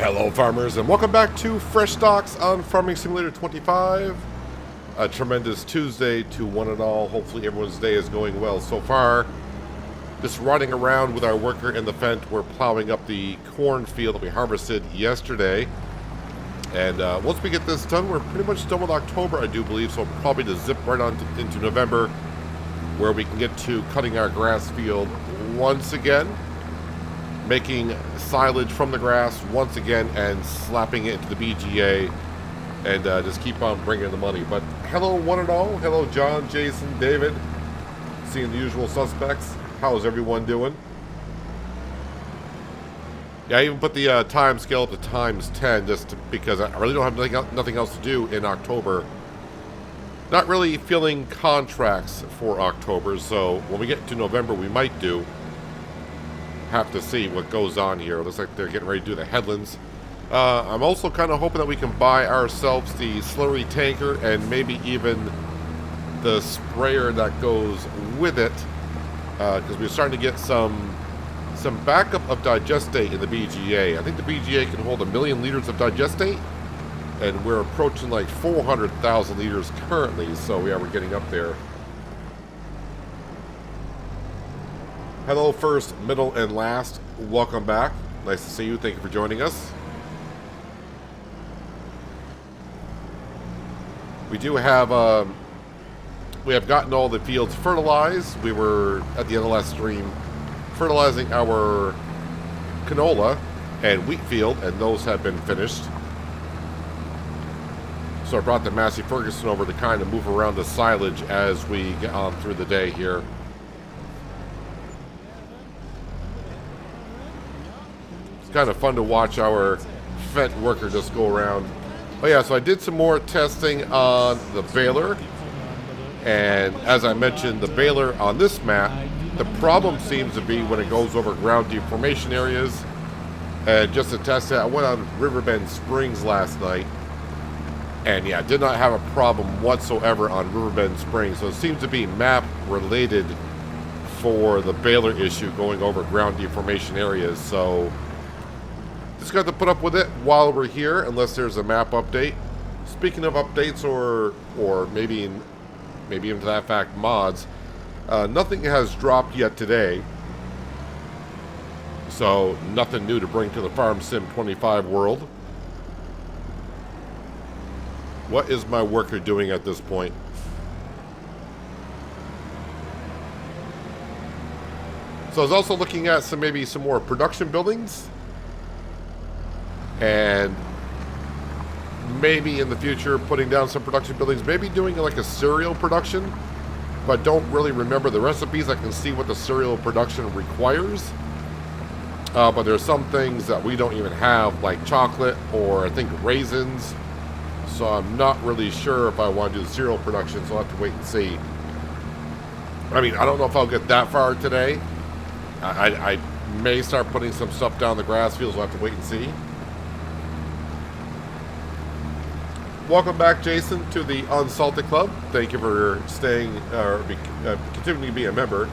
Hello farmers and welcome back to Frechdachs on Farming Simulator 25. A tremendous Tuesday to one and all. Hopefully everyone's day is going well so far. Just running around with our worker in the Fent. We're plowing up the cornfield that we harvested yesterday. And once we get this done, we're pretty much done with October, I do believe. So probably to zip right on into November, where we can get to cutting our grass field once again, making silage from the grass once again and slapping it into the BGA, and just keep on bringing the money. But hello one and all. Hello John, Jason, David. Seeing the usual suspects. How's everyone doing? Yeah, I even put the time scale up to times 10 just because I really don't have nothing else to do in October. Not really filling contracts for October, so when we get to November we might do. Have to see what goes on here. Looks like they're getting ready to do the headlands. I'm also kind of hoping that we can buy ourselves the Slurry tanker and maybe even the sprayer that goes with it, because we're starting to get some backup of digestate in the BGA. I think the BGA can hold 1 million liters of digestate, and we're approaching like 400,000 liters currently, so yeah, we're getting up there. Hello first, middle, and last. Welcome back. Nice to see you. Thank you for joining us. We do have, we have gotten all the fields fertilized. We were, at the end of last stream, fertilizing our canola and wheat field, and those have been finished. So I brought the Massey Ferguson over to kind of move around the silage as we get on through the day here. Kind of fun to watch our Fent worker just go around. Oh yeah, so I did some more testing on the baler, and as I mentioned, the baler on this map, the problem seems to be when it goes over ground deformation areas. And just to test that, I went on Riverbend Springs last night, and yeah, did not have a problem whatsoever on Riverbend Springs. So it seems to be map related for the baler issue going over ground deformation areas. So just got to put up with it while we're here, unless there's a map update. Speaking of updates, or maybe even to that fact, mods, nothing has dropped yet today. So nothing new to bring to the Farm Sim 25 world. What is my worker doing at this point? So I was also looking at maybe some more production buildings. And maybe in the future putting down some production buildings, maybe doing like a cereal production, but don't really remember the recipes. I can see what the cereal production requires, but there's some things that we don't even have, like chocolate or I think raisins, so I'm not really sure if I want to do the cereal production, so I'll have to wait and see. I mean, I don't know if I'll get that far today. I may start putting some stuff down the grass fields, so I'll have to wait and see. Welcome back, Jason, to the Unsalted Club. Thank you for staying, continuing to be a member.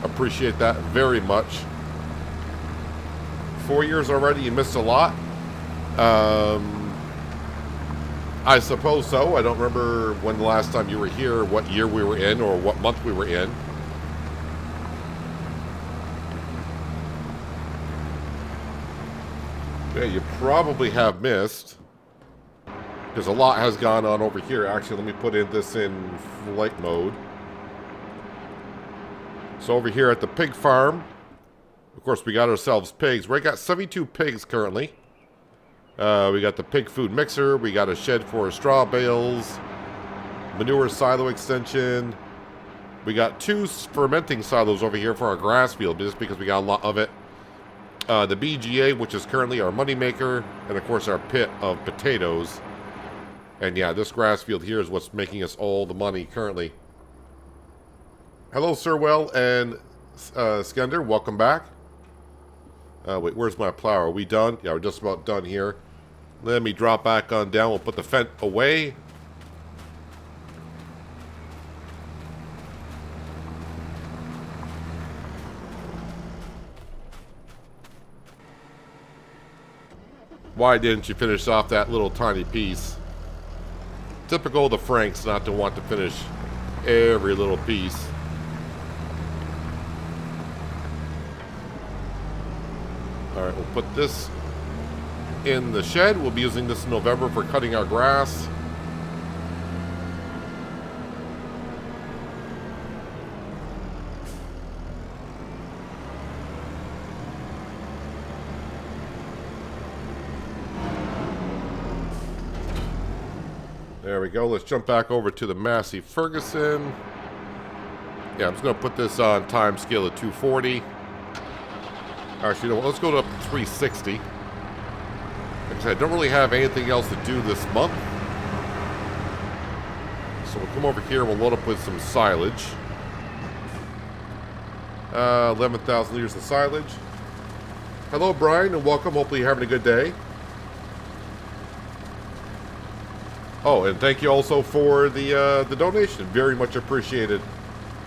Appreciate that very much. 4 years already, you missed a lot. I suppose so. I don't remember when the last time you were here, what year we were in, or what month we were in. Yeah, you probably have missed, because a lot has gone on over here. Actually, let me put this in flight mode. So over here at the pig farm, of course, we got ourselves pigs. We got 72 pigs currently. We got the pig food mixer. We got a shed for straw bales, manure silo extension. We got 2 fermenting silos over here for our grass field, just because we got a lot of it. The BGA, which is currently our money maker, and of course our pit of potatoes. And yeah, this grass field here is what's making us all the money currently. Hello, Sirwell and Skender. Welcome back. Wait, where's my plow? Are we done? Yeah, we're just about done here. Let me drop back on down. We'll put the Fent away. Why didn't you finish off that little tiny piece? Typical of the Franks not to want to finish every little piece. Alright, we'll put this in the shed. We'll be using this in November for cutting our grass. There we go. Let's jump back over to the Massey Ferguson. Yeah, I'm just going to put this on time scale of 240. Actually, you know what? Let's go to up to 360. Like I said, I don't really have anything else to do this month. So we'll come over here and we'll load up with some silage. 11,000 liters of silage. Hello, Brian, and welcome. Hopefully you're having a good day. Oh, and thank you also for the donation. Very much appreciated.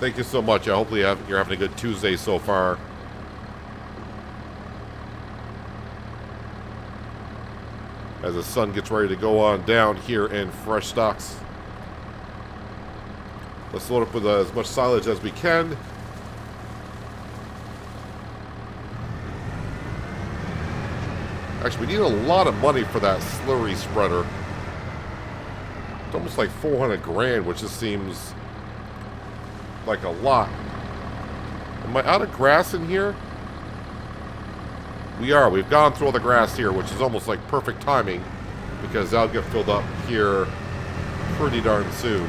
Thank you so much. Hopefully you're having a good Tuesday so far. As the sun gets ready to go on down here in Frechdachs. Let's load up with as much silage as we can. Actually, we need a lot of money for that slurry spreader. It's almost like 400 grand, which just seems like a lot. Am I out of grass in here? We are. We've gone through all the grass here, which is almost like perfect timing because that'll get filled up here pretty darn soon.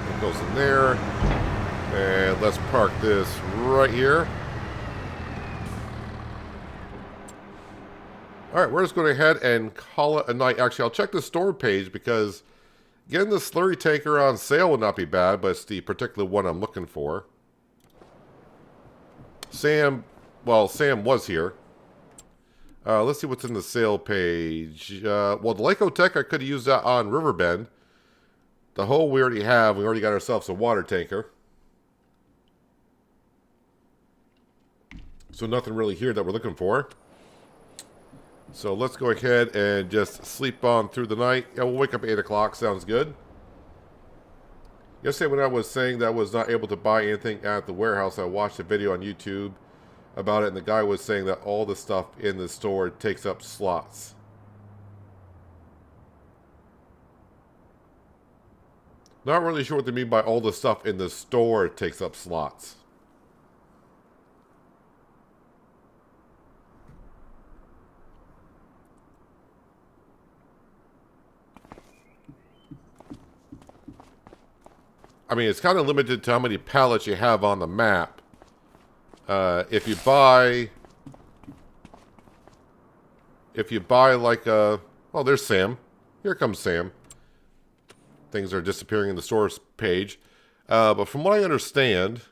It goes in there. And let's park this right here. Alright, we're just going to go ahead and call it a night. Actually, I'll check the store page because getting the slurry tanker on sale would not be bad, but it's the particular one I'm looking for. Sam was here. Let's see what's in the sale page. Well, the Lycotech, I could have used that on Riverbend. The hole we already have. We already got ourselves a water tanker. So nothing really here that we're looking for. So let's go ahead and just sleep on through the night. Yeah, we'll wake up at 8 o'clock. Sounds good. Yesterday when I was saying that I was not able to buy anything at the warehouse, I watched a video on YouTube about it, and the guy was saying that all the stuff in the store takes up slots. Not really sure what they mean by all the stuff in the store takes up slots. I mean, it's kind of limited to how many pallets you have on the map. If you buy like a... Oh, there's Sam. Here comes Sam. Things are disappearing in the source page. But from what I understand...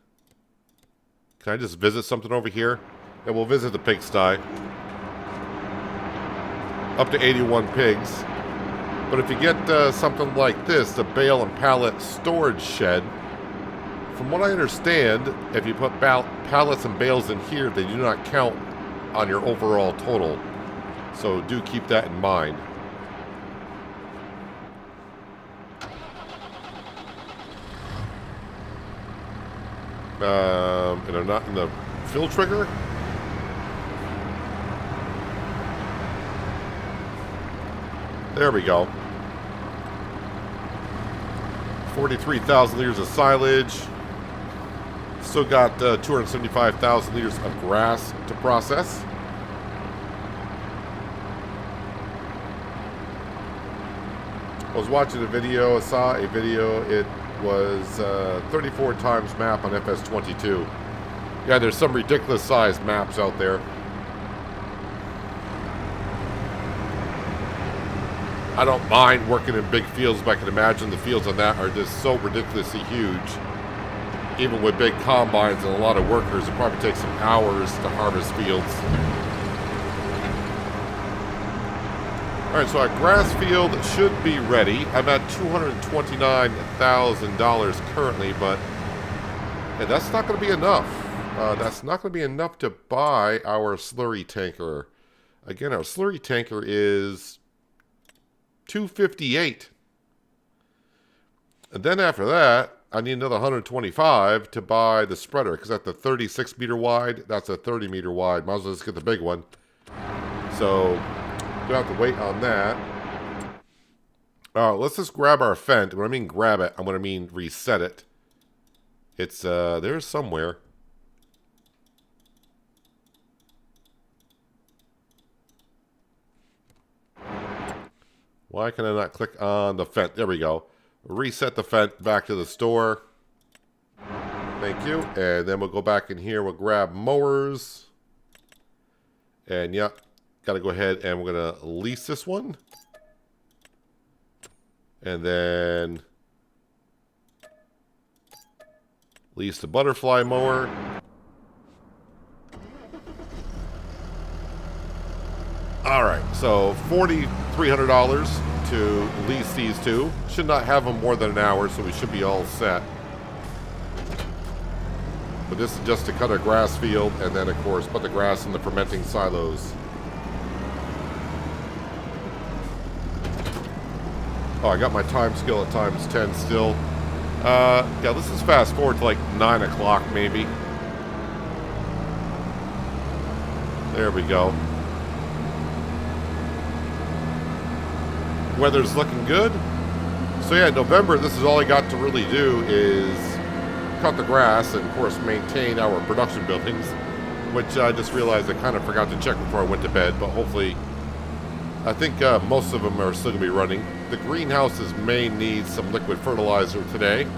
Can I just visit something over here? Yeah, we'll visit the pigsty. Up to 81 pigs. But if you get something like this, the bale and pallet storage shed, from what I understand, if you put pallets and bales in here, they do not count on your overall total. So do keep that in mind. And I'm not in the fill trigger. There we go. 43,000 liters of silage. Still got 275,000 liters of grass to process. I was watching a video, I saw a video, it was 34 times map on FS22. Yeah, there's some ridiculous sized maps out there. I don't mind working in big fields, but I can imagine the fields on that are just so ridiculously huge. Even with big combines and a lot of workers, it probably takes some hours to harvest fields. Alright, so our grass field should be ready. I'm at $229,000 currently, but yeah, that's not going to be enough. That's not going to be enough to buy our slurry tanker. Again, our slurry tanker is $258. And then after that, I need another $125 to buy the spreader, because at the 36 meter wide, that's a 30 meter wide. Might as well just get the big one. So, we'll have to wait on that. Let's just grab our Fent. When I mean grab it, I'm going to mean reset it. It's, there's somewhere. Why can I not click on the Fent? There we go. Reset the Fent back to the store. Thank you. And then we'll go back in here. We'll grab mowers. And yep, got to go ahead and we're going to lease this one. And then lease the butterfly mower. All right, so $4,300 to lease these two. Should not have them more than an hour, so we should be all set. But this is just to cut a grass field and then, of course, put the grass in the fermenting silos. Oh, I got my time scale at times 10 still. Yeah, let's just fast forward to like 9 o'clock maybe. There we go. Weather's looking good. So yeah, November, this is all I got to really do is cut the grass and, of course, maintain our production buildings, which I just realized I kind of forgot to check before I went to bed, but hopefully, I think most of them are still going to be running. The greenhouses may need some liquid fertilizer today.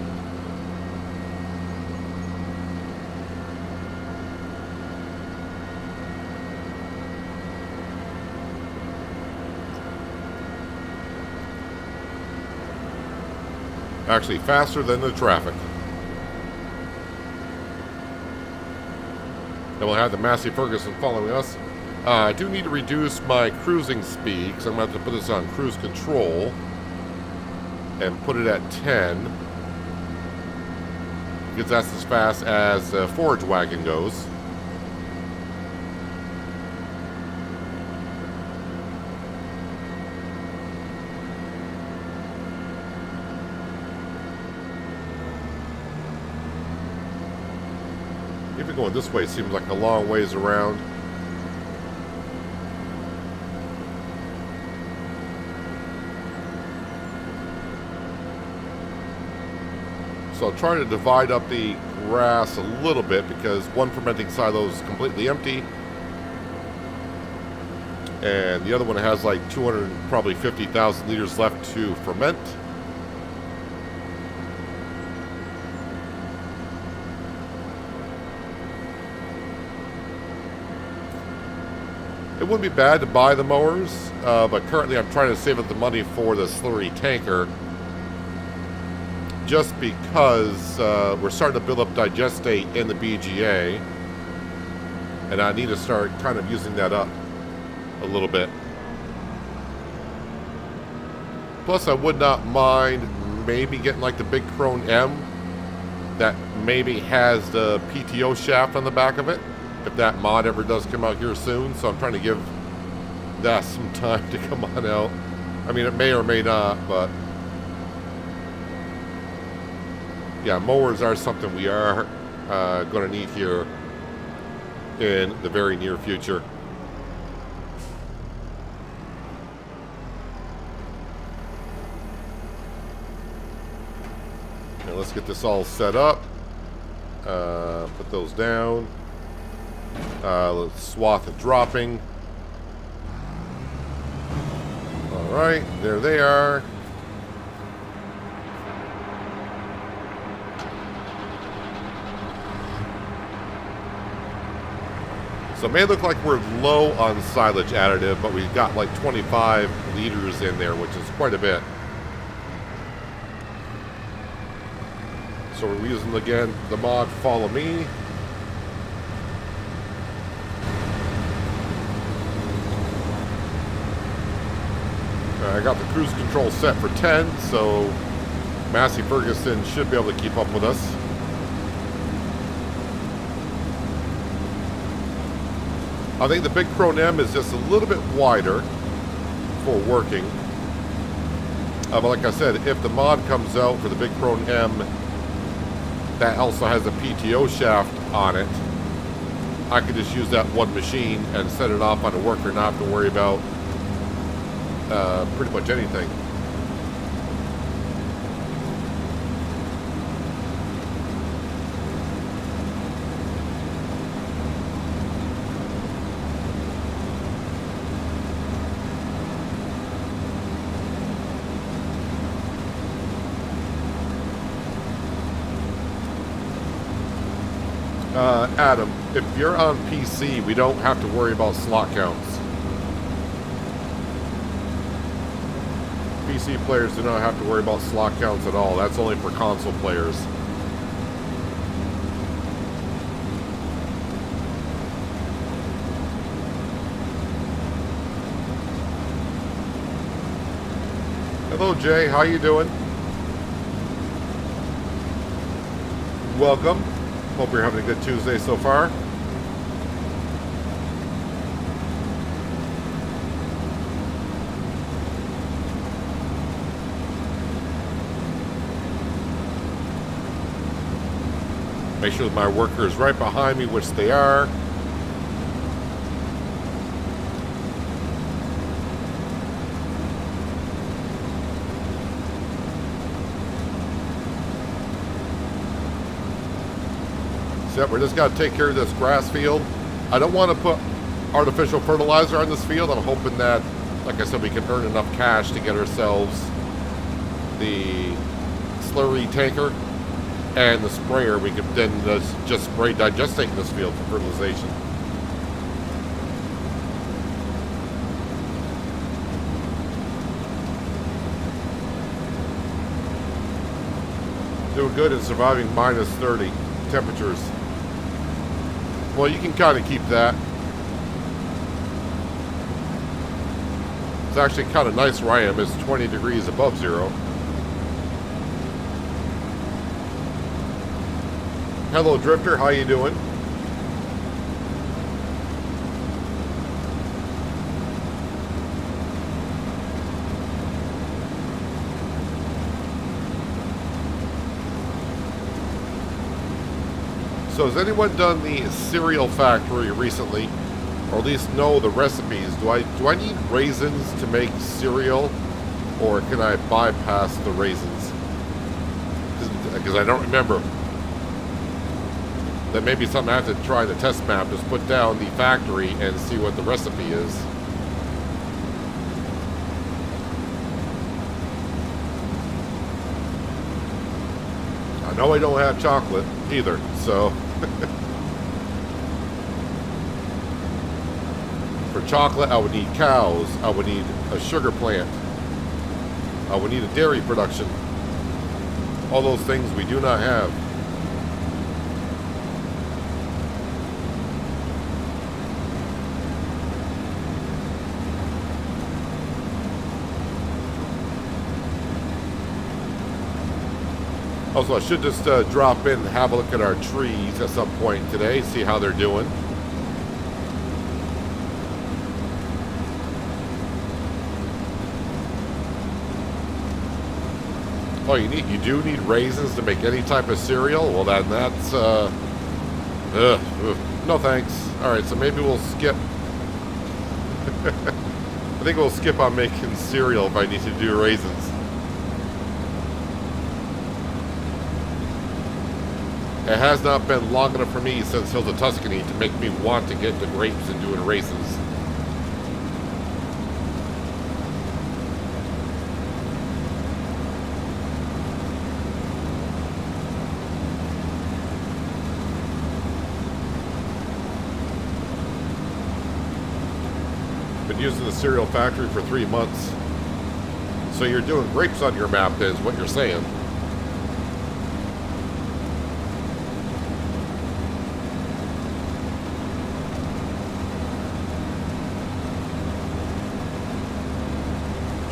Actually, faster than the traffic. And we'll have the Massey Ferguson following us. I do need to reduce my cruising speed, because I'm going to have to put this on cruise control. And put it at 10. Because that's as fast as the forage wagon goes. Even going this way seems like a long ways around. So I'll try to divide up the grass a little bit, because one fermenting silo is completely empty. And the other one has like 250,000 liters left to ferment. It wouldn't be bad to buy the mowers, but currently I'm trying to save up the money for the slurry tanker, just because we're starting to build up digestate in the BGA, and I need to start kind of using that up a little bit. Plus, I would not mind maybe getting like the Big Crone M that maybe has the PTO shaft on the back of it, if that mod ever does come out here soon. So I'm trying to give that some time to come on out. I mean, it may or may not, but yeah, mowers are something we are going to need here in the very near future. Now let's get this all set up. Put those down. Let's swath of dropping. Alright, there they are. So it may look like we're low on silage additive, but we've got like 25 liters in there, which is quite a bit. So we're using, again, the mod Follow Me. I got the cruise control set for 10, so Massey Ferguson should be able to keep up with us. I think the Big Crone M is just a little bit wider for working. But like I said, if the mod comes out for the Big Crone M that also has a PTO shaft on it, I could just use that one machine and set it off on a worker and not have to worry about pretty much anything. Adam, if you're on PC, we don't have to worry about slot counts. PC players do not have to worry about slot counts at all. That's only for console players. Hello, Jay. How you doing? Welcome. Hope you're having a good Tuesday so far. Make sure that my worker is right behind me, which they are. So we're just got to take care of this grass field. I don't want to put artificial fertilizer on this field. I'm hoping that, like I said, we can earn enough cash to get ourselves the slurry tanker and the sprayer. We could then just spray digestate in this field for fertilization. Doing good and surviving minus 30 temperatures. Well, you can kind of keep that. It's actually kind of nice where I am. It's 20 degrees above zero. Hello, Drifter. How you doing? So has anyone done the cereal factory recently, or at least know the recipes? Do I need raisins to make cereal, or can I bypass the raisins? Because I don't remember. That may be something I have to try the test map. Just put down the factory and see what the recipe is. I know I don't have chocolate either, so for chocolate I would need cows, I would need a sugar plant, I would need a dairy production. All those things we do not have. Also, I should just drop in and have a look at our trees at some point today, see how they're doing. Oh, you do need raisins to make any type of cereal? Well, then that's, no thanks. Alright, so maybe we'll skip. I think we'll skip on making cereal if I need to do raisins. It has not been long enough for me since Hills of Tuscany to make me want to get the grapes and doing raisins. Been using the cereal factory for 3 months. So you're doing grapes on your map is what you're saying.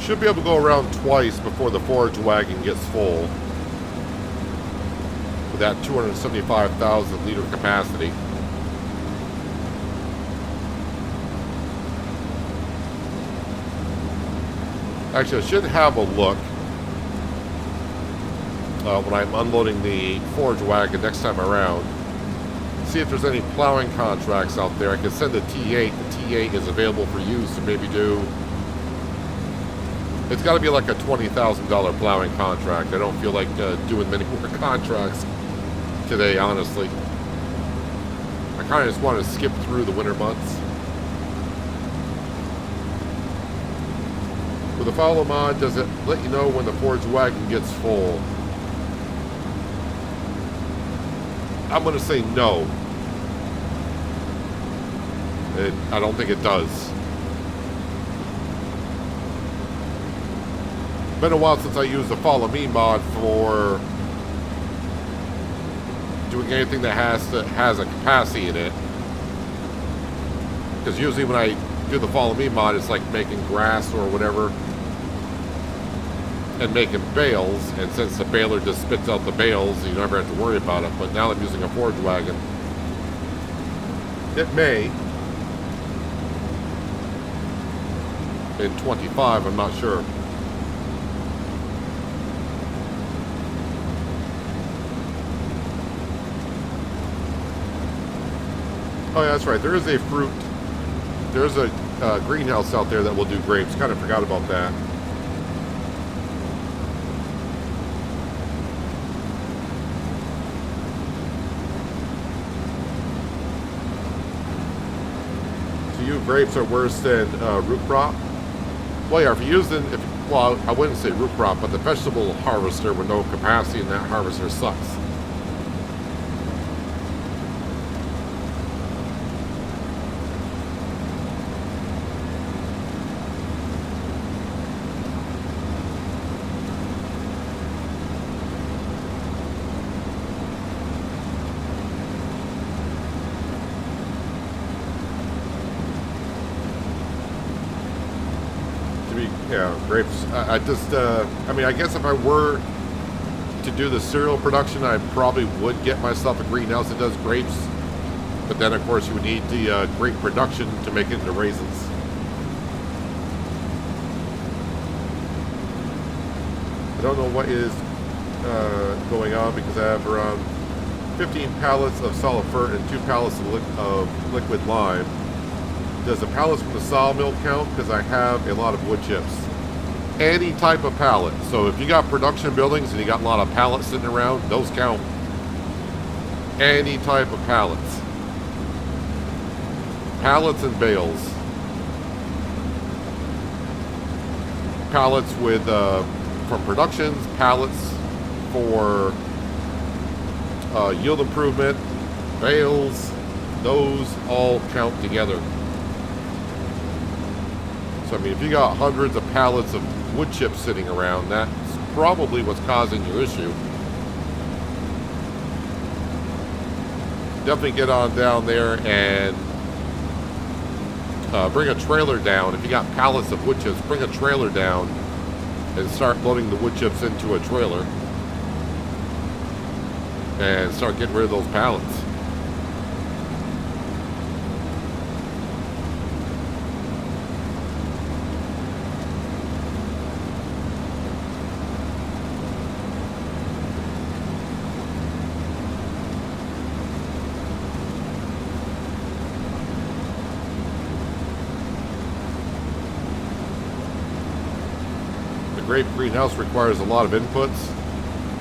should be able to go around twice before the forage wagon gets full with that 275,000 liter capacity. Actually, I should have a look when I'm unloading the forage wagon next time around. See if there's any plowing contracts out there. I can send a T8. The T8 is available for use to maybe do... It's got to be like a $20,000 plowing contract. I don't feel like doing many more contracts today, honestly. I kind of just want to skip through the winter months. With the follow mod, does it let you know when the forage wagon gets full? I'm going to say no. I don't think it does. Been a while since I used the follow me mod for doing anything that has a capacity in it. Because usually when I do the follow me mod, it's like making grass or whatever and making bales, and since the baler just spits out the bales, you never have to worry about it. But now I'm using a forage wagon, it may in 25, I'm not sure. Oh yeah, that's right, there is a fruit, there's a greenhouse out there that will do grapes. Kind of forgot about that. Grapes are worse than root crop. Well, yeah, if you're using, well, I wouldn't say root crop, but the vegetable harvester with no capacity in that harvester sucks. Yeah, grapes. I just, I mean, I guess if I were to do the cereal production, I probably would get myself a greenhouse that does grapes. But then, of course, you would need the grape production to make it into raisins. I don't know what is going on because I have around 15 pallets of solid fert and 2 pallets of liquid lime. Does the pallets from the sawmill count? Because I have a lot of wood chips. Any type of pallet. So if you got production buildings and you got a lot of pallets sitting around, those count. Any type of pallets. Pallets and bales. Pallets with from productions, pallets for yield improvement, bales, those all count together. So, I mean, if you got hundreds of pallets of wood chips sitting around, that's probably what's causing your issue. Definitely get on down there and bring a trailer down. If you got pallets of wood chips, bring a trailer down and start loading the wood chips into a trailer and start getting rid of those pallets. Grape greenhouse requires a lot of inputs.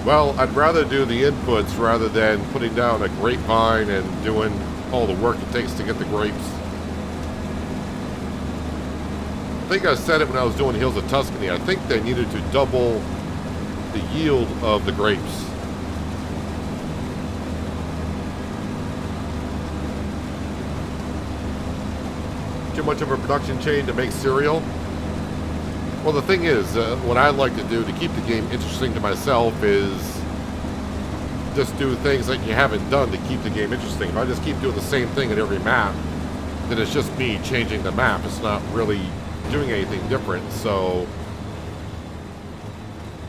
Well, I'd rather do the inputs rather than putting down a grapevine and doing all the work it takes to get the grapes. I think I said it when I was doing Hills of Tuscany. I think they needed to double the yield of the grapes. Too much of a production chain to make cereal. Well, the thing is, what I like to do to keep the game interesting to myself is just do things that you haven't done to keep the game interesting. If I just keep doing the same thing in every map, then it's just me changing the map. It's not really doing anything different. So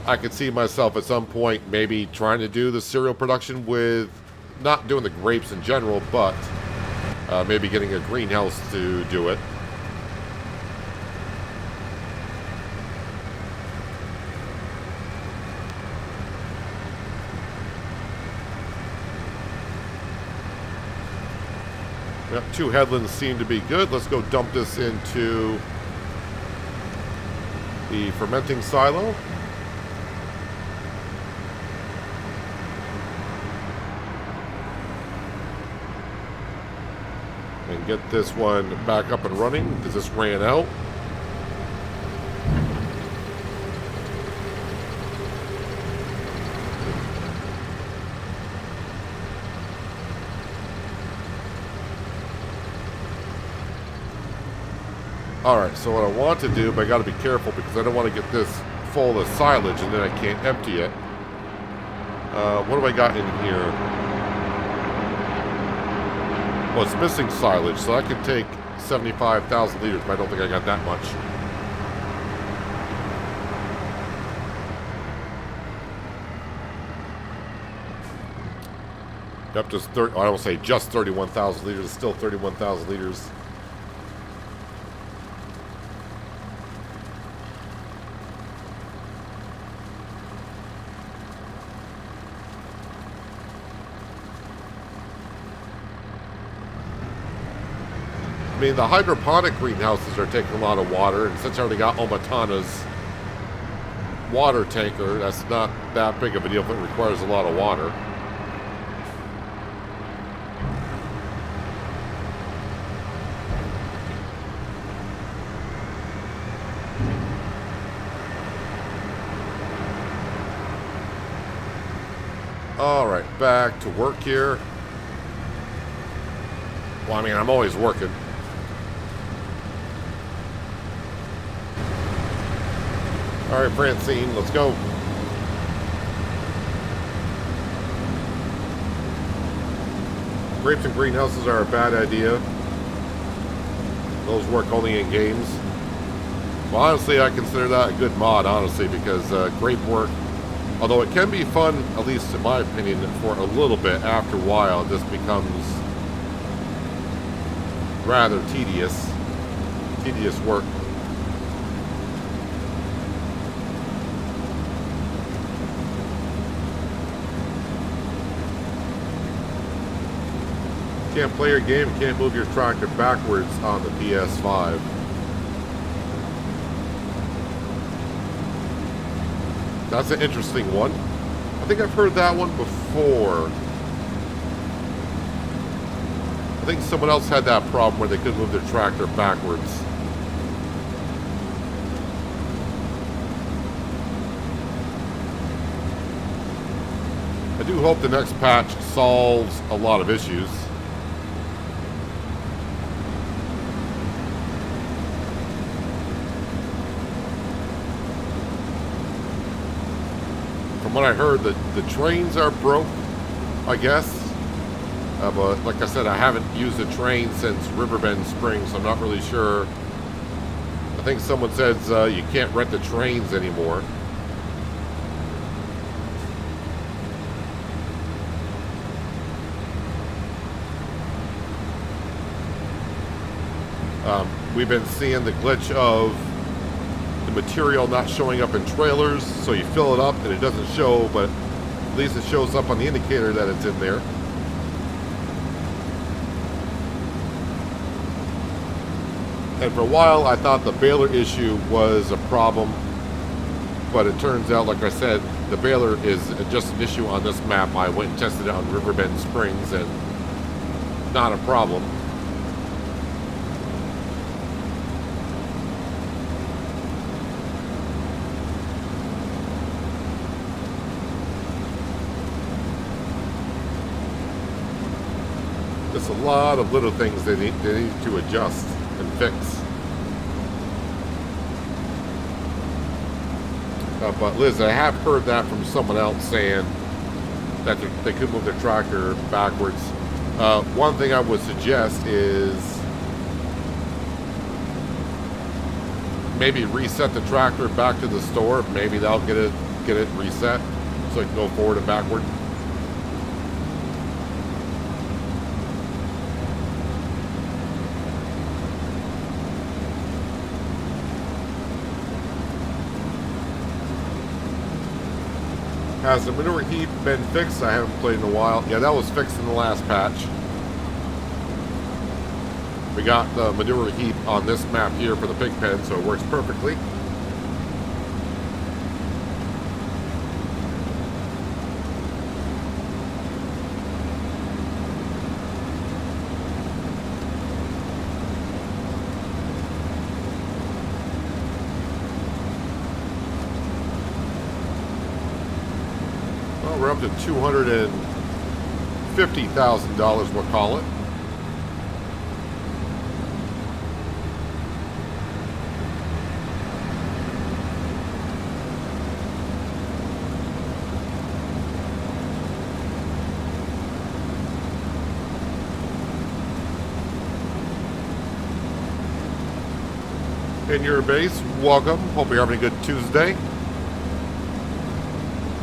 I could see myself at some point maybe trying to do the cereal production with, not doing the grapes in general, but maybe getting a greenhouse to do it. Yep, 2 headlands seem to be good. Let's go dump this into the fermenting silo. And get this one back up and running because this ran out. Alright, so what I want to do, but I got to be careful because I don't want to get this full of silage and then I can't empty it. What do I got in here? Well, it's missing silage, so I can take 75,000 liters, but I don't think I got that much. Yep, just 30, I don't say just 31,000 liters, it's still 31,000 liters. I mean, the hydroponic greenhouses are taking a lot of water, and since I already got Omatana's water tanker, that's not that big of a deal if it requires a lot of water. Alright, back to work here. Well, I mean, I'm always working. All right, Francine, let's go. Grapes and greenhouses are a bad idea. Those work only in games. Well, honestly, I consider that a good mod, honestly, because grape work, although it can be fun, at least in my opinion, for a little bit, after a while, this becomes rather tedious work. Can't play your game, can't move your tractor backwards on the PS5. That's an interesting one. I think I've heard that one before. I think someone else had that problem where they couldn't move their tractor backwards. I do hope the next patch solves a lot of issues. From what I heard, the trains are broke, I guess. But like I said, I haven't used a train since Riverbend Springs, so I'm not really sure. I think someone says you can't rent the trains anymore. We've been seeing the glitch of the material not showing up in trailers, so you fill it up and it doesn't show, but at least it shows up on the indicator that it's in there. And for a while I thought the baler issue was a problem, but it turns out, like I said, the baler is just an issue on this map. I went and tested it on Riverbend Springs and not a problem. There's a lot of little things they need to adjust and fix. But Liz, I have heard that from someone else saying that they could move their tractor backwards. One thing I would suggest is maybe reset the tractor back to the store. Maybe that'll get get it reset so it can go forward and backward. Has the manure heap been fixed? I haven't played in a while. Yeah, that was fixed in the last patch. We got the manure heap on this map here for the pig pen, so it works perfectly. Well, we're up to $250,000, we'll call it. In your base, welcome. Hope you're having a good Tuesday.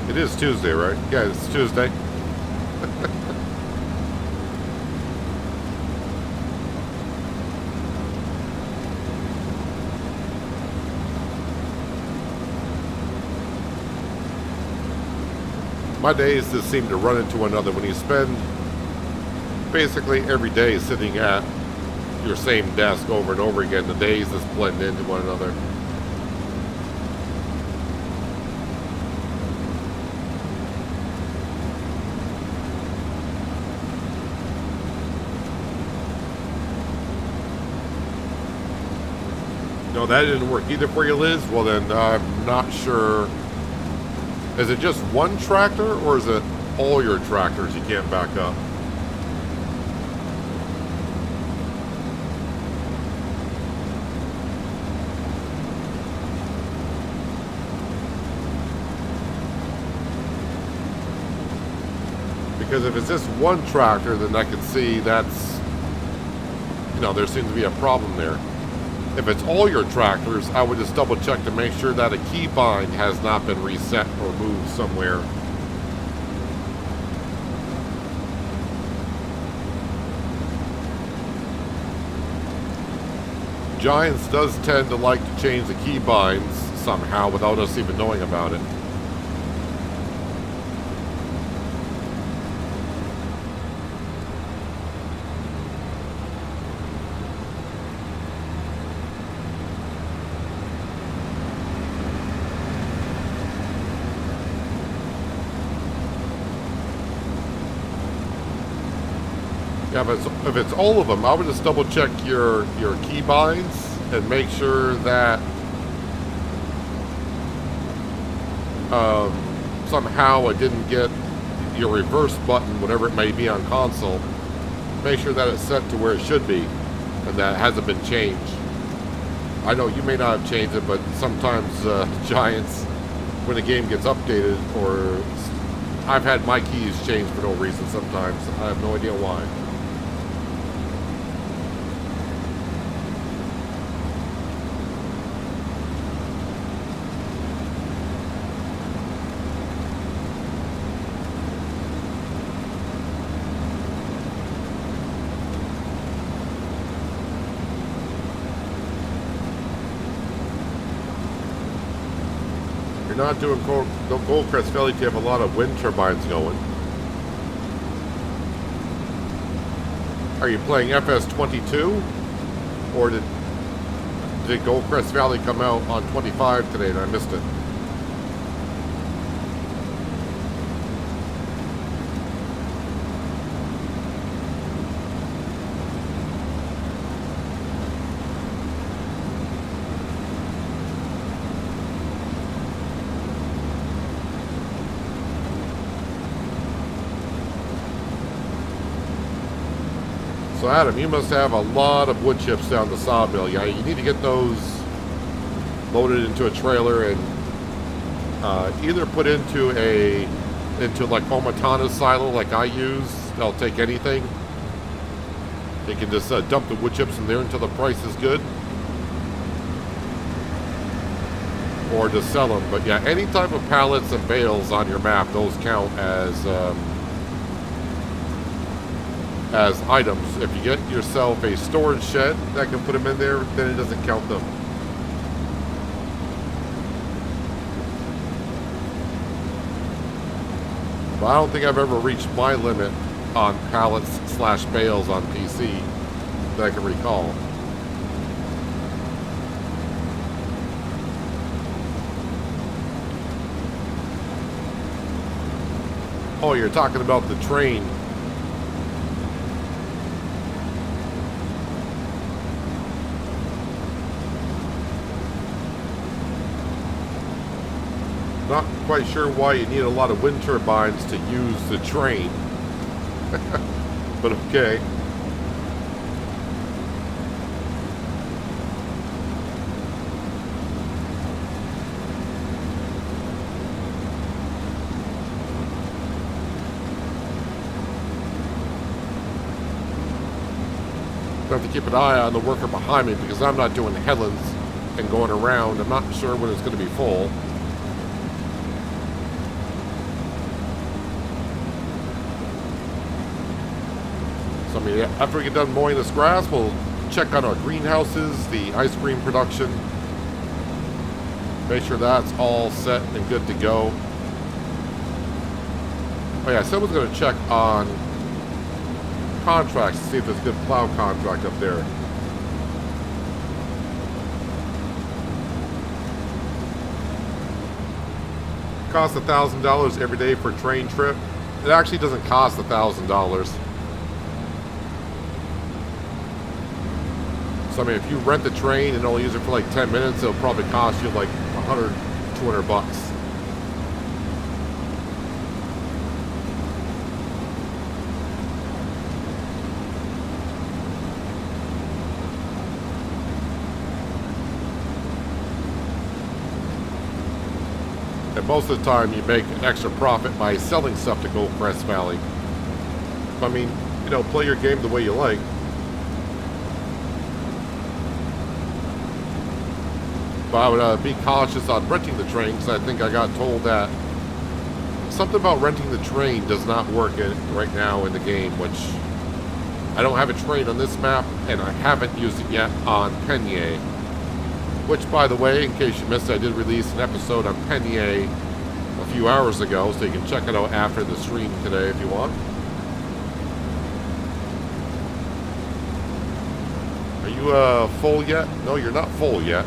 It is Tuesday, right? Yeah, it's Tuesday. My days just seem to run into another when you spend basically every day sitting at your same desk over and over again. The days just blend into one another. No, that didn't work either for you, Liz. Well, then I'm not sure. Is it just one tractor, or is it all your tractors you can't back up? Because if it's just one tractor, then I can see that's, you know, there seems to be a problem there. If it's all your tractors, I would just double check to make sure that a key bind has not been reset or moved somewhere. Giants does tend to like to change the key binds somehow without us even knowing about it. Yeah, if it's all of them, I would just double check your key binds and make sure that somehow I didn't get your reverse button, whatever it may be on console. Make sure that it's set to where it should be and that it hasn't been changed. I know you may not have changed it, but sometimes Giants, when the game gets updated, or I've had my keys changed for no reason sometimes. I have no idea why. Not doing Goldcrest Valley to have a lot of wind turbines going. Are you playing FS22? Or did Goldcrest Valley come out on 25 today and I missed it? So Adam, you must have a lot of wood chips down the sawmill. Yeah, you need to get those loaded into a trailer and either put into like Omatana's silo like I use. They'll take anything. They can just dump the wood chips in there until the price is good. or just sell them. But yeah, any type of pallets and bales on your map, those count as items. If you get yourself a storage shed that can put them in there, then it doesn't count them. But I don't think I've ever reached my limit on pallets / bales on PC that I can recall. Oh, you're talking about the train. Not quite sure why you need a lot of wind turbines to use the train. But okay. I have to keep an eye on the worker behind me because I'm not doing headlands and going around. I'm not sure when it's going to be full. So, I mean, after we get done mowing this grass, we'll check on our greenhouses, the ice cream production. Make sure that's all set and good to go. Oh yeah, someone's going to check on contracts to see if there's a good plow contract up there. Costs $1,000 every day for a train trip. It actually doesn't cost $1,000. So I mean, if you rent the train and only use it for like 10 minutes, it'll probably cost you like 100, 200 bucks. And most of the time you make an extra profit by selling stuff to Gold Crest Valley. I mean, you know, play your game the way you like. But I would be cautious on renting the train because I think I got told that something about renting the train does not work right now in the game, which I don't have a train on this map and I haven't used it yet on Penye. Which, by the way, in case you missed it, I did release an episode on Penye a few hours ago, so you can check it out after the stream today if you want. Are you full yet? No, you're not full yet.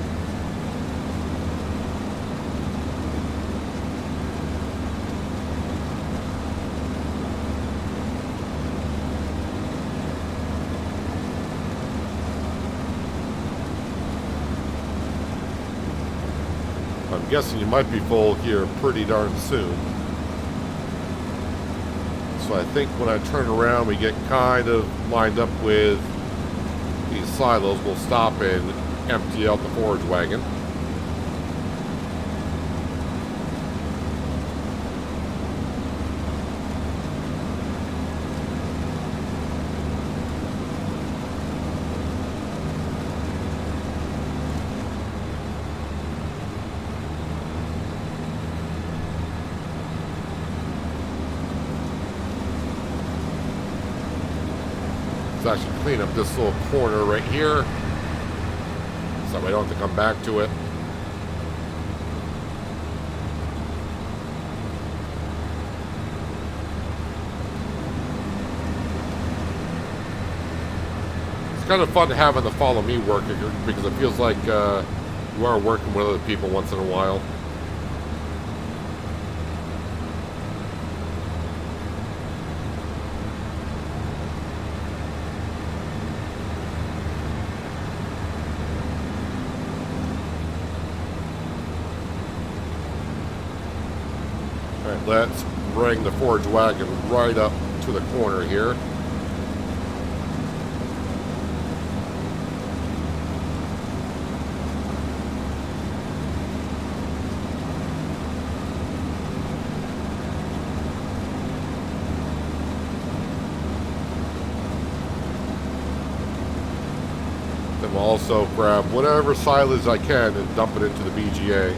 I'm guessing you might be full here pretty darn soon. So I think when I turn around, we get kind of lined up with these silos. We'll stop and empty out the forage wagon. Let's actually clean up this little corner right here so I don't have to come back to it. It's kind of fun having the follow me work because it feels like you are working with other people once in a while. Let's bring the forage wagon right up to the corner here. Then we'll also grab whatever silage I can and dump it into the BGA.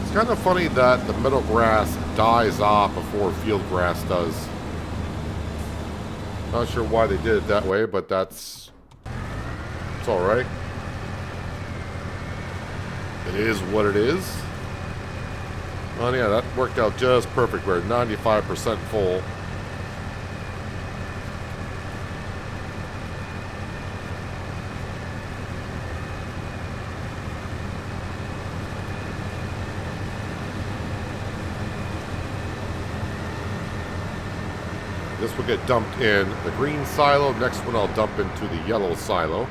It's kind of funny that the meadow grass dies off before field grass does. Not sure why they did it that way, but it's all right. It is what it is. Oh yeah, that worked out just perfect. We're 95% full. This will get dumped in the green silo. Next one I'll dump into the yellow silo.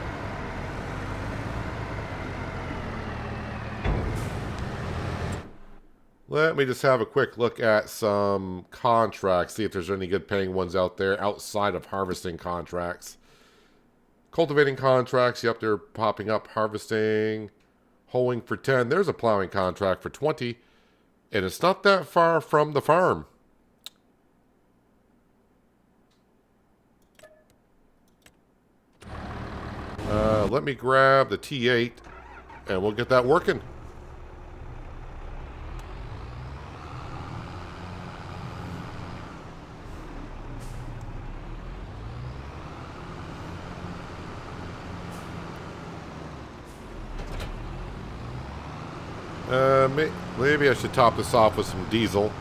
Let me just have a quick look at some contracts, see if there's any good paying ones out there outside of harvesting contracts. Cultivating contracts, yep, they're popping up. Harvesting, hoeing for 10. There's a plowing contract for 20. And it's not that far from the farm. Let me grab the T8 and we'll get that working. Maybe I should top this off with some diesel.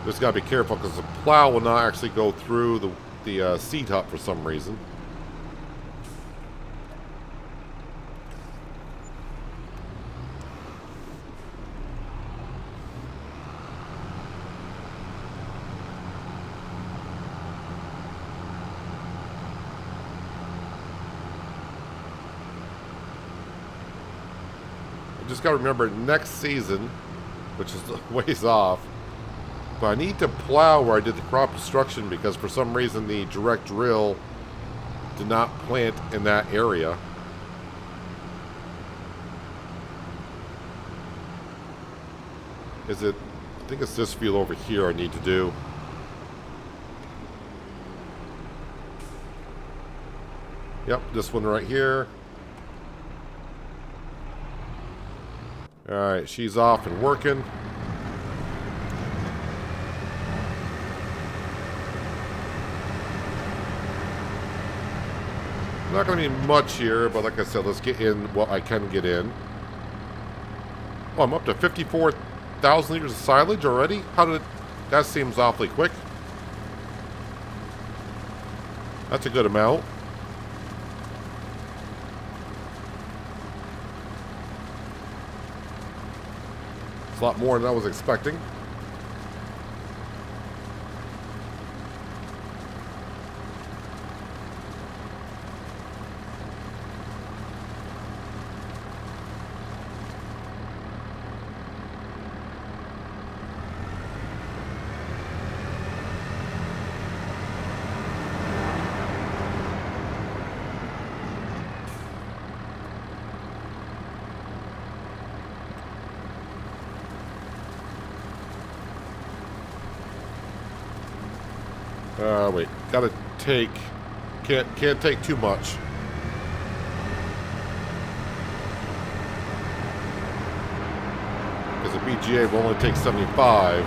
Just gotta be careful because the plow will not actually go through the seed hut for some reason. Just got to remember next season, which is a ways off, but I need to plow where I did the crop destruction because for some reason the direct drill did not plant in that area. Is it? I think it's this field over here I need to do. Yep, this one right here. Alright, she's off and working. Not going to be much here, but like I said, let's get in what I can get in. Oh, I'm up to 54,000 liters of silage already? How did it... That seems awfully quick. That's a good amount. It's a lot more than I was expecting. Wait, gotta take, can't take too much. Because the BGA will only take 75.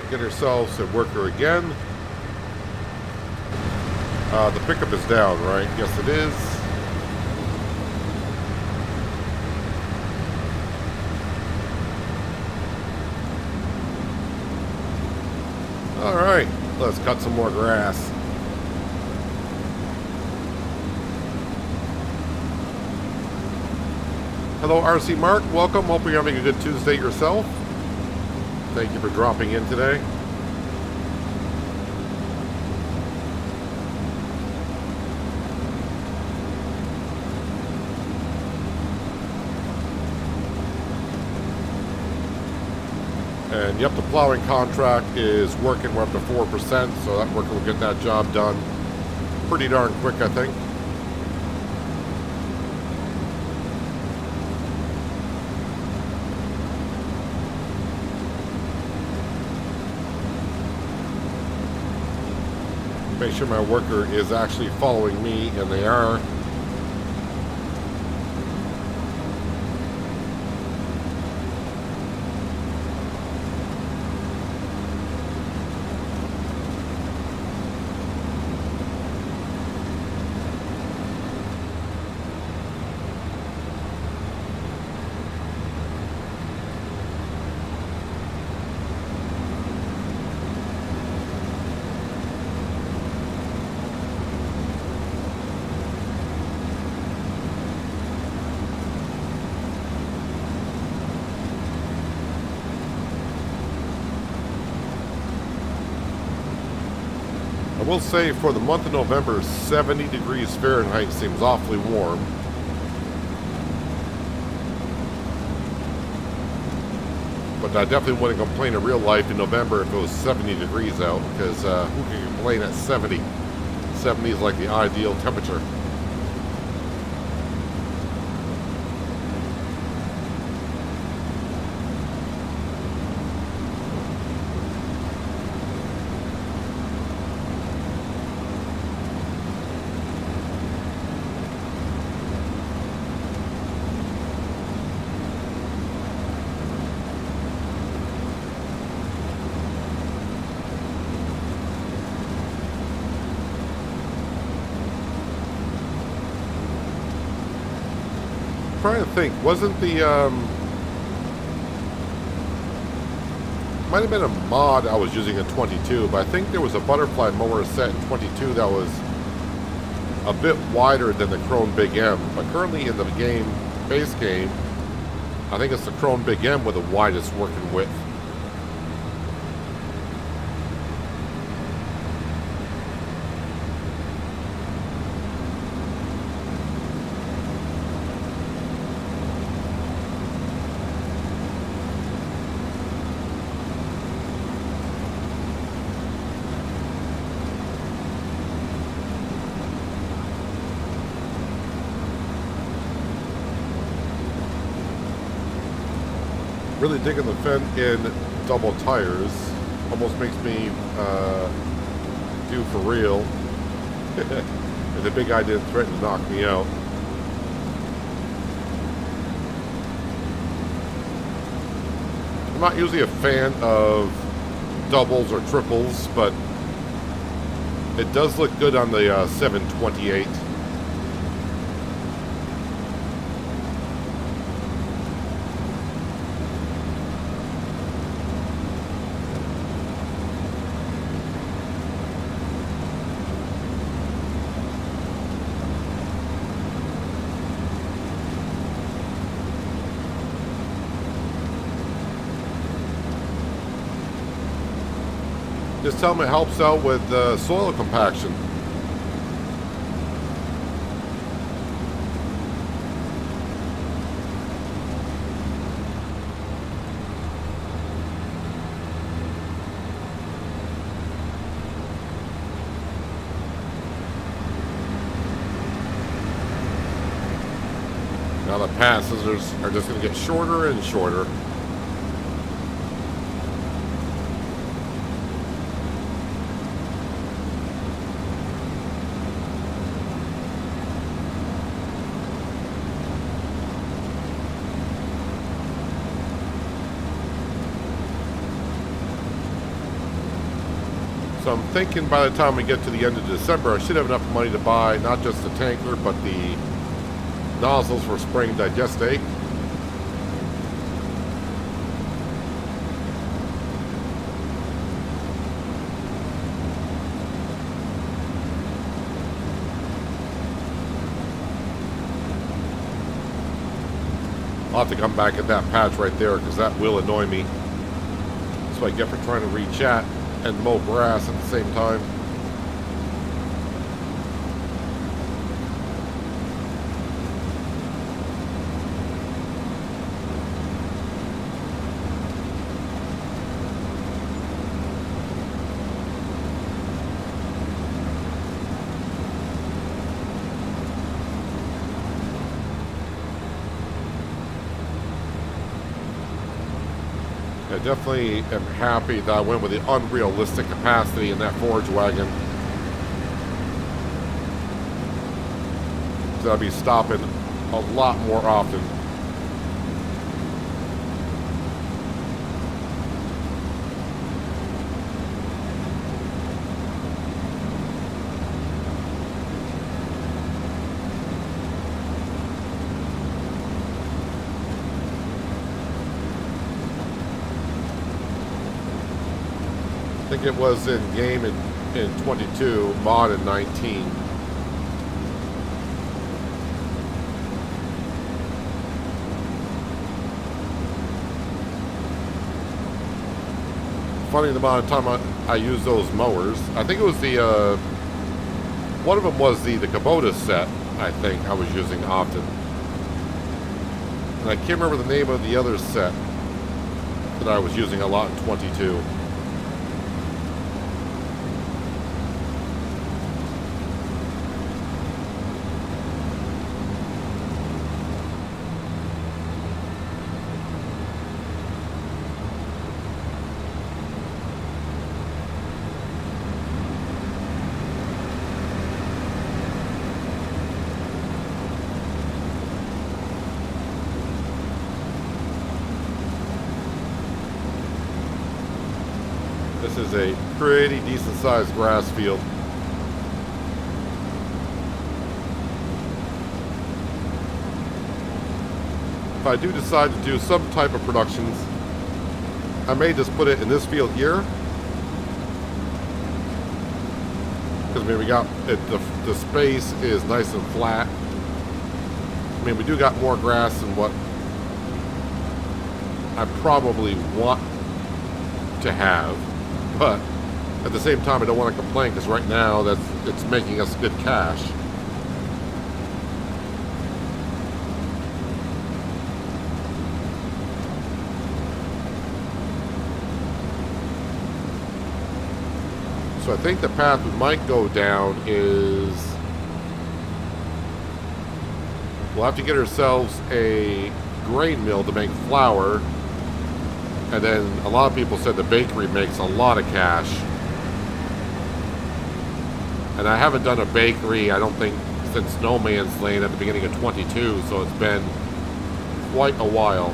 Get ourselves a worker again. The pickup is down, right? Yes, it is. All right, let's cut some more grass. Hello, RC Mark. Welcome. Hope you're having a good Tuesday yourself. Thank you for dropping in today. And yep, the plowing contract is working. We're up to 4%, so that worker will get that job done pretty darn quick, I think. Make sure my worker is actually following me, and they are. I will say for the month of November, 70 degrees Fahrenheit seems awfully warm. But I definitely wouldn't complain in real life in November if it was 70 degrees out, because who can complain at 70? 70 is like the ideal temperature. Trying to think, wasn't the might have been a mod I was using in 22, but I think there was a butterfly mower set in 22 that was a bit wider than the Krone Big M. But currently in the game, base game, I think it's the Krone Big M with the widest working width. Really digging the Fendt in double tires. Almost makes me do for real. And the big guy didn't threaten to knock me out. I'm not usually a fan of doubles or triples, but it does look good on the 728. Just tell them it helps out with soil compaction. Now the passes are just going to get shorter and shorter. So I'm thinking by the time we get to the end of December, I should have enough money to buy not just the tanker, but the nozzles for spraying digestate. I'll have to come back at that patch right there because that will annoy me. That's what I get for trying to re-chat and mow grass at the same time. I definitely am happy that I went with the unrealistic capacity in that forage wagon. because I'll be stopping a lot more often. I think it was in game in 22, mod in 19. Funny the amount of time I use those mowers. I think it was the, one of them was the Kubota set, I think I was using often. And I can't remember the name of the other set that I was using a lot in 22. This is a pretty decent sized grass field. If I do decide to do some type of productions, I may just put it in this field here. Because I mean, we got it, the space is nice and flat. I mean, we do got more grass than what I probably want to have. But at the same time, I don't want to complain because right now it's making us good cash. So I think the path we might go down is we'll have to get ourselves a grain mill to make flour. And then a lot of people said the bakery makes a lot of cash. And I haven't done a bakery, I don't think, since No Man's Land at the beginning of 22, so it's been quite a while.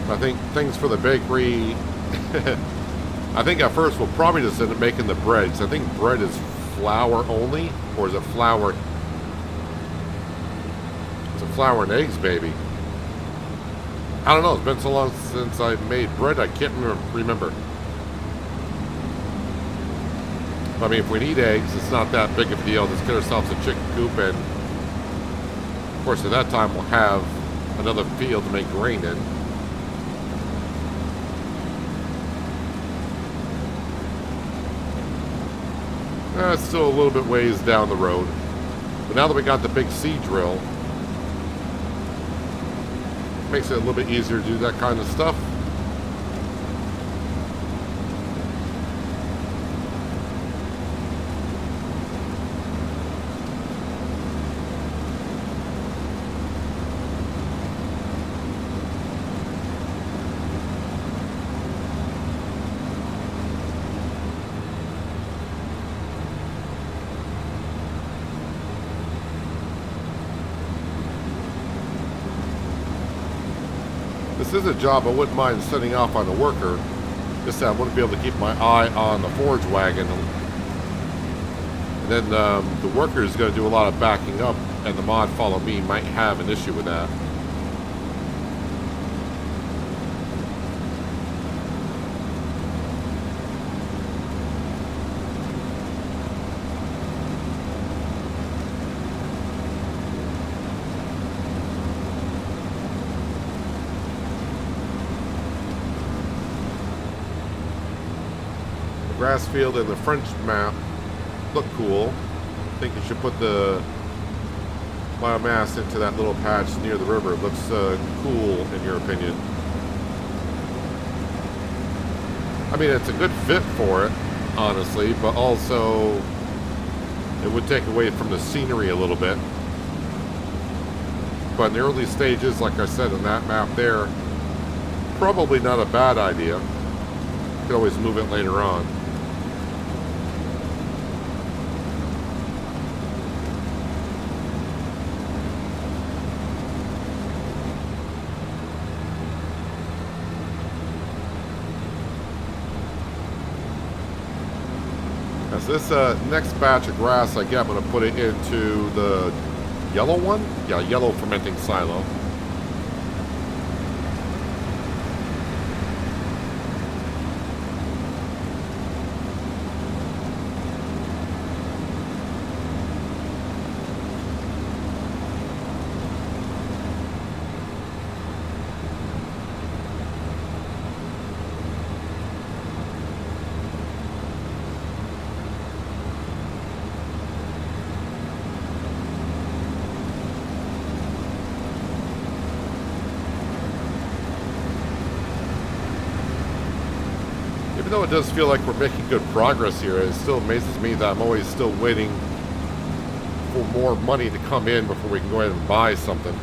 I think things for the bakery, I think at first we'll probably just end up making the bread, because I think bread is flour only, or is it flour? It's a flour and eggs, baby. I don't know, it's been so long since I made bread, I can't remember. But I mean, if we need eggs, it's not that big of a deal. Let's get ourselves a chicken coop, and of course at that time we'll have another field to make grain in. It's still a little bit ways down the road. But now that we got the big seed drill, makes it a little bit easier to do that kind of stuff. This is a job I wouldn't mind setting off on a worker, just that I wouldn't be able to keep my eye on the forage wagon. And then the worker is going to do a lot of backing up, and the mod follow me might have an issue with that. Grass field and the French map look cool. I think you should put the biomass into that little patch near the river. It looks cool, in your opinion. I mean, it's a good fit for it, honestly, but also it would take away from the scenery a little bit. But in the early stages, like I said, in that map there, probably not a bad idea. You could always move it later on. As this next batch of grass I get, I'm going to put it into the yellow one? Yeah, yellow fermenting silo. Even though it does feel like we're making good progress here, it still amazes me that I'm always still waiting for more money to come in before we can go ahead and buy something.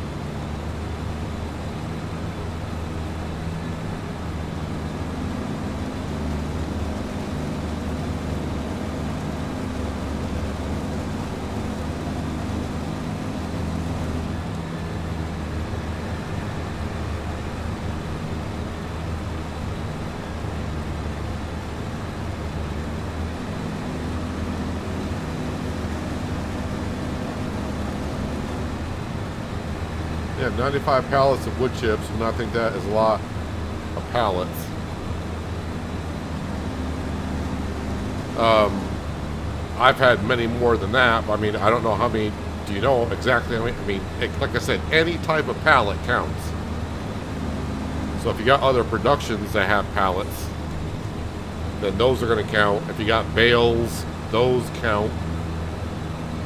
Yeah, 95 pallets of wood chips, and I think that is a lot of pallets. I've had many more than that. I mean, I don't know how many. Do you know exactly how many? I mean, like I said, any type of pallet counts. So if you got other productions that have pallets, then those are going to count. If you got bales, those count.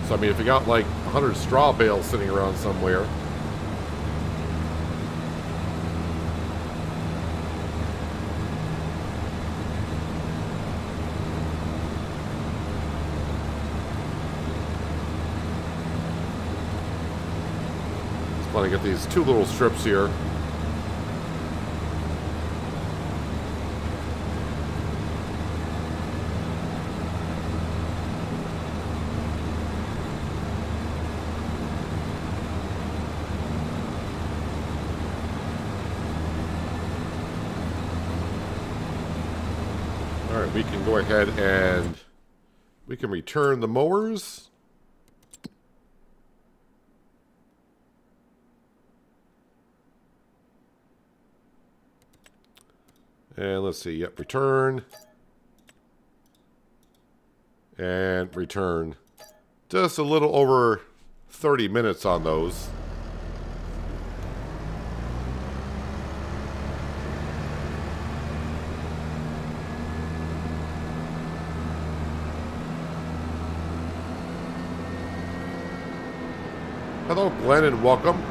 So I mean, if you got like 100 straw bales sitting around somewhere, want to get these two little strips here. All right, we can go ahead and we can return the mowers. And let's see, yep, return. And return. Just a little over 30 minutes on those. Hello, Glenn, and welcome.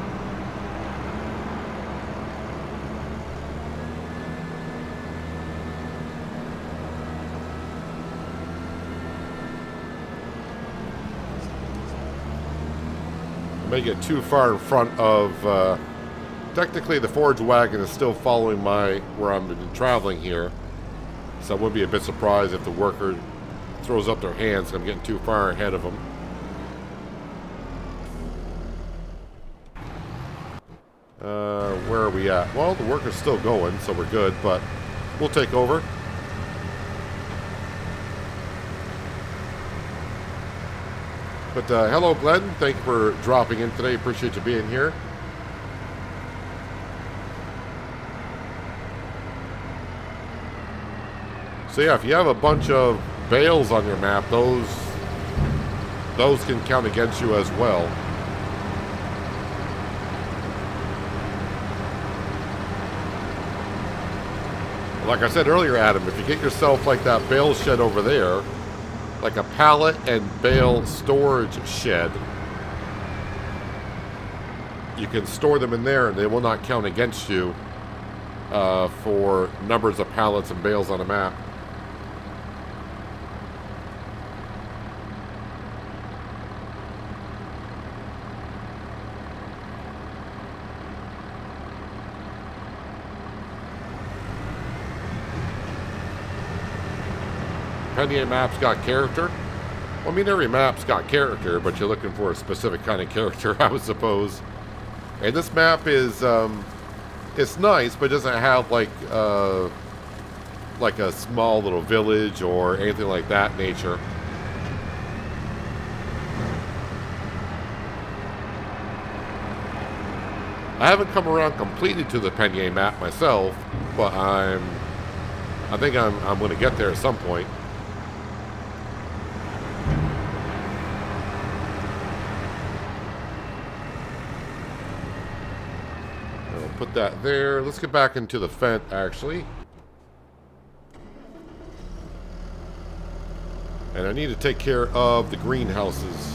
May get too far in front of technically the forage wagon is still following where I'm been traveling here, so I would be a bit surprised if the worker throws up their hands. I'm getting too far ahead of them. Where are we at? Well, the worker's still going, so we're good, but we'll take over. But hello, Glenn. Thank you for dropping in today. Appreciate you being here. So yeah, if you have a bunch of bales on your map, those can count against you as well. Like I said earlier, Adam, if you get yourself like that bale shed over there, like a pallet and bale storage shed, you can store them in there and they will not count against you for numbers of pallets and bales on a map. Penye map's got character. Well, I mean, every map's got character, but you're looking for a specific kind of character, I would suppose. And this map is, it's nice, but it doesn't have like a small little village or anything like that nature. I haven't come around completely to the Penye map myself, but I think I'm going to get there at some point. Put that there. Let's get back into the Fent, actually. And I need to take care of the greenhouses.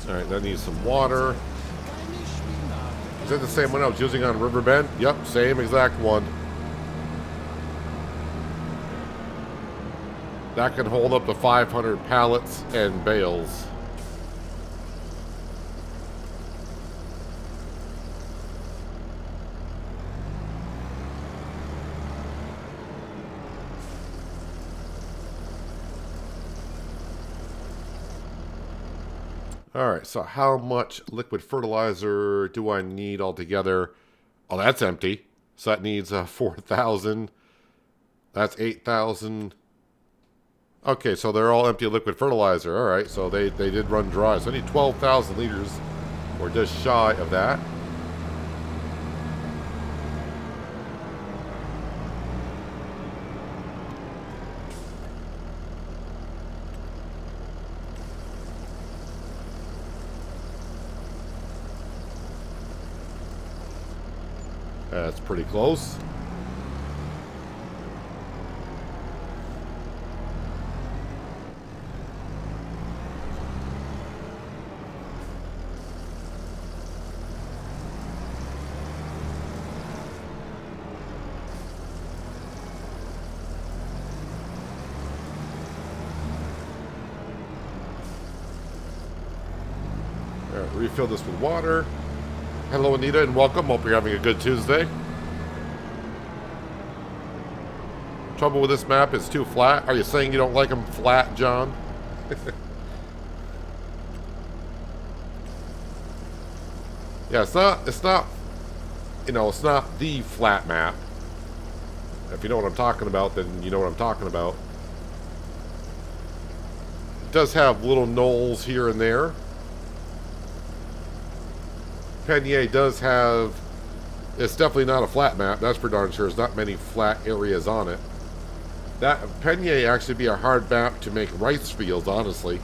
Alright, that needs some water. Is that the same one I was using on Riverbend? Yep, same exact one. That can hold up to 500 pallets and bales. Alright, so how much liquid fertilizer do I need altogether? Oh, that's empty. So that needs 4,000. That's 8,000. Okay, so they're all empty liquid fertilizer. Alright, so they did run dry. So I need 12,000 liters, or just shy of that. That's pretty close. All right, refill this with water. Hello, Anita, and welcome. Hope you're having a good Tuesday. Trouble with this map is too flat. Are you saying you don't like them flat, John? Yeah, it's not, you know, it's not the flat map. If you know what I'm talking about, then you know what I'm talking about. It does have little knolls here and there. Penye does have, it's definitely not a flat map, that's for darn sure. There's not many flat areas on it. That Penye actually be a hard map to make rice fields, honestly.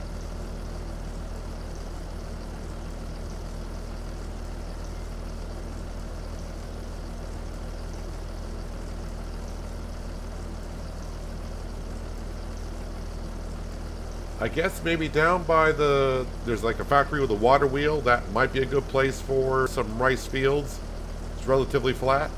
I guess maybe down by there's like a factory with a water wheel. That might be a good place for some rice fields. It's relatively flat.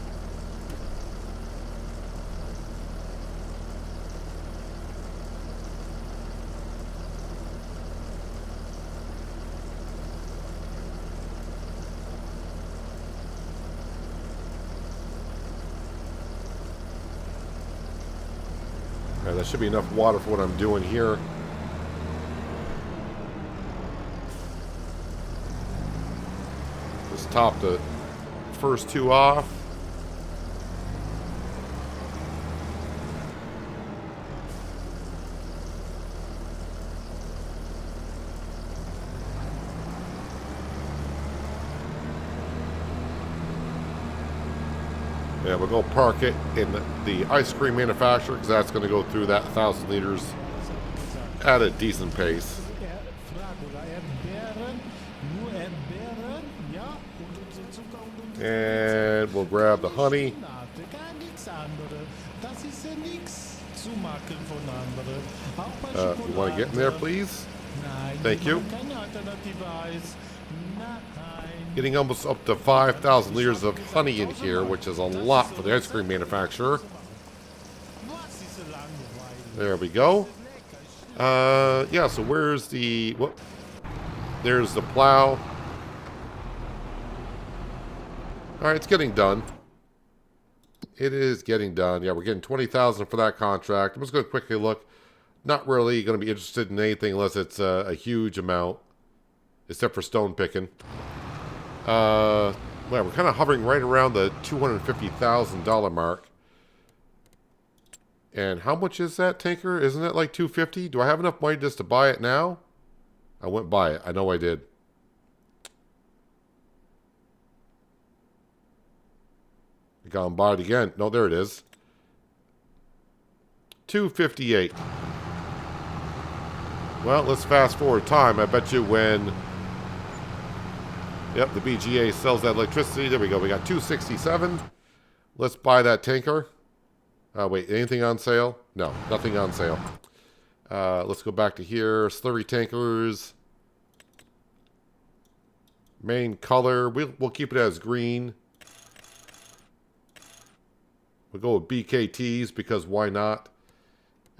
Okay, that should be enough water for what I'm doing here. Top the first two off. Yeah, we'll go park it in the ice cream manufacturer because that's going to go through that 1,000 liters at a decent pace. And we'll grab the honey. You want to get in there, please? Thank you. Getting almost up to 5,000 liters of honey in here, which is a lot for the ice cream manufacturer. There we go. Yeah, so where's the... Whoop. There's the plow. Alright, it's getting done. It is getting done. Yeah, we're getting 20,000 for that contract. I'm just going to quickly look. Not really going to be interested in anything unless it's a huge amount. Except for stone picking. Well, we're kind of hovering right around the $250,000 mark. And how much is that tanker? Isn't it like $250? Do I have enough money just to buy it now? I went buy it. I know I did. I got and bought it again. No, there it is. $258. Well, let's fast forward time. I bet you when... Yep, the BGA sells that electricity. There we go. We got $267. Let's buy that tanker. Wait, anything on sale? No, nothing on sale. Let's go back to here. Slurry tankers. Main color. We'll keep it as green. We'll go with BKTs because why not?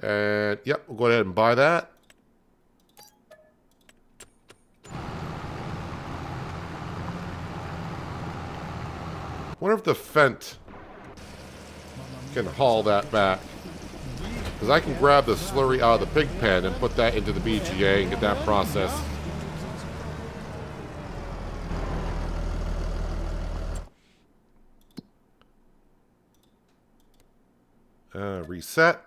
And yep, we'll go ahead and buy that. Wonder if the Fent can haul that back. Because I can grab the slurry out of the pig pen and put that into the BGA and get that processed. Reset.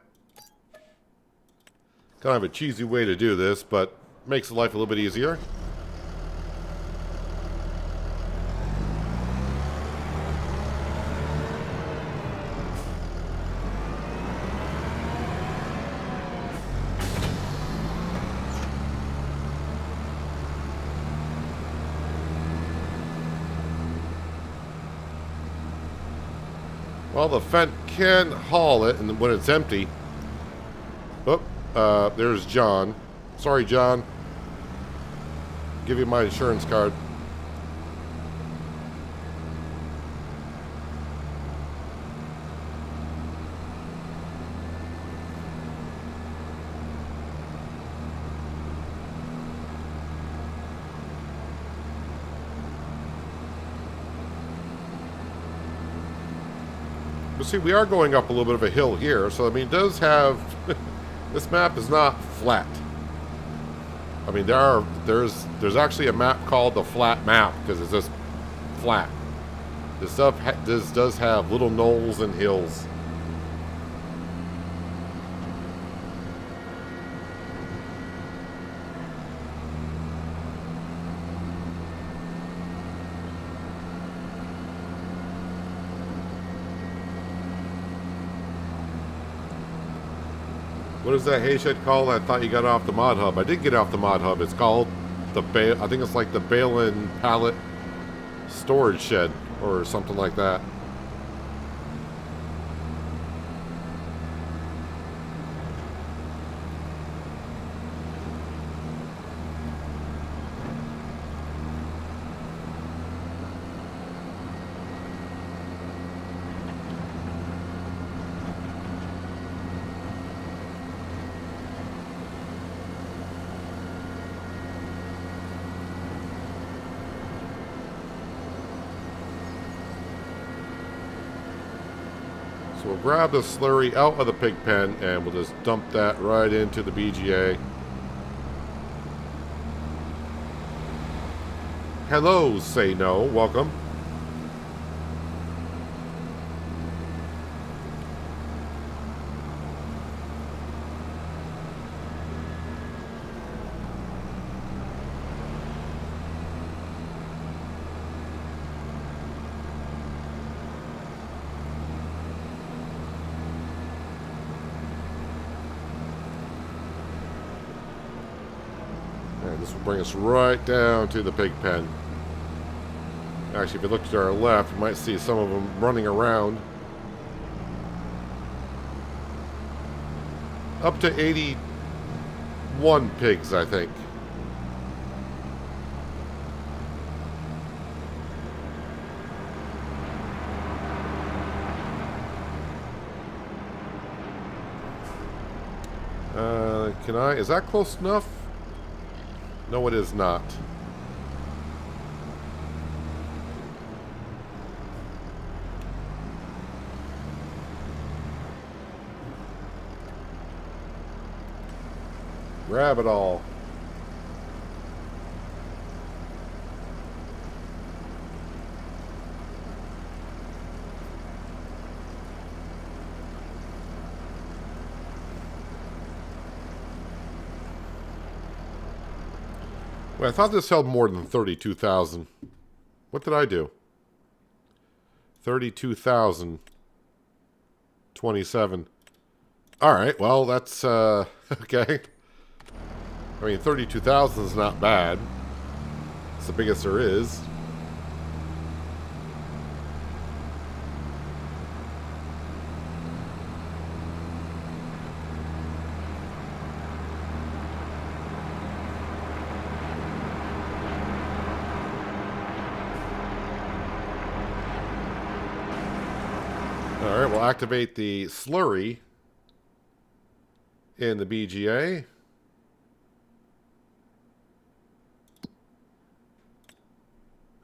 Kind of a cheesy way to do this, but makes life a little bit easier. Well, the Fent can haul it, and when it's empty... Oh, there's John. Sorry, John. Give you my insurance card. But see, we are going up a little bit of a hill here, so I mean, it does have... This map is not flat. I mean, there's actually a map called the flat map, because it's just flat. This stuff does have little knolls and hills. What is that hayshed called? I thought you got off the mod hub. I did get off the mod hub. It's called the I think it's like the Balin Pallet Storage Shed or something like that. So we'll grab the slurry out of the pig pen and we'll just dump that right into the BGA. Hello, Say No. Welcome. And this will bring us right down to the pig pen. Actually, if you look to our left, you might see some of them running around. Up to 81 pigs, I think. Is that close enough? No, it is not. Grab it all. Wait, I thought this held more than 32,000. What did I do? 32,027. All right, well, that's, okay. I mean, 32,000 is not bad. It's the biggest there is. All right, we'll activate the Slurry in the BGA.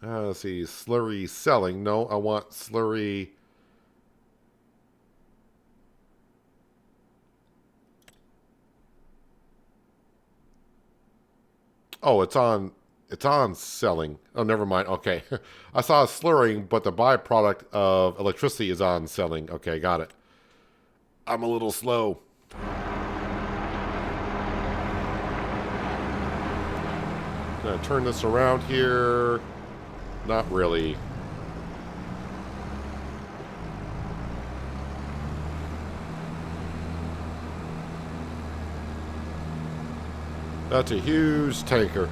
Let's see, Slurry selling. No, I want Slurry. Oh, it's on selling. Oh, never mind. Okay. I saw slurring, but the byproduct of electricity is on selling. Okay, got it. I'm a little slow. Gonna turn this around here. Not really. That's a huge tanker.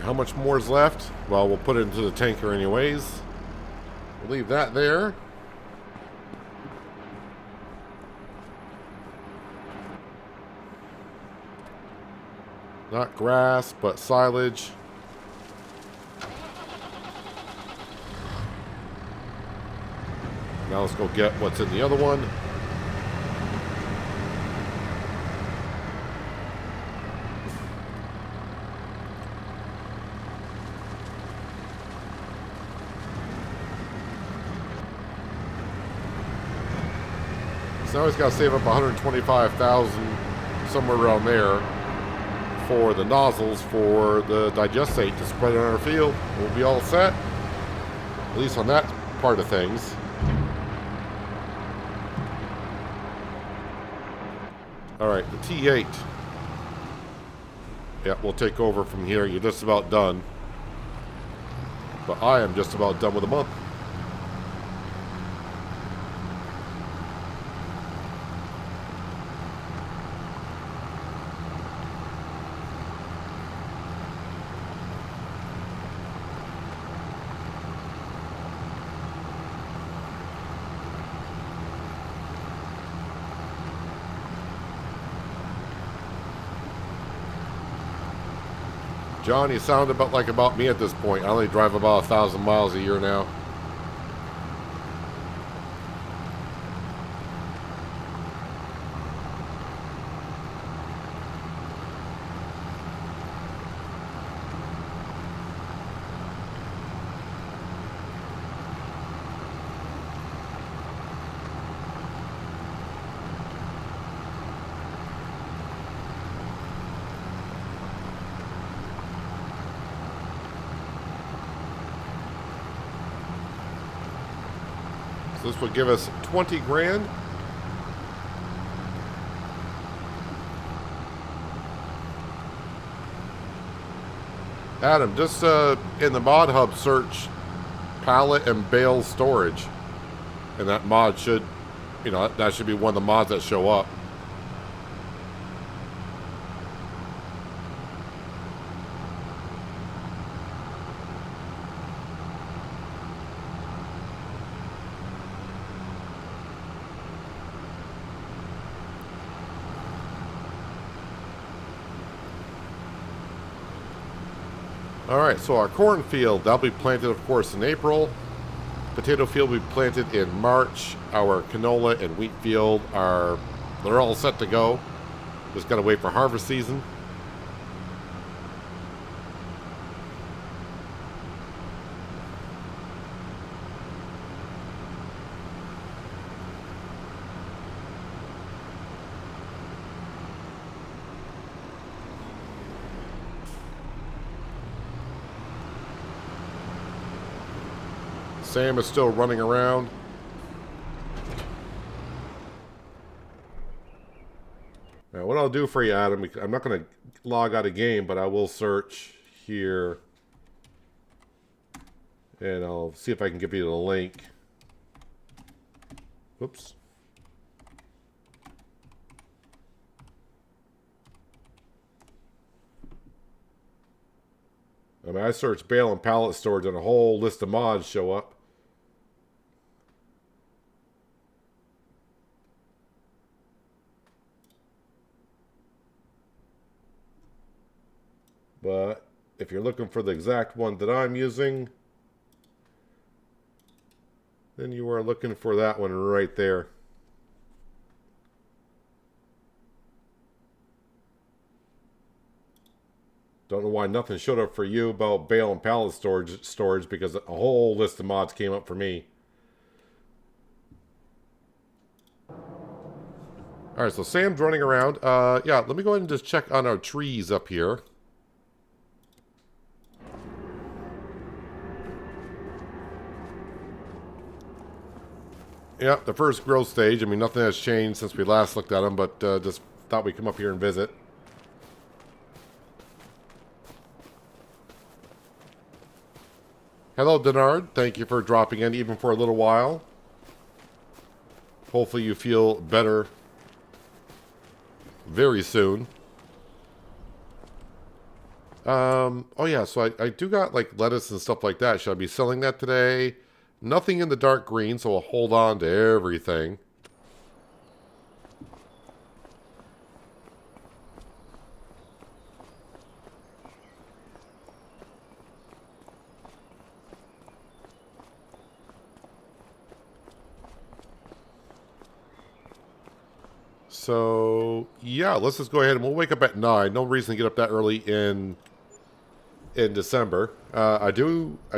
How much more is left? Well, we'll put it into the tanker anyways. We'll leave that there. Not grass, but silage. Now let's go get what's in the other one. So now he's got to save up 125,000, somewhere around there, for the nozzles for the digestate to spread on our field. We'll be all set, at least on that part of things. All right, the T8. Yeah, we'll take over from here. You're just about done. But I am just about done with a month. John, you sound about me at this point. I only drive about 1,000 miles a year now. So this would give us 20 grand. Adam, just in the mod hub search pallet and bale storage. And that mod should, you know, that should be one of the mods that show up. Alright, so our cornfield, that'll be planted, of course, in April. Potato field will be planted in March. Our canola and wheat field they're all set to go. Just gotta wait for harvest season. Sam is still running around. Now, what I'll do for you, Adam, I'm not going to log out of game, but I will search here. And I'll see if I can give you the link. Whoops. I mean, I searched bale and pallet storage and a whole list of mods show up. But if you're looking for the exact one that I'm using, then you are looking for that one right there. Don't know why nothing showed up for you about bale and pallet storage because a whole list of mods came up for me. Alright, so Sam's running around. Yeah, let me go ahead and just check on our trees up here. Yeah, the first growth stage. I mean, nothing has changed since we last looked at them, but just thought we'd come up here and visit. Hello, Denard. Thank you for dropping in even for a little while. Hopefully you feel better very soon. Oh yeah, so I do got like lettuce and stuff like that. Should I be selling that today? Nothing in the dark green, so I'll hold on to everything. So, yeah, let's just go ahead and we'll wake up at 9. No reason to get up that early in December. I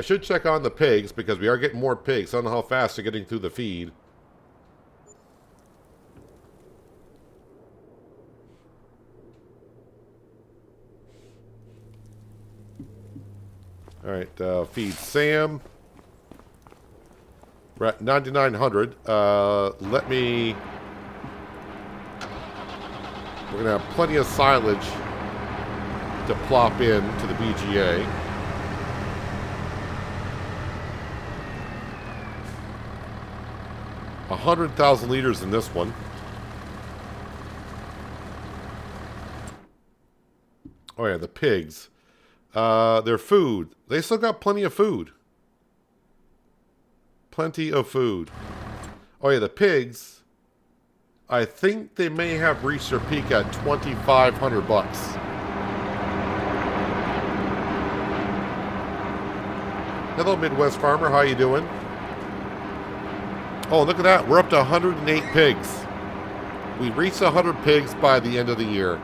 should check on the pigs because we are getting more pigs. I don't know how fast they're getting through the feed. Alright, feed Sam. We're at 9,900. We're going to have plenty of silage to plop in to the BGA. A 100,000 liters in this one. Oh yeah, the pigs. Their food. They still got plenty of food. Plenty of food. Oh yeah, the pigs. I think they may have reached their peak at 2,500 bucks. Hello, Midwest Farmer. How you doing? Oh, look at that. We're up to 108 pigs. We reached 100 pigs by the end of the year.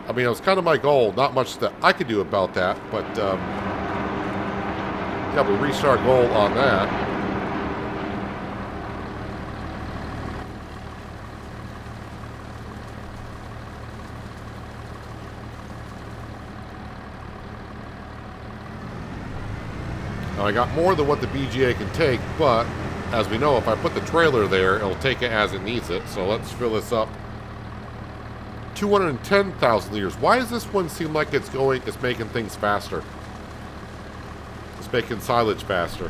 I mean, it was kind of my goal. Not much that I could do about that, but yeah, we reached our goal on that. Now, I got more than what the BGA can take, but as we know, if I put the trailer there, it'll take it as it needs it. So let's fill this up. 210,000 liters. Why does this one seem like it's making things faster? It's making silage faster.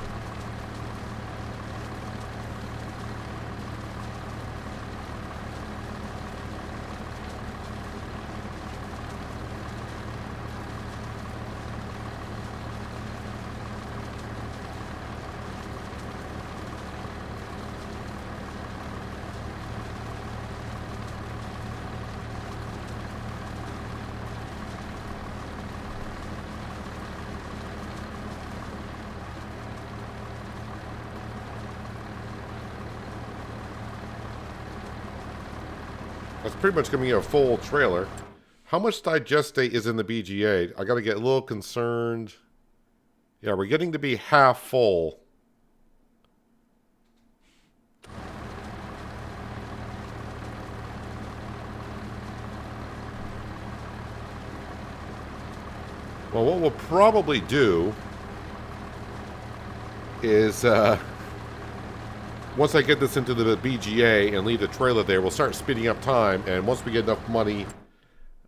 That's pretty much going to be a full trailer. How much digestate is in the BGA? I got to get a little concerned. Yeah, we're getting to be half full. Well, what we'll probably do is... once I get this into the BGA and leave the trailer there, we'll start speeding up time. And once we get enough money,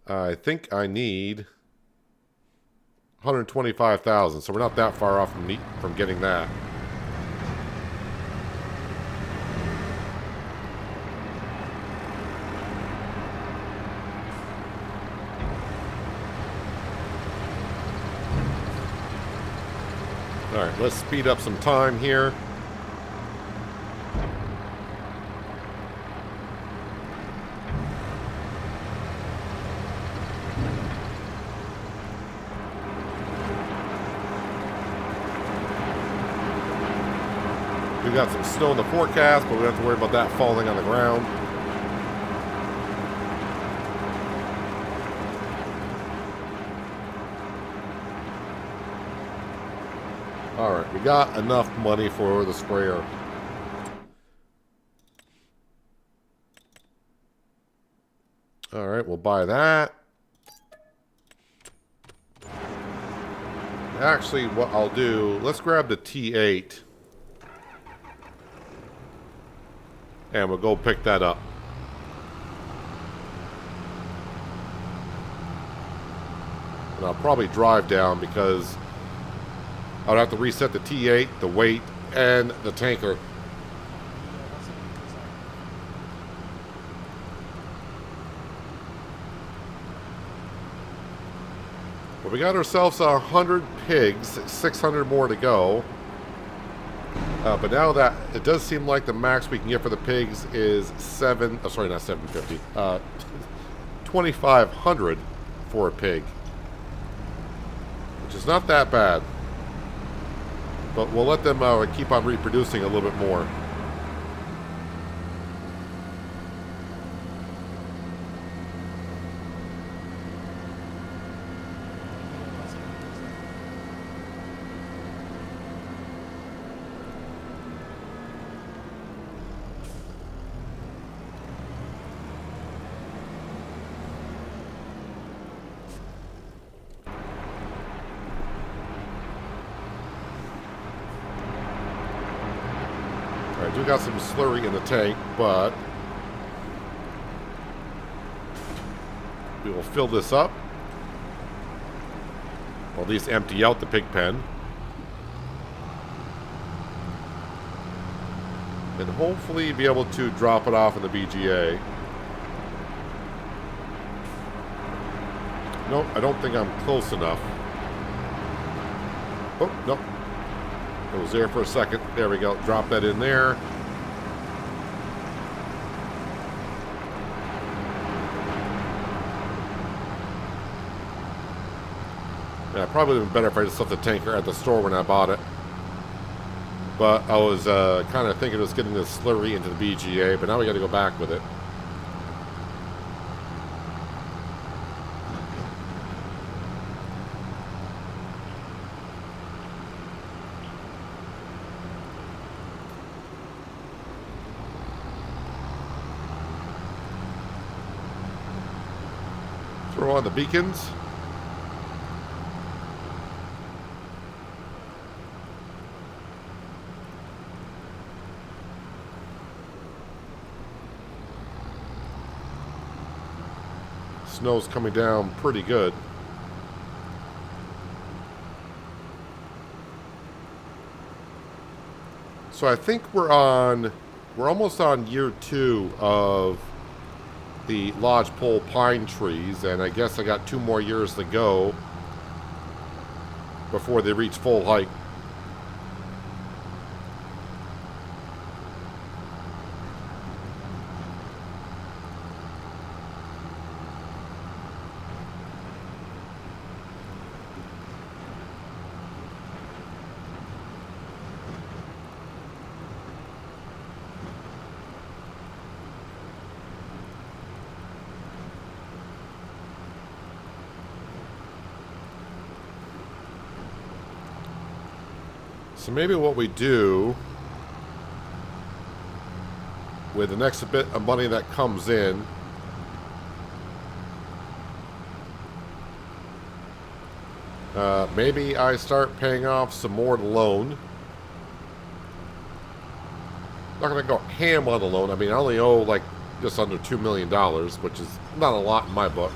I think I need 125,000. So we're not that far off from getting that. All right, let's speed up some time here. We got some snow in the forecast, but we don't have to worry about that falling on the ground. Alright, we got enough money for the sprayer. Alright, we'll buy that. Actually, what I'll do, let's grab the T8. And we'll go pick that up. And I'll probably drive down because I'll have to reset the T8, the weight, and the tanker. Well, we got ourselves 100 pigs, 600 more to go. But now that it does seem like the max we can get for the pigs is not 750, 2,500 for a pig, which is not that bad. But we'll let them keep on reproducing a little bit more. I do got some slurry in the tank, but we will fill this up. Or at least empty out the pig pen. And hopefully be able to drop it off in the BGA. Nope, I don't think I'm close enough. Oh, nope. It was there for a second. There we go. Drop that in there. Yeah, probably would have been better if I just left the tanker at the store when I bought it. But I was kind of thinking of just getting the slurry into the BGA, but now we got to go back with it. Throw on the beacons. Snow's coming down pretty good. So I think we're almost on year 2 of the lodgepole pine trees, and I guess I got 2 more years to go before they reach full height. So maybe what we do with the next bit of money that comes in, maybe I start paying off some more loan. Not going to go ham on the loan. I mean, I only owe like just under $2 million, which is not a lot in my book.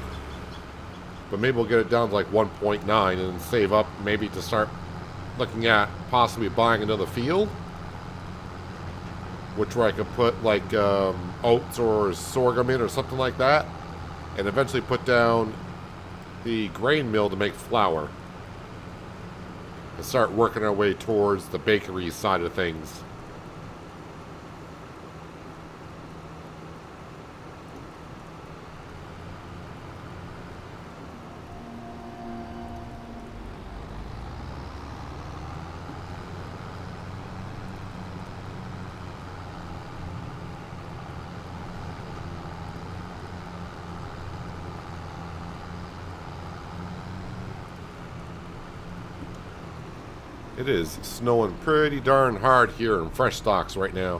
But maybe we'll get it down to like 1.9 and then save up maybe to start looking at possibly buying another field, which where I could put like oats or sorghum in or something like that, and eventually put down the grain mill to make flour and start working our way towards the bakery side of things. It is snowing pretty darn hard here in Frechdachs right now.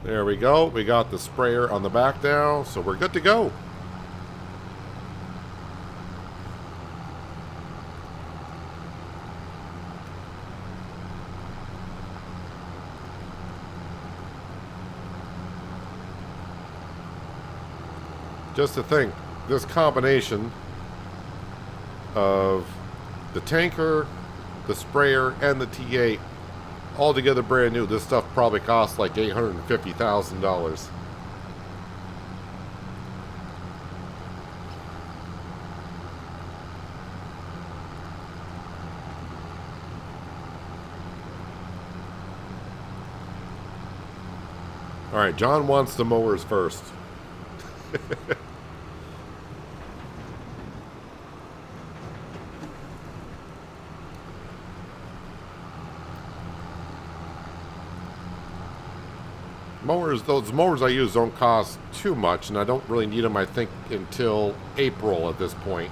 There we go. We got the sprayer on the back now, so we're good to go. Just to think, this combination of the tanker, the sprayer, and the T8, all together brand new, this stuff probably costs like $850,000. All right, John wants the mowers first. Mowers, those mowers I use don't cost too much, and I don't really need them, I think, until April at this point.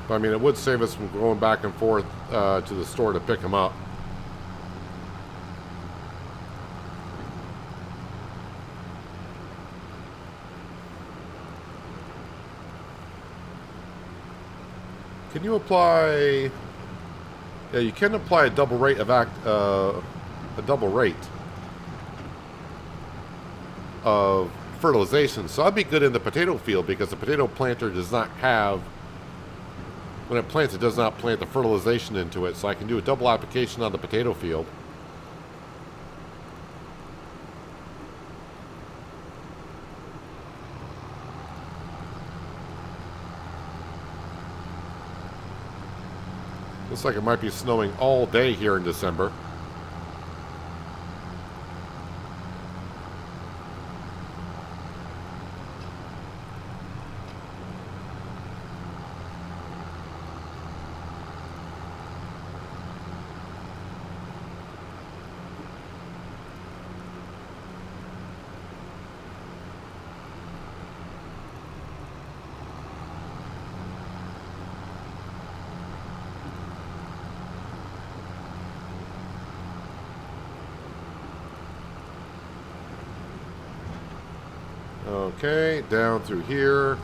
But, I mean, it would save us from going back and forth to the store to pick them up. Can you apply? Yeah, you can apply a double rate of fertilization. So I'd be good in the potato field because the potato planter does not have. When it plants, it does not plant the fertilization into it. So I can do a double application on the potato field. Looks like it might be snowing all day here in December. Okay, down through here.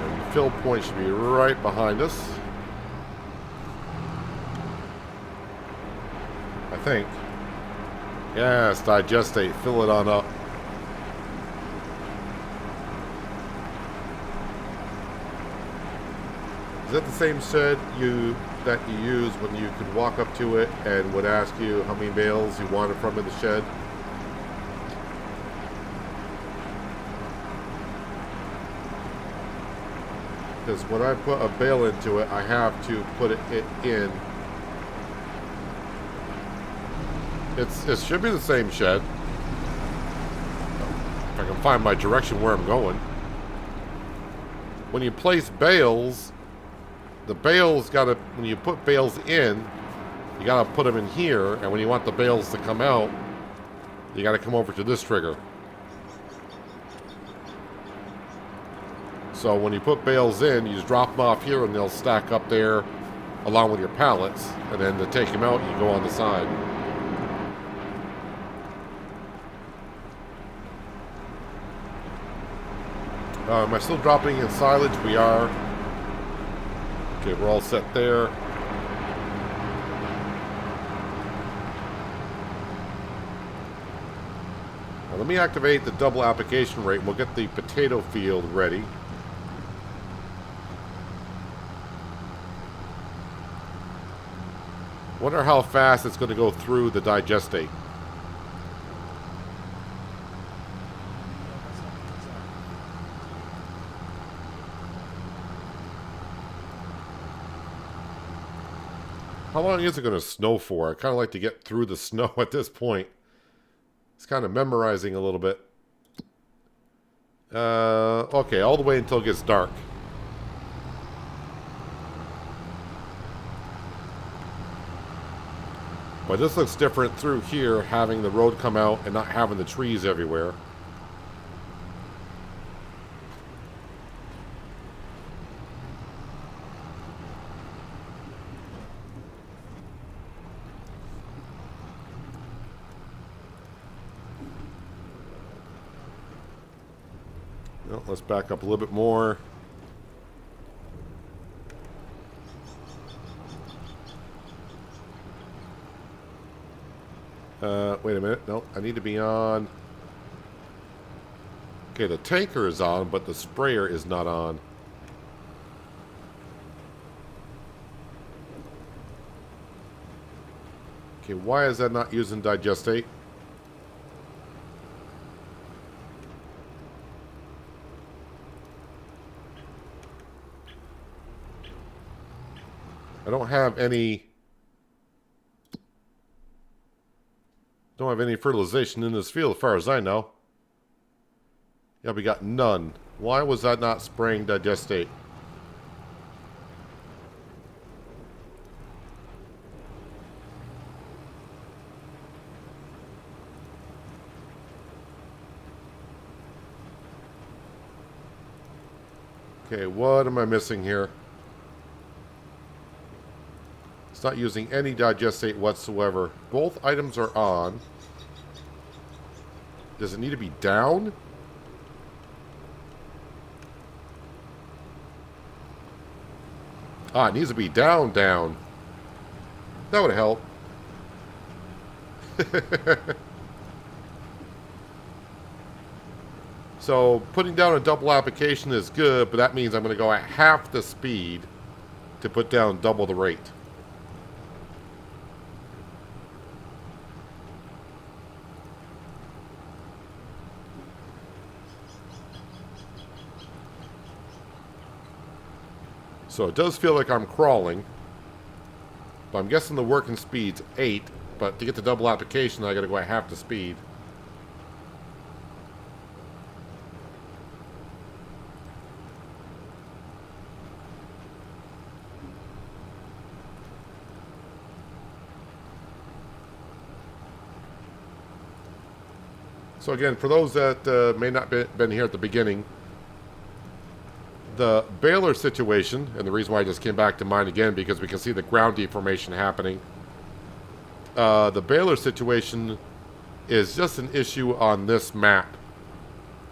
And fill point should be right behind us. I think. Yes, digestate. Fill it on up. Is that the same shed that you use when you could walk up to it and would ask you how many bales you wanted from in the shed? Because when I put a bale into it, I have to put it in. It should be the same shed. If I can find my direction where I'm going. When you place bales, the bales gotta, when you put bales in, you gotta put them in here, and when you want the bales to come out, you gotta come over to this trigger. So when you put bales in, you just drop them off here and they'll stack up there along with your pallets, and then to take them out, you go on the side. Am I still dropping in silage? We are. Okay, we're all set there. Now let me activate the double application rate and we'll get the potato field ready. Wonder how fast it's going to go through the digestate. How long is it going to snow for? I kind of like to get through the snow at this point. It's kind of memorizing a little bit. Okay, all the way until it gets dark. Well, this looks different through here, having the road come out and not having the trees everywhere. Well, let's back up a little bit more. Wait a minute. No, I need to be on. Okay, the tanker is on, but the sprayer is not on. Okay, why is that not using digestate? I don't have any fertilization in this field as far as I know. Yeah, we got none. Why was that not spraying digestate? Okay, what am I missing here? It's not using any digestate whatsoever. Both items are on. Does it need to be down? Ah, it needs to be down. That would help. So, putting down a double application is good, but that means I'm going to go at half the speed to put down double the rate. So it does feel like I'm crawling, but I'm guessing the working speed's 8, but to get the double application I gotta go at half the speed. So again, for those that may not been here at the beginning, the baler situation, and the reason why I just came back to mine again, because we can see the ground deformation happening. The baler situation is just an issue on this map,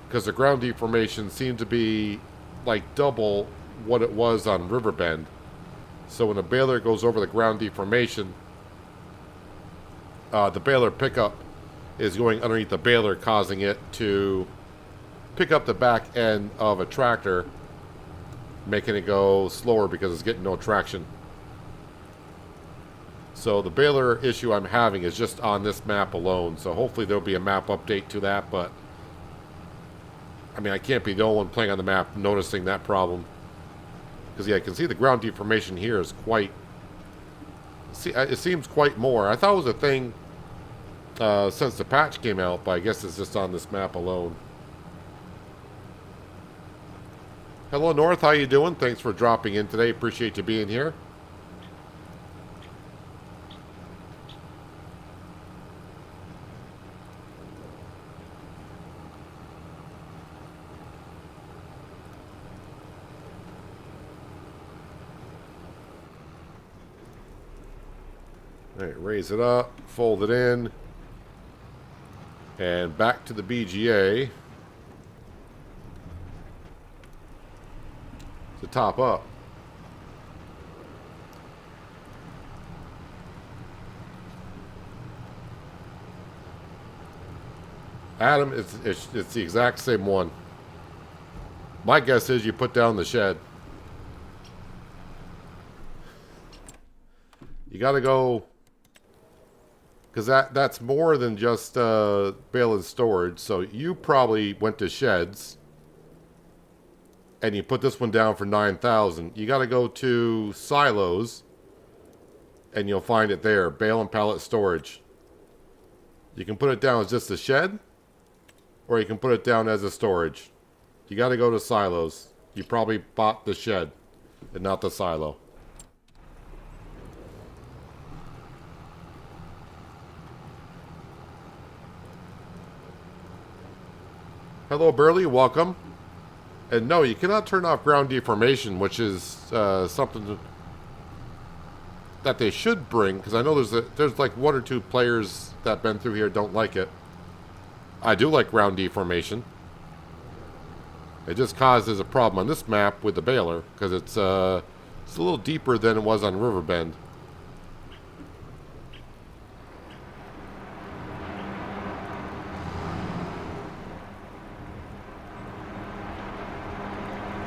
because the ground deformation seemed to be like double what it was on Riverbend. So when a baler goes over the ground deformation, the baler pickup is going underneath the baler, causing it to pick up the back end of a tractor, making it go slower because it's getting no traction. So the baler issue I'm having is just on this map alone. So hopefully there'll be a map update to that, but I mean, I can't be the only one playing on the map noticing that problem. Because, yeah, I can see the ground deformation here is quite... See, it seems quite more. I thought it was a thing since the patch came out, but I guess it's just on this map alone. Hello, North. How you doing? Thanks for dropping in today. Appreciate you being here. Alright, raise it up, fold it in, and back to the BGA to top up. Adam, it's the exact same one. My guess is you put down the shed. You got to go... Because that's more than just bale and storage. So you probably went to sheds and you put this one down for 9,000. You got to go to silos and you'll find it there. Bale and pallet storage. You can put it down as just a shed, or you can put it down as a storage. You got to go to silos. You probably bought the shed and not the silo. Hello, Burley. Welcome. And no, you cannot turn off ground deformation, which is something that they should bring, because I know there's like one or two players that have been through here don't like it. I do like ground deformation. It just causes a problem on this map with the baler, because it's a little deeper than it was on Riverbend.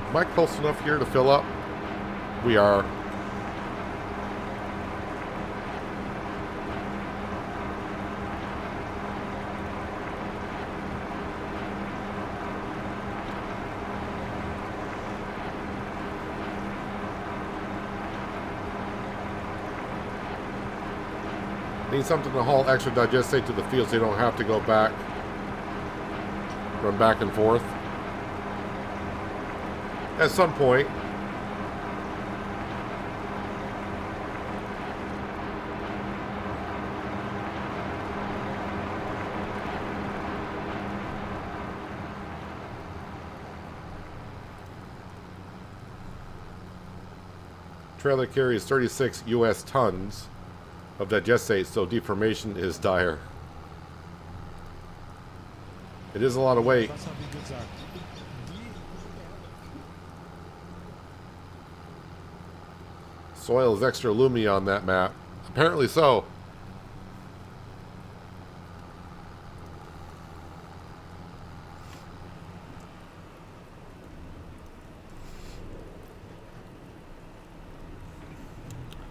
Am I close enough here to fill up? We are. Need something to haul extra digestate to the field so you don't have to go back, run back and forth. At some point. Trailer carries 36 US tons of digestate, so deformation is dire. It is a lot of weight. Soil is extra loomy on that map. Apparently so.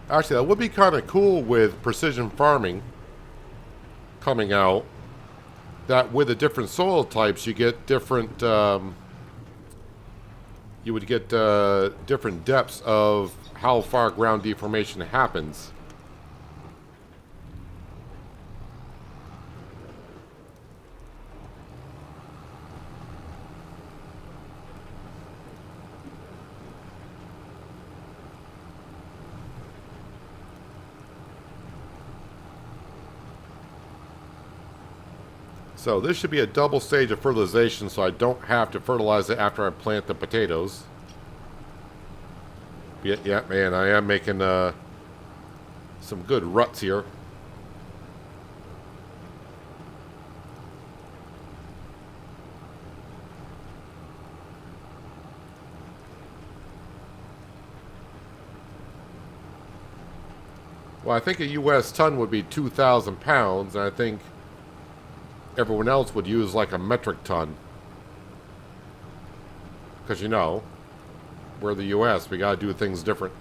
Actually, that would be kind of cool with precision farming coming out. That with the different soil types, you get different... you would get different depths of how far ground deformation happens. So this should be a double stage of fertilization, so I don't have to fertilize it after I plant the potatoes. Yeah, man, I am making some good ruts here. Well, I think a U.S. ton would be 2,000 pounds, and I think everyone else would use like a metric ton. Because, you know, we're the U.S., we gotta do things different.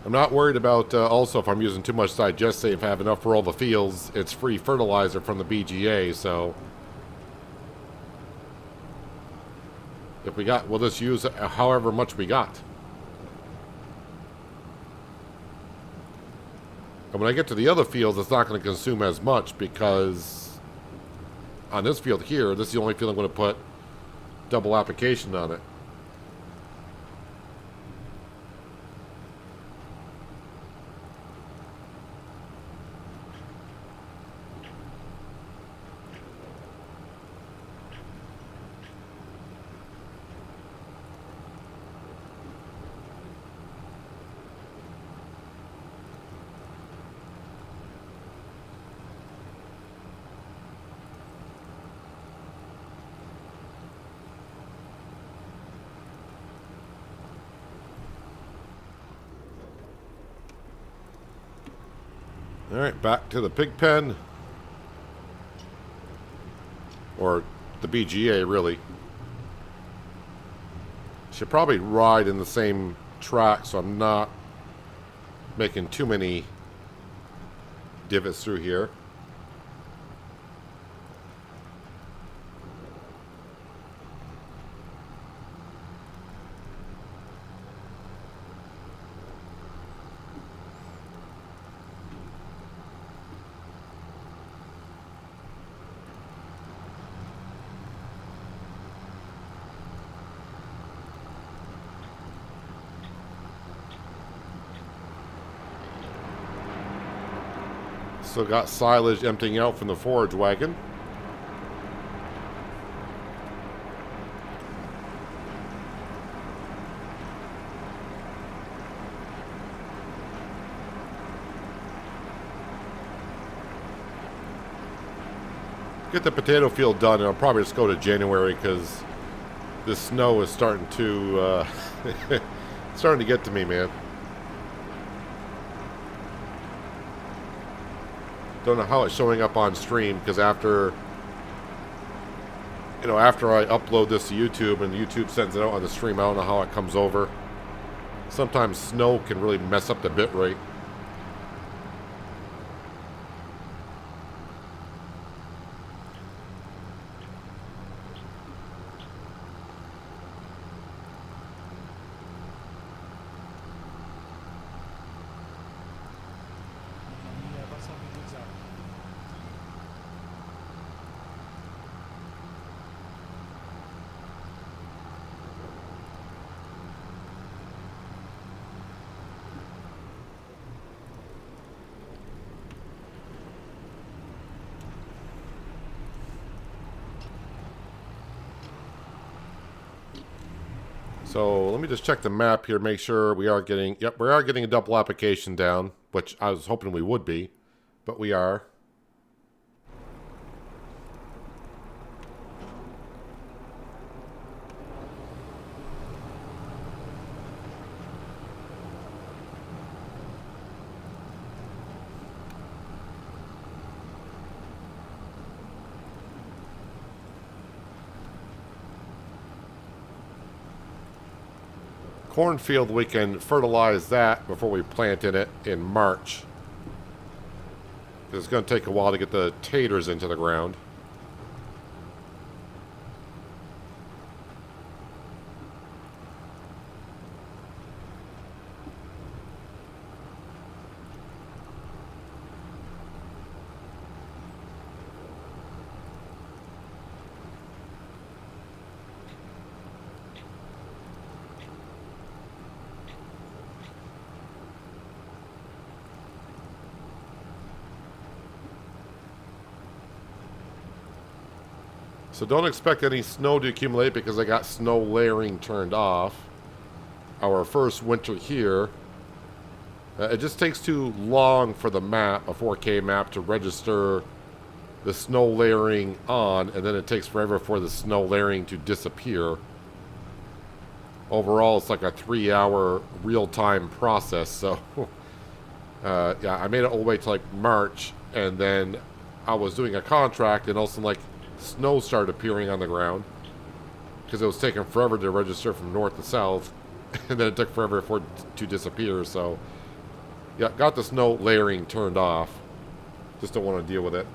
I'm not worried about also if I'm using too much digestate, if I have enough for all the fields. It's free fertilizer from the BGA, so if we got, we'll just use however much we got. And when I get to the other fields, it's not going to consume as much because on this field here, this is the only field I'm going to put double application on it. Alright, back to the pig pen. Or the BGA, really. Should probably ride in the same track so I'm not making too many divots through here. Still got silage emptying out from the forage wagon. Get the potato field done, and I'll probably just go to January because this snow is starting to starting to get to me, man. Don't know how it's showing up on stream because after I upload this to YouTube and YouTube sends it out on the stream, I don't know how it comes over. Sometimes snow can really mess up the bit rate. So let me just check the map here, make sure we are getting, yep, we are getting a double application down, which I was hoping we would be, but we are. Cornfield, we can fertilize that before we plant in it in March. It's going to take a while to get the taters into the ground. So don't expect any snow to accumulate because I got snow layering turned off. Our first winter here. It just takes too long for the map, a 4K map, to register the snow layering on, and then it takes forever for the snow layering to disappear. Overall, it's like a 3-hour real-time process, so yeah, I made it all the way to like March, and then I was doing a contract, and all of a sudden, like, snow started appearing on the ground because it was taking forever to register from north to south, and then it took forever for it to disappear. So yeah, got the snow layering turned off. Just don't want to deal with it.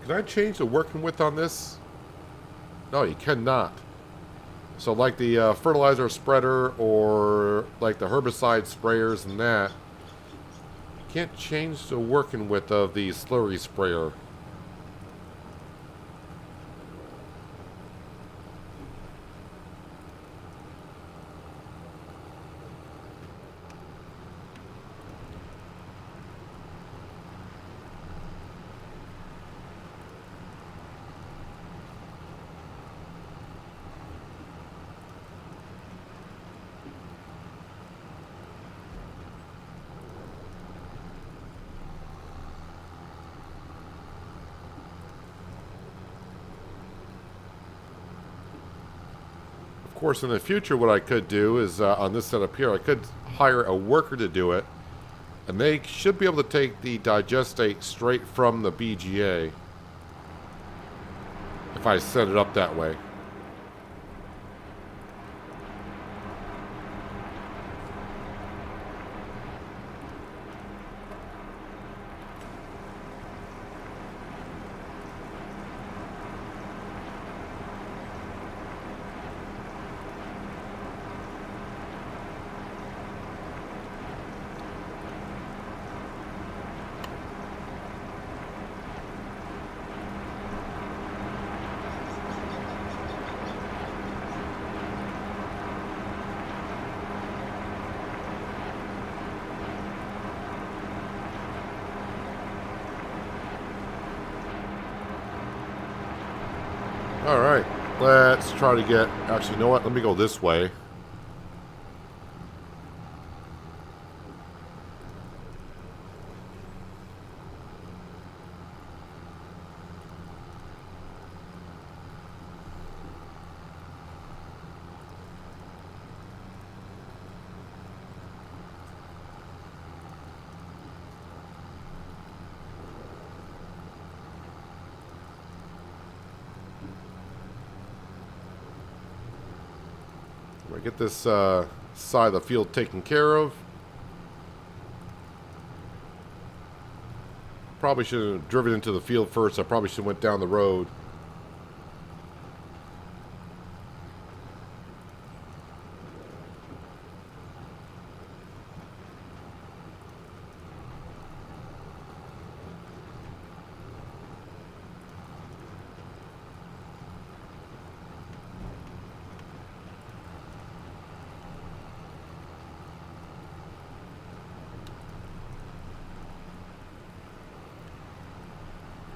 Can I change the working width on this? No, you cannot. So like the fertilizer spreader or like the herbicide sprayers and that, you can't change the working width of the slurry sprayer. Of course, in the future, what I could do is on this setup here, I could hire a worker to do it, and they should be able to take the digestate straight from the BGA if I set it up that way. Alright, let's try to get... Actually, you know what? Let me go this way. Get this side of the field taken care of. Probably should have driven into the field first. I probably should have went down the road.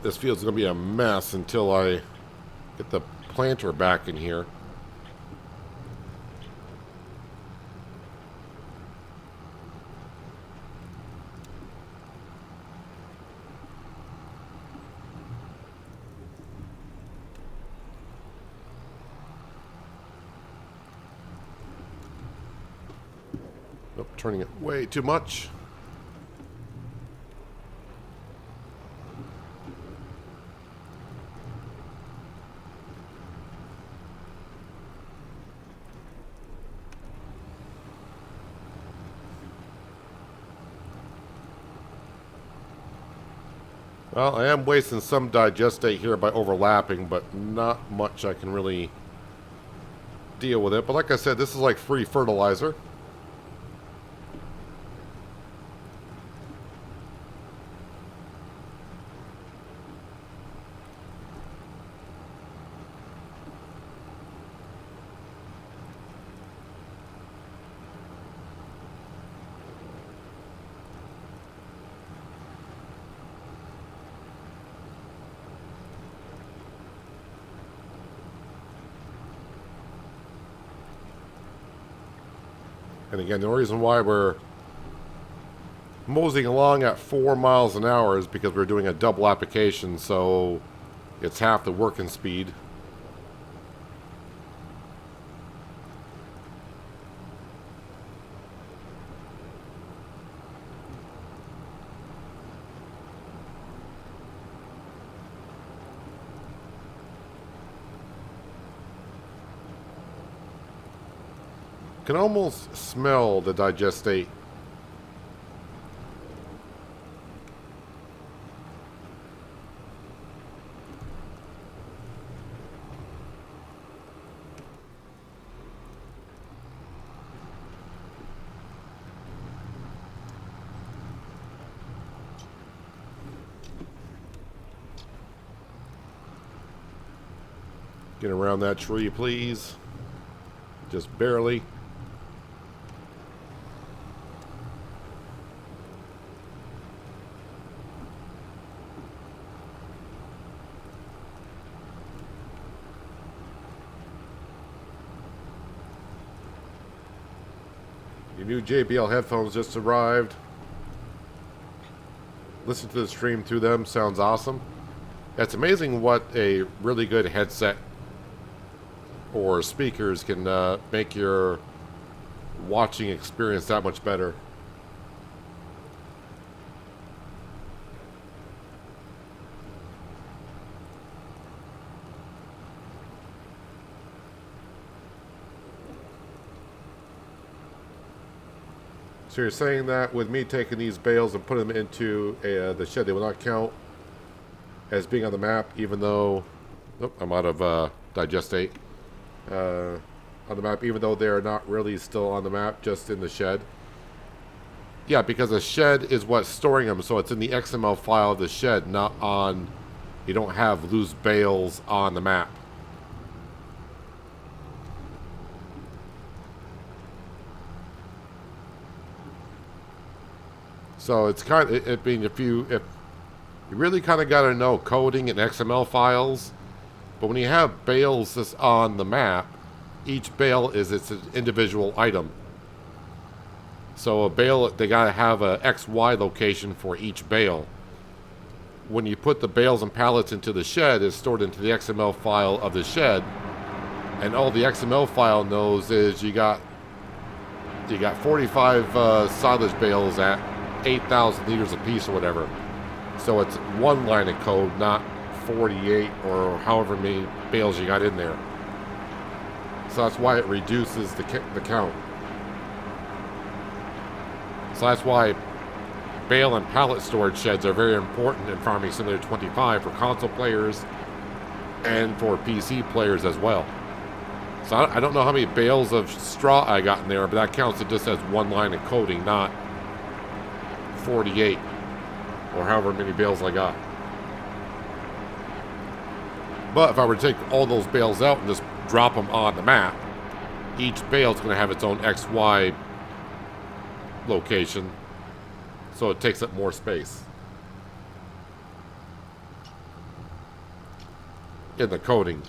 This field's going to be a mess until I get the planter back in here. Nope, turning it way too much. Well, I am wasting some digestate here by overlapping, but not much I can really deal with it. But like I said, this is like free fertilizer. And again, the only reason why we're moseying along at 4 miles an hour is because we're doing a double application, so it's half the working speed. Can almost smell the digestate. Get around that tree, please. Just barely. Your new JBL headphones just arrived. Listen to the stream through them. Sounds awesome. It's amazing what a really good headset or speakers can make your watching experience that much better. So you're saying that with me taking these bales and putting them into the shed, they will not count as being on the map, even though... Oh, I'm out of digestate. On the map, even though they're not really still on the map, just in the shed. Yeah, because the shed is what's storing them, so it's in the XML file of the shed, not on... You don't have loose bales on the map. So it's kind of, I mean, if you really kind of got to know coding and XML files, but when you have bales that's on the map, each bale is its individual item. So a bale, they got to have a XY location for each bale. When you put the bales and pallets into the shed, it's stored into the XML file of the shed, and all the XML file knows is you got 45 silage bales at 8,000 liters a piece or whatever. So it's one line of code, not 48 or however many bales you got in there. So that's why it reduces the count. So that's why bale and pallet storage sheds are very important in Farming Simulator 25 for console players and for PC players as well. So I don't know how many bales of straw I got in there, but that counts it just as one line of coding, not 48 or however many bales I got. But if I were to take all those bales out and just drop them on the map, each bale is going to have its own XY location, so it takes up more space in the coding.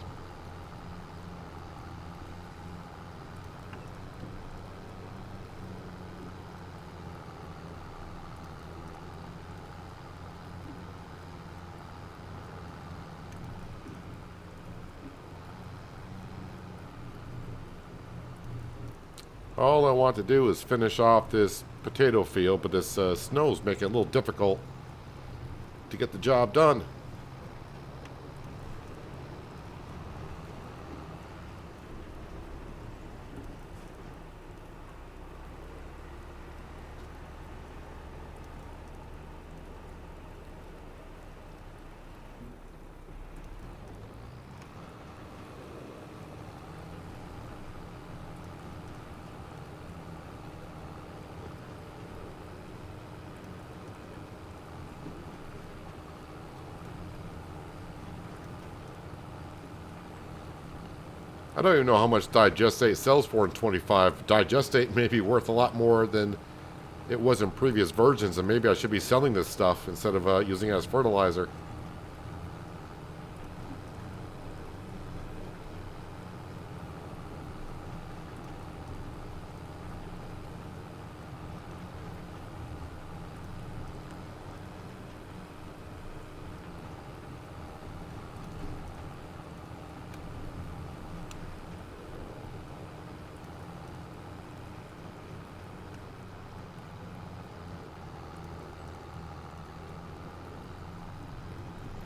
All I want to do is finish off this potato field, but this snow's making it a little difficult to get the job done. I don't even know how much digestate sells for in 25. Digestate may be worth a lot more than it was in previous versions, and maybe I should be selling this stuff instead of using it as fertilizer.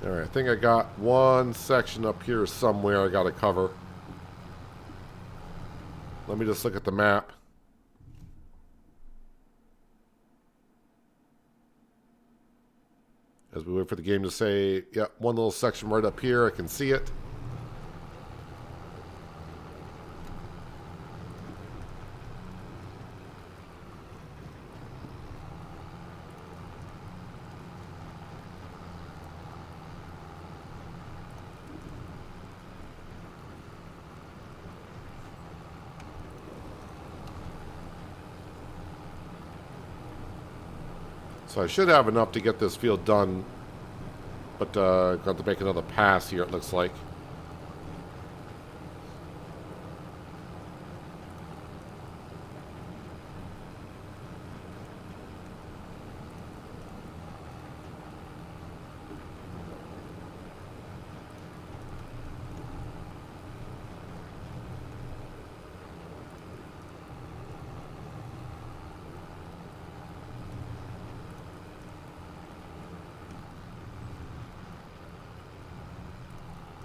Alright, I think I got one section up here somewhere I got to cover. Let me just look at the map. As we wait for the game to say, yeah, one little section right up here. I can see it. So I should have enough to get this field done, but got to make another pass here, it looks like.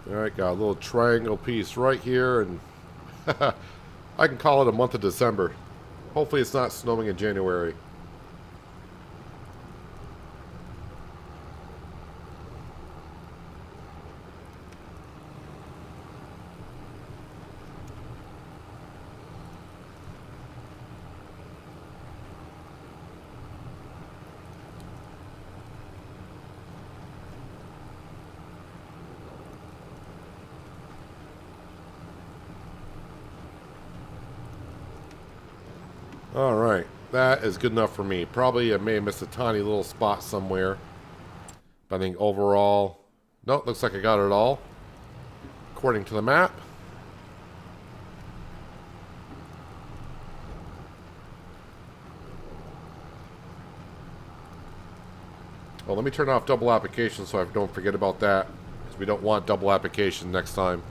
Alright, got a little triangle piece right here, and I can call it a month of December. Hopefully it's not snowing in January. Alright, that is good enough for me. Probably I may have missed a tiny little spot somewhere. But I think overall, no, looks like I got it all. According to the map. Well, let me turn off double application so I don't forget about that. Because we don't want double application next time.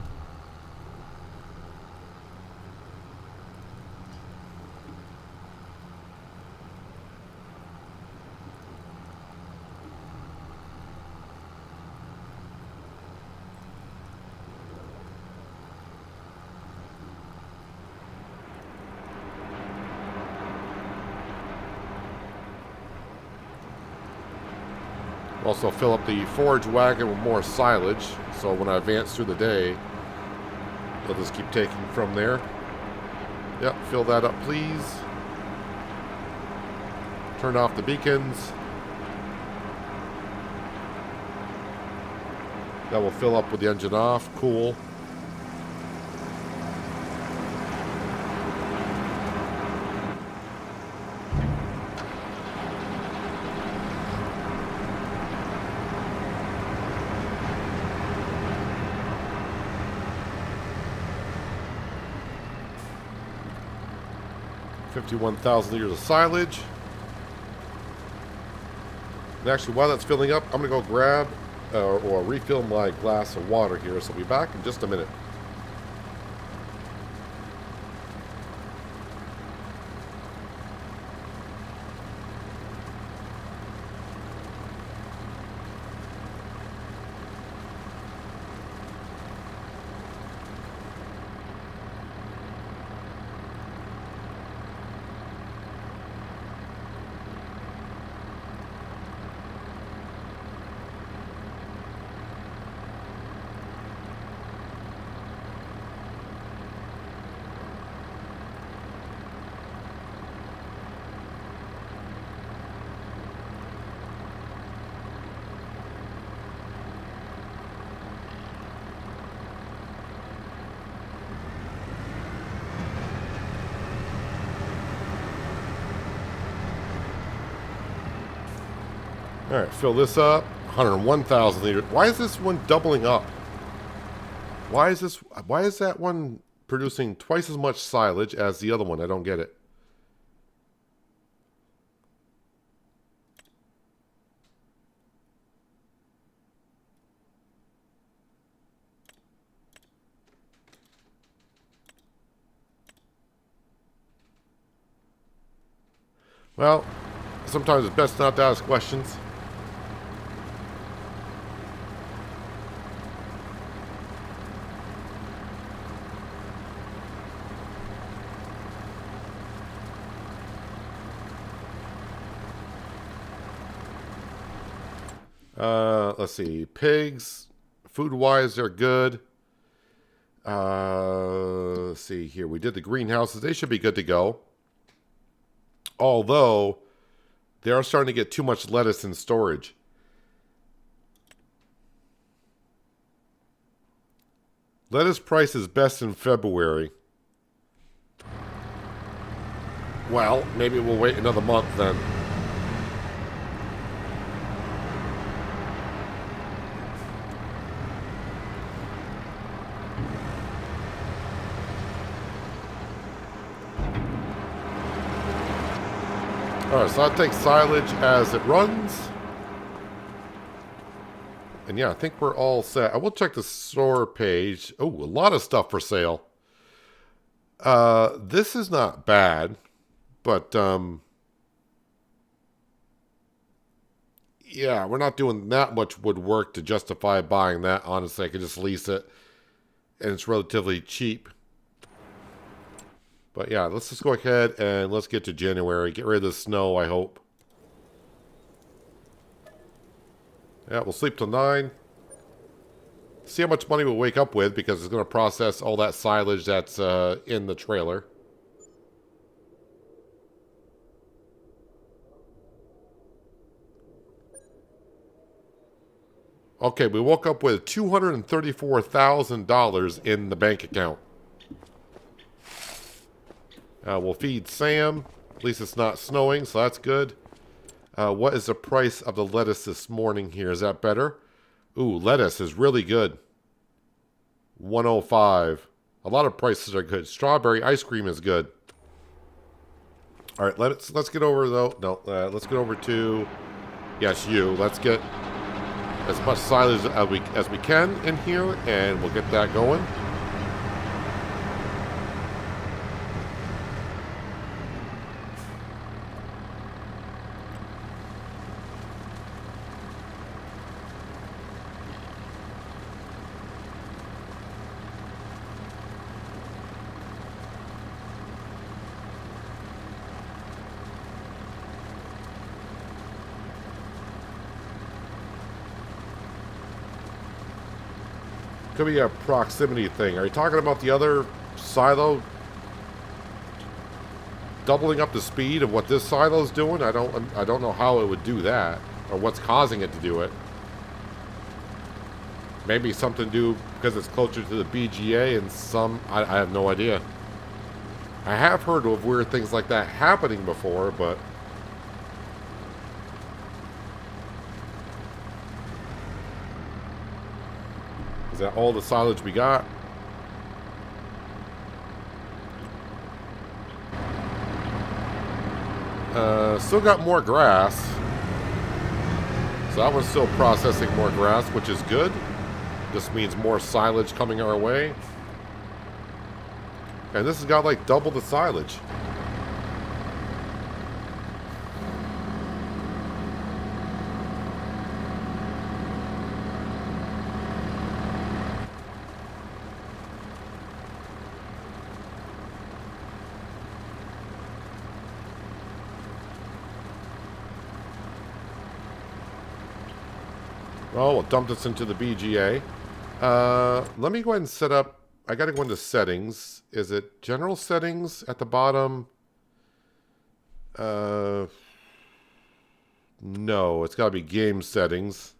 Also fill up the forage wagon with more silage, so when I advance through the day, they'll just keep taking from there. Yep, fill that up please. Turn off the beacons. That will fill up with the engine off. Cool. $51,000 liters of silage. And actually, while that's filling up, I'm going to go grab or refill my glass of water here. So I'll be back in just a minute. All right, fill this up. 101,000 liters. Why is this one doubling up? Why is that one producing twice as much silage as the other one? I don't get it. Well, sometimes it's best not to ask questions. Let's see. Pigs, food-wise, they're good. Let's see here. We did the greenhouses. They should be good to go. Although, they are starting to get too much lettuce in storage. Lettuce price is best in February. Well, maybe we'll wait another month then. Alright, so I'll take silage as it runs. And yeah, I think we're all set. I will check the store page. Oh, a lot of stuff for sale. This is not bad, but yeah, we're not doing that much woodwork to justify buying that. Honestly, I could just lease it, and it's relatively cheap. But yeah, let's just go ahead and let's get to January. Get rid of the snow, I hope. Yeah, we'll sleep till 9. See how much money we'll wake up with, because it's going to process all that silage that's in the trailer. Okay, we woke up with $234,000 in the bank account. We'll feed Sam. At least it's not snowing, so that's good. What is the price of the lettuce this morning here? Is that better? Ooh, lettuce is really good. 105. A lot of prices are good. Strawberry ice cream is good. All right, let's get over though. No, let's get over to yes, you. Let's get as much silage as we can in here, and we'll get that going. Could be a proximity thing. Are you talking about the other silo doubling up the speed of what this silo is doing? I don't know how it would do that, or what's causing it to do it. Maybe something to do because it's closer to the BGA, and I have no idea. I have heard of weird things like that happening before, but is that all the silage we got? Still got more grass. So that one's still processing more grass, which is good. This means more silage coming our way. And this has got like double the silage. Well, we'll dump this into the BGA. Let me go ahead and set up. I got to go into settings. Is it general settings at the bottom? No, it's got to be game settings.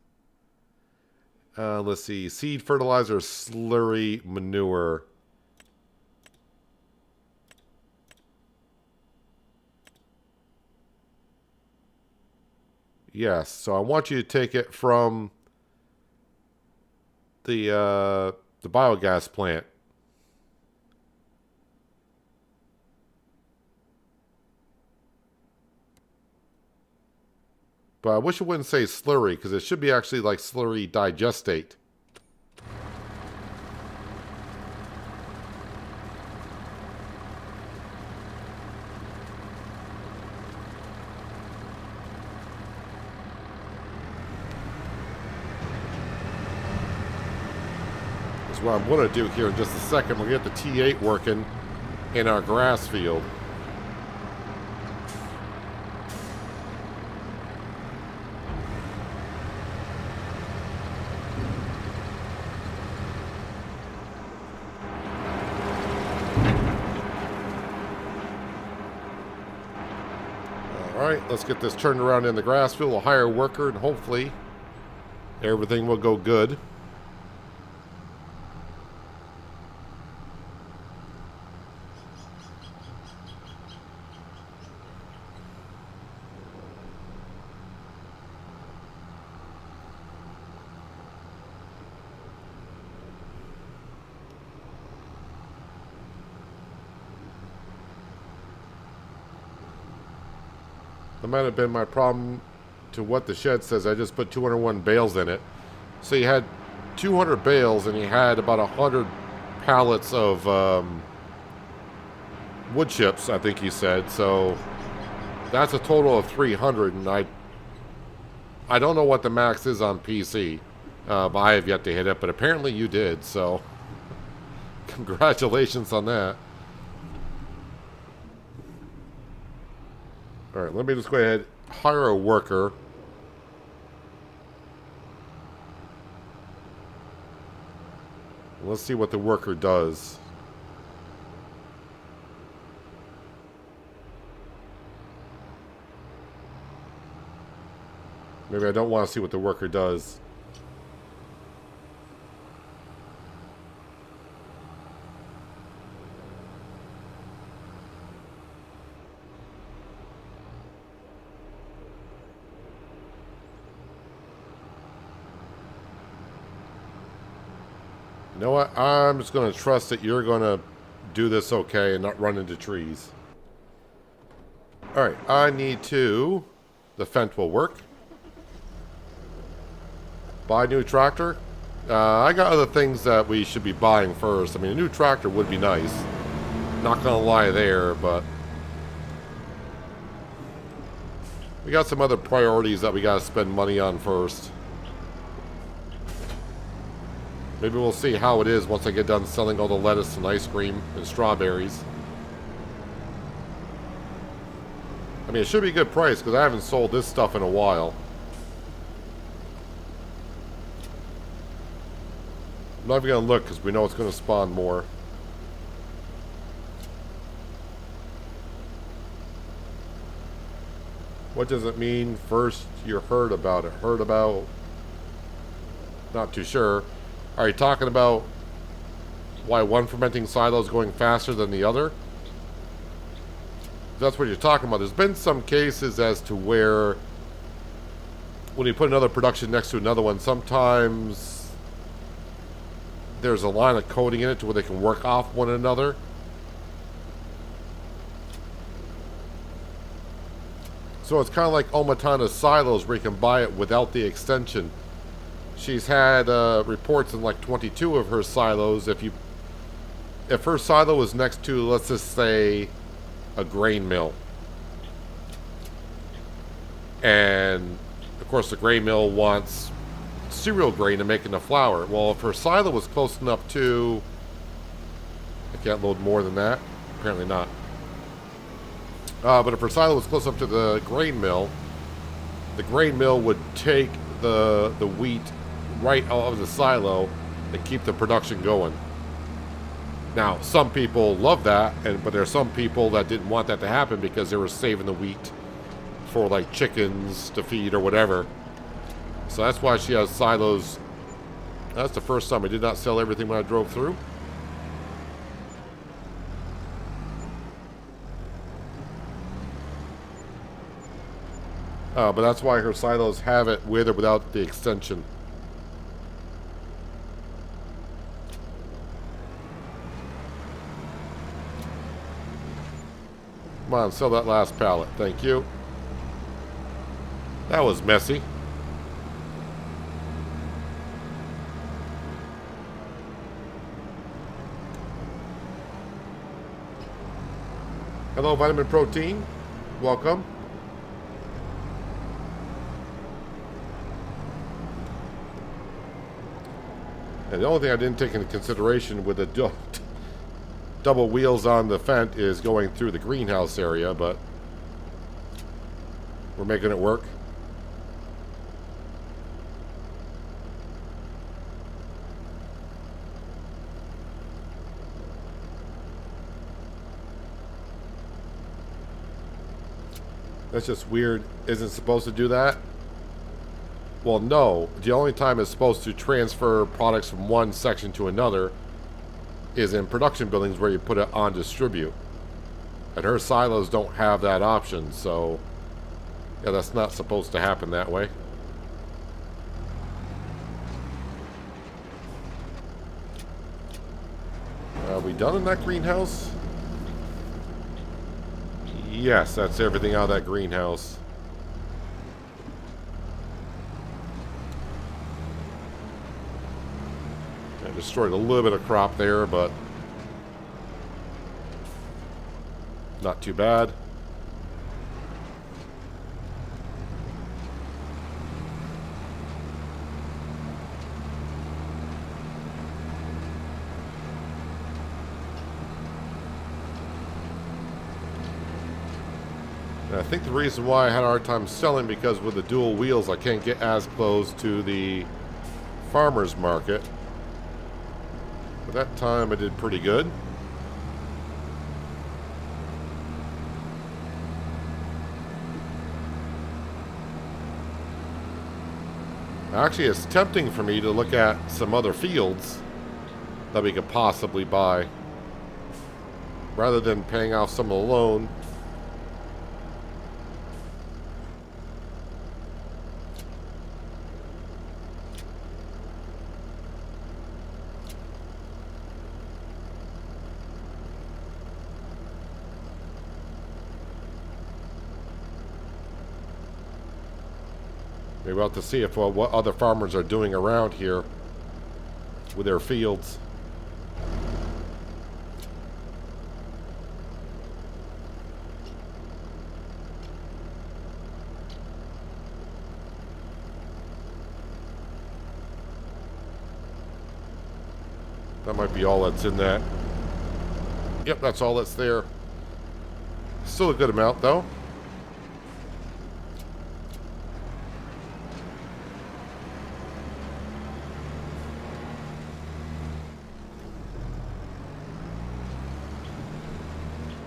Let's see. Seed, fertilizer, slurry, manure. Yes, so I want you to take it from the biogas plant. But I wish it wouldn't say slurry, because it should be actually like slurry digestate. What I'm going to do here in just a second, we'll get the T8 working in our grass field. Alright, let's get this turned around in the grass field. We'll hire a worker and hopefully everything will go good. That might have been my problem to what the shed says. I just put 201 bales in it. So you had 200 bales and you had about 100 pallets of wood chips, I think he said. So that's a total of 300. And I don't know what the max is on PC. But I have yet to hit it, but apparently you did. So congratulations on that. All right, let me just go ahead, hire a worker. Let's see what the worker does. Maybe I don't want to see what the worker does. You know what? I'm just going to trust that you're going to do this okay and not run into trees. Alright, I need to... The Fent will work. Buy a new tractor. I got other things that we should be buying first. I mean, a new tractor would be nice. Not going to lie there, but... we got some other priorities that we got to spend money on first. Maybe we'll see how it is once I get done selling all the lettuce and ice cream and strawberries. I mean, it should be a good price because I haven't sold this stuff in a while. I'm not even going to look because we know it's going to spawn more. What does it mean? First, you heard about it. Heard about... Not too sure. Are you talking about why one fermenting silo is going faster than the other? If that's what you're talking about. There's been some cases as to where when you put another production next to another one, sometimes there's a line of coding in it to where they can work off one another. So it's kind of like Omatana's silos where you can buy it without the extension. She's had reports in like 22 of her silos. If her silo was next to, let's just say, a grain mill, and of course the grain mill wants cereal grain to make into flour. Well, if her silo was close enough to, I can't load more than that. Apparently not. But if her silo was close up to the grain mill would take the wheat right out of the silo and keep the production going. Now, some people love that, but there are some people that didn't want that to happen because they were saving the wheat for like chickens to feed or whatever. So that's why she has silos. That's the first time I did not sell everything when I drove through. But that's why her silos have it with or without the extension. Come on, sell that last pallet. Thank you. That was messy. Hello, Vitamin Protein. Welcome. And the only thing I didn't take into consideration with the double wheels on the Fent is going through the greenhouse area, but we're making it work. That's just weird. Isn't supposed to do that? Well, no. The only time it's supposed to transfer products from one section to another is in production buildings where you put it on distribute. And her silos don't have that option, so yeah, that's not supposed to happen that way. Are we done in that greenhouse? Yes, that's everything out of that greenhouse. I destroyed a little bit of crop there, but not too bad. And I think the reason why I had a hard time selling because with the dual wheels I can't get as close to the farmer's market. But that time I did pretty good. Actually, it's tempting for me to look at some other fields that we could possibly buy rather than paying off some of the loan. Maybe we'll have to see if what other farmers are doing around here with their fields. That might be all that's in that. Yep, that's all that's there. Still a good amount, though.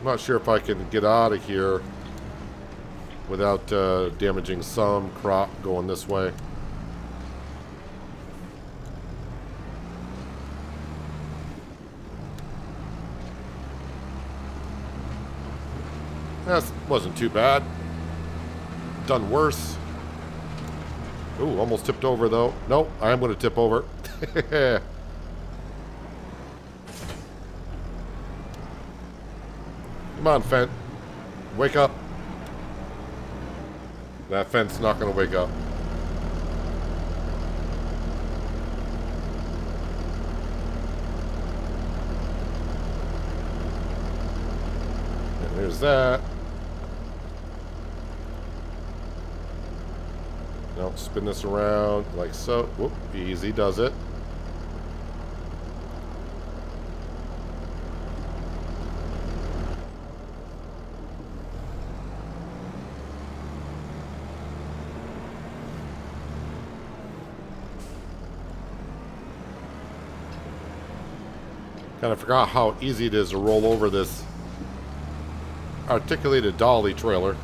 I'm not sure if I can get out of here without damaging some crop going this way. That wasn't too bad. Done worse. Ooh, almost tipped over though. Nope, I am going to tip over. Come on, Fent. Wake up. That Fent's not going to wake up. And there's that. Now spin this around like so. Whoop, easy does it. Kind of forgot how easy it is to roll over this articulated dolly trailer.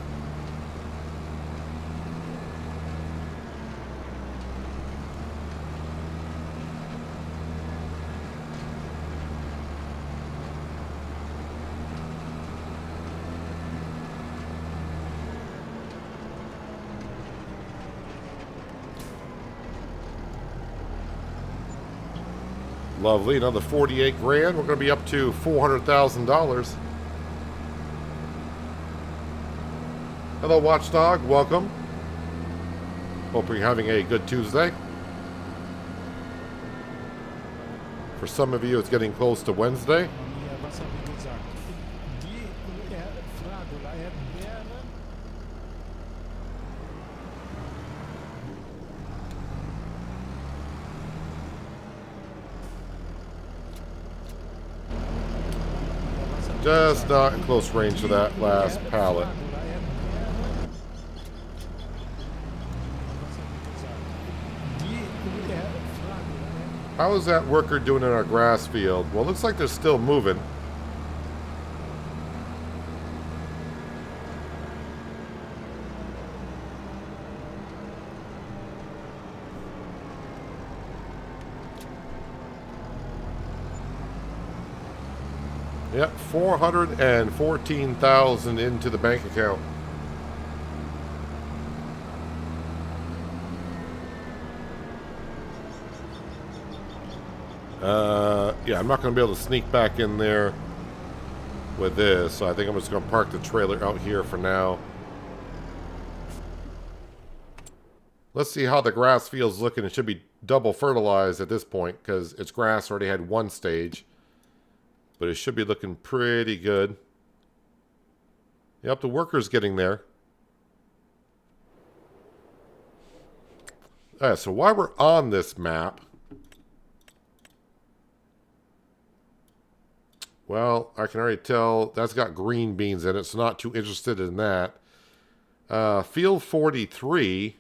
Lovely, another 48 grand. We're going to be up to $400,000. Hello, Watchdog. Welcome. Hope you're having a good Tuesday. For some of you, it's getting close to Wednesday. Just not in close range to that last pallet. How is that worker doing in our grass field? Well, it looks like they're still moving. Yep, 414,000 into the bank account. Yeah, I'm not going to be able to sneak back in there with this, so I think I'm just going to park the trailer out here for now. Let's see how the grass field's looking. It should be double fertilized at this point because its grass already had one stage. But it should be looking pretty good. Yep, the worker's getting there. Alright, so while we're on this map, well, I can already tell that's got green beans in it, so not too interested in that. Field 43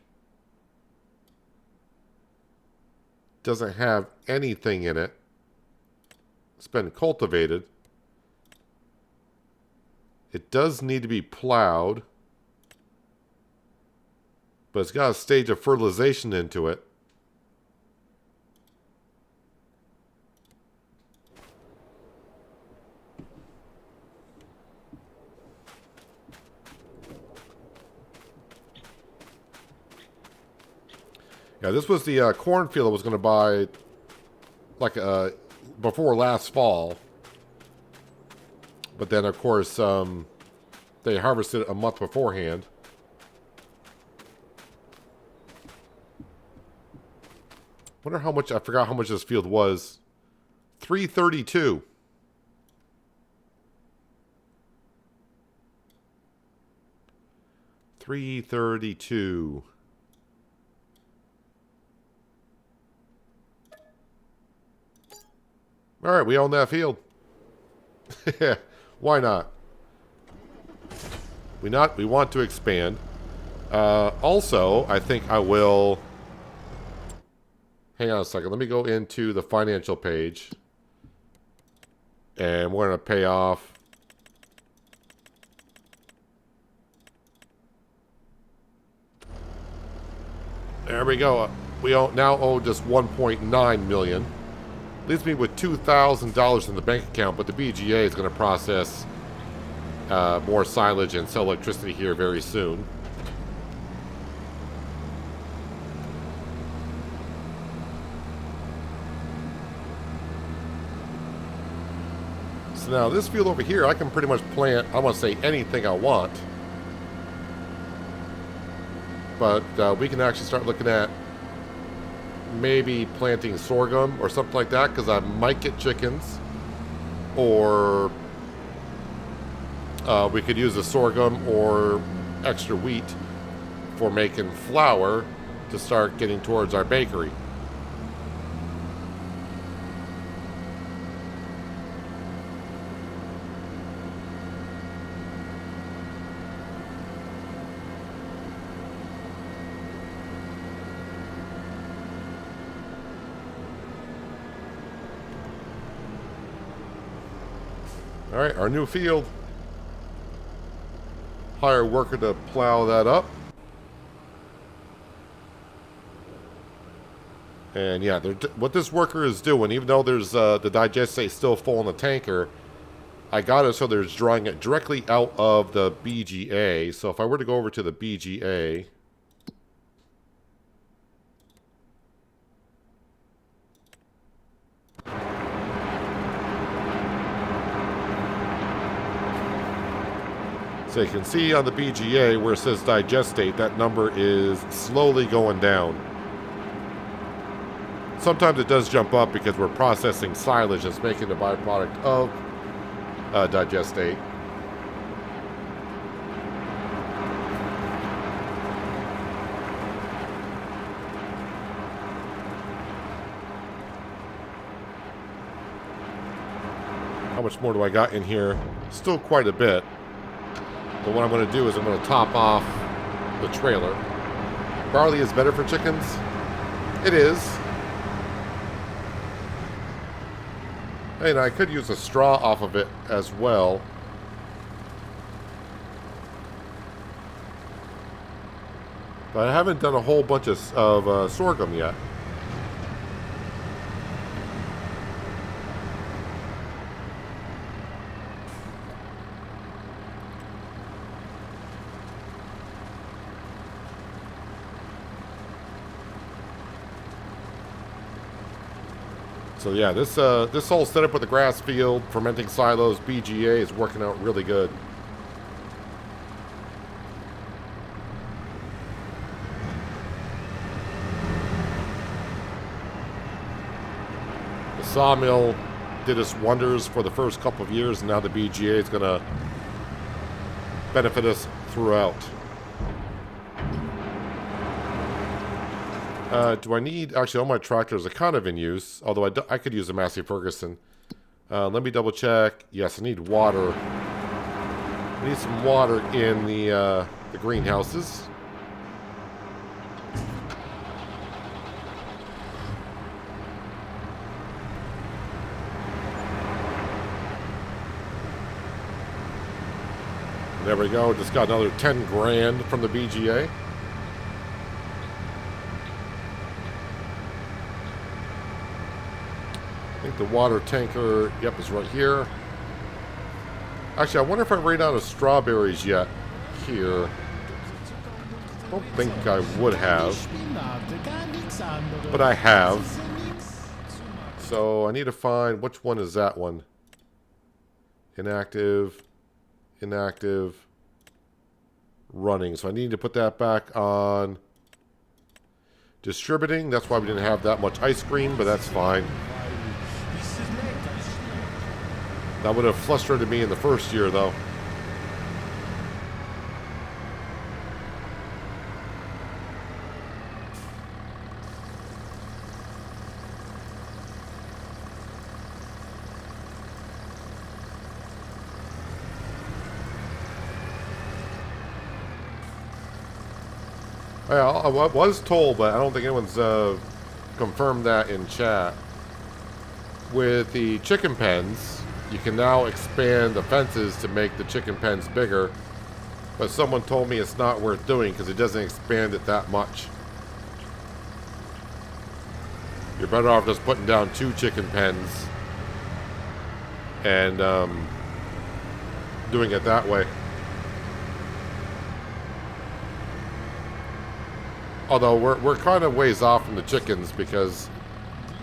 doesn't have anything in it. It's been cultivated. It does need to be plowed, but it's got a stage of fertilization into it. Yeah, this was the cornfield I was going to buy like before last fall. But then, of course, they harvested it a month beforehand. Wonder how much, I forgot how much this field was. 332. $332. All right, we own that field. Why not? We want to expand. Also, I think I will. Hang on a second. Let me go into the financial page, and we're going to pay off. There we go. We now owe just 1.9 million. Leaves me with $2,000 in the bank account, but the BGA is going to process more silage and sell electricity here very soon. So now this field over here, I can pretty much plant, I want to say anything I want. But we can actually start looking at maybe planting sorghum or something like that, because I might get chickens. Or we could use the sorghum or extra wheat for making flour to start getting towards our bakery. All right, our new field. Hire a worker to plow that up. And yeah, what this worker is doing, even though there's the digestate still full in the tanker, I got it so there's drawing it directly out of the BGA. So if I were to go over to the BGA, so you can see on the BGA where it says digestate, that number is slowly going down. Sometimes it does jump up because we're processing silage that's making the byproduct of digestate. How much more do I got in here? Still quite a bit. But what I'm going to do is I'm going to top off the trailer. Barley is better for chickens. It is. And I could use a straw off of it as well. But I haven't done a whole bunch of sorghum yet. So yeah, this whole setup with the grass field, fermenting silos, BGA is working out really good. The sawmill did us wonders for the first couple of years, and now the BGA is going to benefit us throughout. Do I need... Actually, all my tractors are kind of in use, although I could use a Massey Ferguson. Let me double check. Yes, I need water. I need some water in the greenhouses. There we go. Just got another 10 grand from the BGA. I think the water tanker, yep, is right here. Actually, I wonder if I ran out of strawberries yet here. I don't think I would have. But I have. So I need to find, which one is that one? Inactive. Inactive, running. So I need to put that back on distributing. That's why we didn't have that much ice cream, but that's fine. That would have frustrated me in the first year, though. I was told, but I don't think anyone's confirmed that in chat. With the chicken pens, you can now expand the fences to make the chicken pens bigger. But someone told me it's not worth doing because it doesn't expand it that much. You're better off just putting down 2 chicken pens and doing it that way. Although we're kind of ways off from the chickens because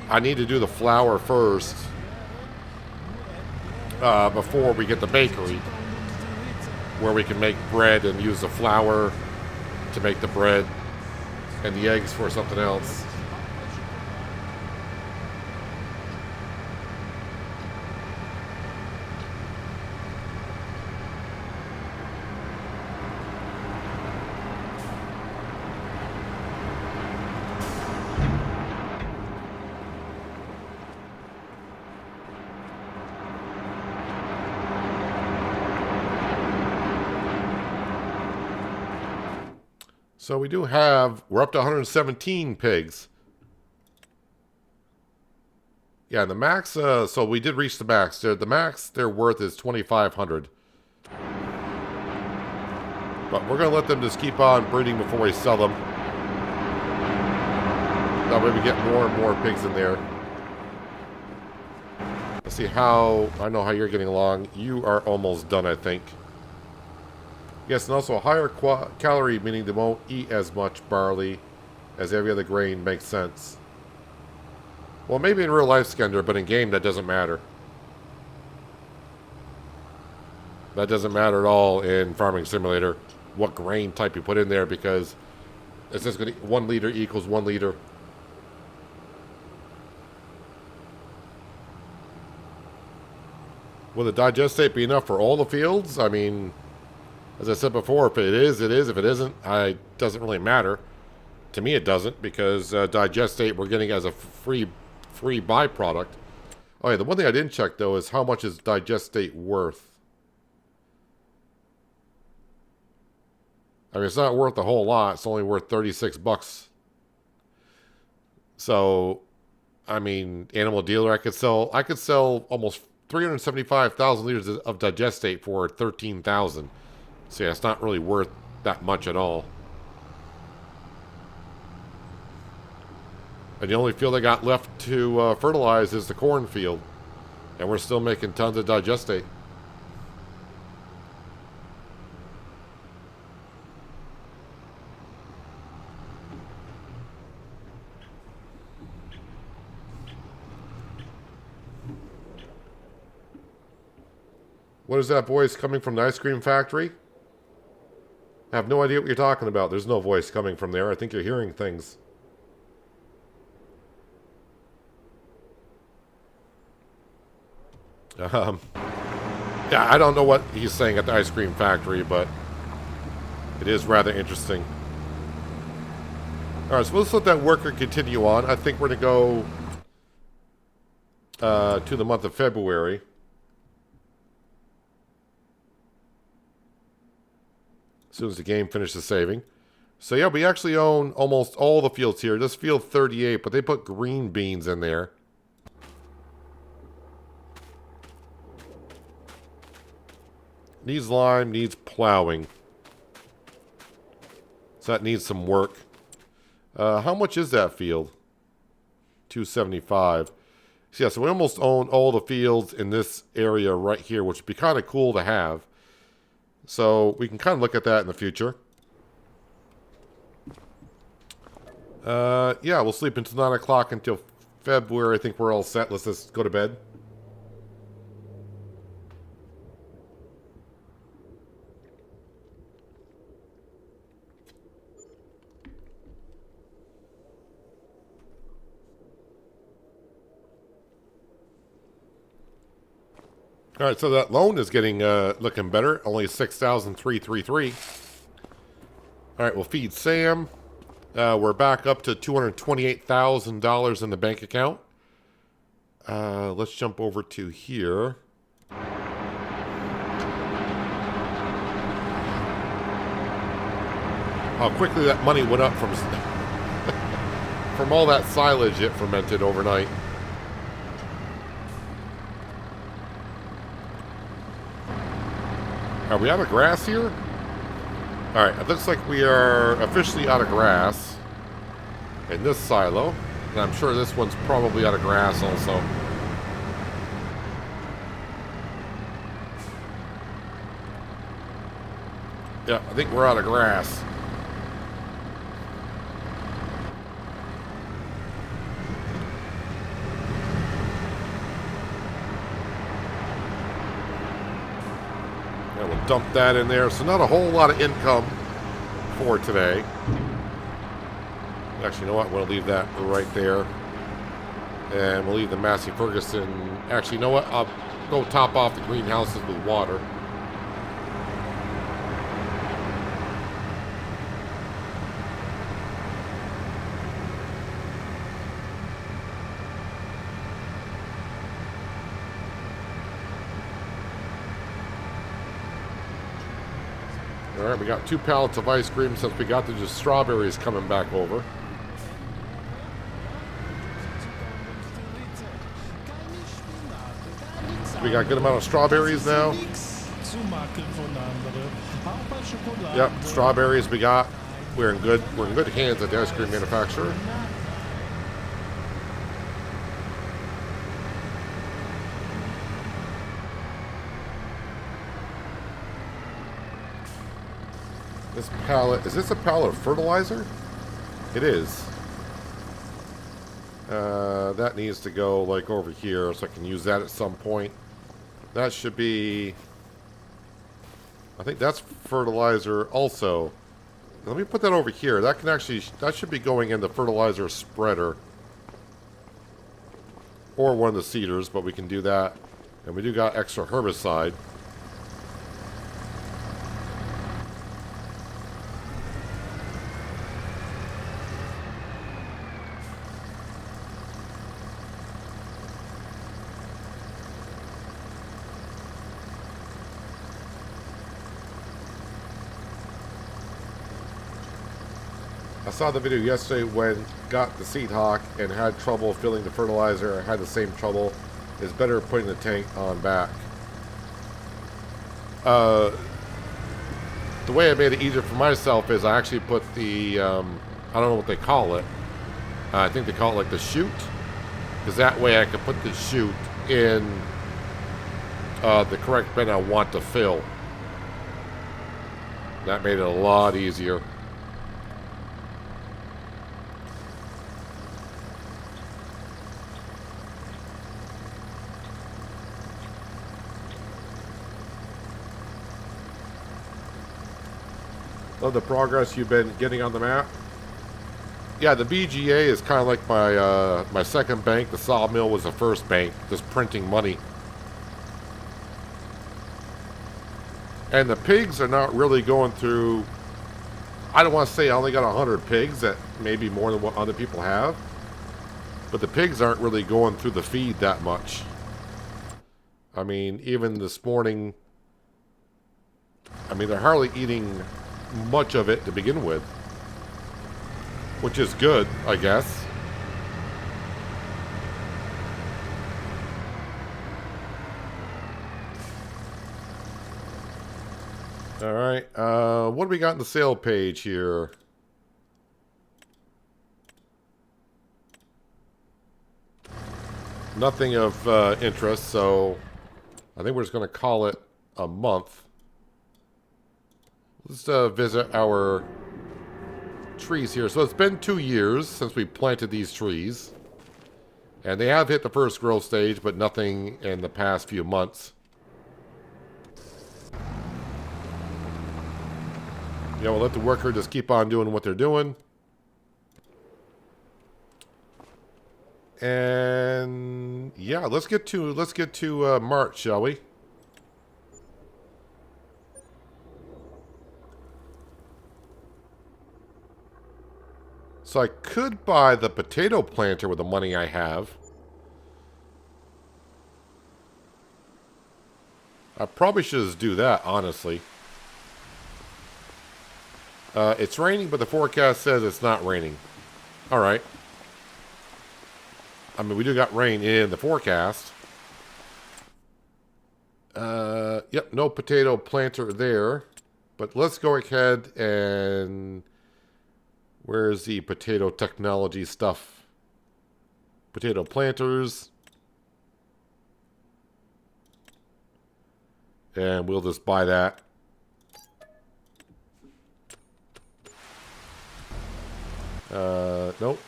I need to do the flour first before we get the bakery, where we can make bread and use the flour to make the bread and the eggs for something else. So we do have, we're up to 117 pigs. Yeah, the max, so we did reach the max. The max their worth is 2,500. But we're going to let them just keep on breeding before we sell them. That way we get more and more pigs in there. Let's see how, I know how you're getting along. You are almost done, I think. Yes, and also a higher calorie, meaning they won't eat as much barley as every other grain. Makes sense. Well, maybe in real life, Skender, but in game that doesn't matter. That doesn't matter at all in Farming Simulator, what grain type you put in there, because it's just going to 1 liter equals 1 liter. Will the digestate be enough for all the fields? I mean, as I said before, if it is, it is. If it isn't, it doesn't really matter. To me, it doesn't, because digestate we're getting as a free byproduct. Oh yeah, the one thing I didn't check though is how much is digestate worth. I mean, it's not worth a whole lot. It's only worth 36 bucks. So, I mean, animal dealer, I could sell almost 375,000 liters of digestate for 13,000. So yeah, it's not really worth that much at all. And the only field I got left to fertilize is the cornfield. And we're still making tons of digestate. What is that voice coming from the ice cream factory? I have no idea what you're talking about. There's no voice coming from there. I think you're hearing things. Yeah, I don't know what he's saying at the ice cream factory, but it is rather interesting. Alright, so let's let that worker continue on. I think we're going to go to the month of February. As soon as the game finishes saving. So yeah, we actually own almost all the fields here. This field 38, but they put green beans in there. Needs lime, needs plowing. So that needs some work. How much is that field? 275. So yeah, so we almost own all the fields in this area right here, which would be kind of cool to have. So we can kind of look at that in the future. Yeah, we'll sleep until 9 o'clock until February. I think we're all set. Let's just go to bed. All right, so that loan is getting looking better. Only 6,333. All right, we'll feed Sam. We're back up to $228,000 in the bank account. Let's jump over to here. How quickly that money went up from from all that silage it fermented overnight. Are we out of grass here? Alright, it looks like we are officially out of grass in this silo. And I'm sure this one's probably out of grass also. Yeah, I think we're out of grass. We'll dump that in there. So not a whole lot of income for today. Actually, you know what? We'll leave that right there. And we'll leave the Massey Ferguson. Actually, you know what? I'll go top off the greenhouses with water. Alright, we got 2 pallets of ice cream since we got the strawberries coming back over. We got a good amount of strawberries now. Yep, strawberries we got. We're in good hands at the ice cream manufacturer. This pallet, is this a pallet of fertilizer? It is. That needs to go like over here so I can use that at some point. That should be, I think that's fertilizer also. Let me put that over here. That can actually, that should be going in the fertilizer spreader. Or one of the seeders, but we can do that. And we do got extra herbicide. I saw the video yesterday when got the seed hawk and had trouble filling the fertilizer. I had the same trouble. It's better putting the tank on back. The way I made it easier for myself is I actually put the, I don't know what they call it. I think they call it like the chute. Because that way I can put the chute in the correct bin I want to fill. That made it a lot easier. Love the progress you've been getting on the map. Yeah, the BGA is kind of like my my second bank. The sawmill was the first bank, just printing money. And the pigs are not really going through... I don't want to say I only got 100 pigs, that may be more than what other people have. But the pigs aren't really going through the feed that much. I mean, even this morning, I mean, they're hardly eating much of it to begin with. Which is good, I guess. Alright, what do we got in the sale page here? Nothing of interest, so I think we're just going to call it a month. Let's visit our trees here. So it's been 2 years since we planted these trees. And they have hit the first growth stage, but nothing in the past few months. You know, we'll let the worker just keep on doing what they're doing. And yeah, let's get to March, shall we? So I could buy the potato planter with the money I have. I probably should just do that, honestly. It's raining, but the forecast says it's not raining. Alright. I mean, we do got rain in the forecast. Yep, no potato planter there. But let's go ahead and... Where's the potato technology stuff? Potato planters. And we'll just buy that.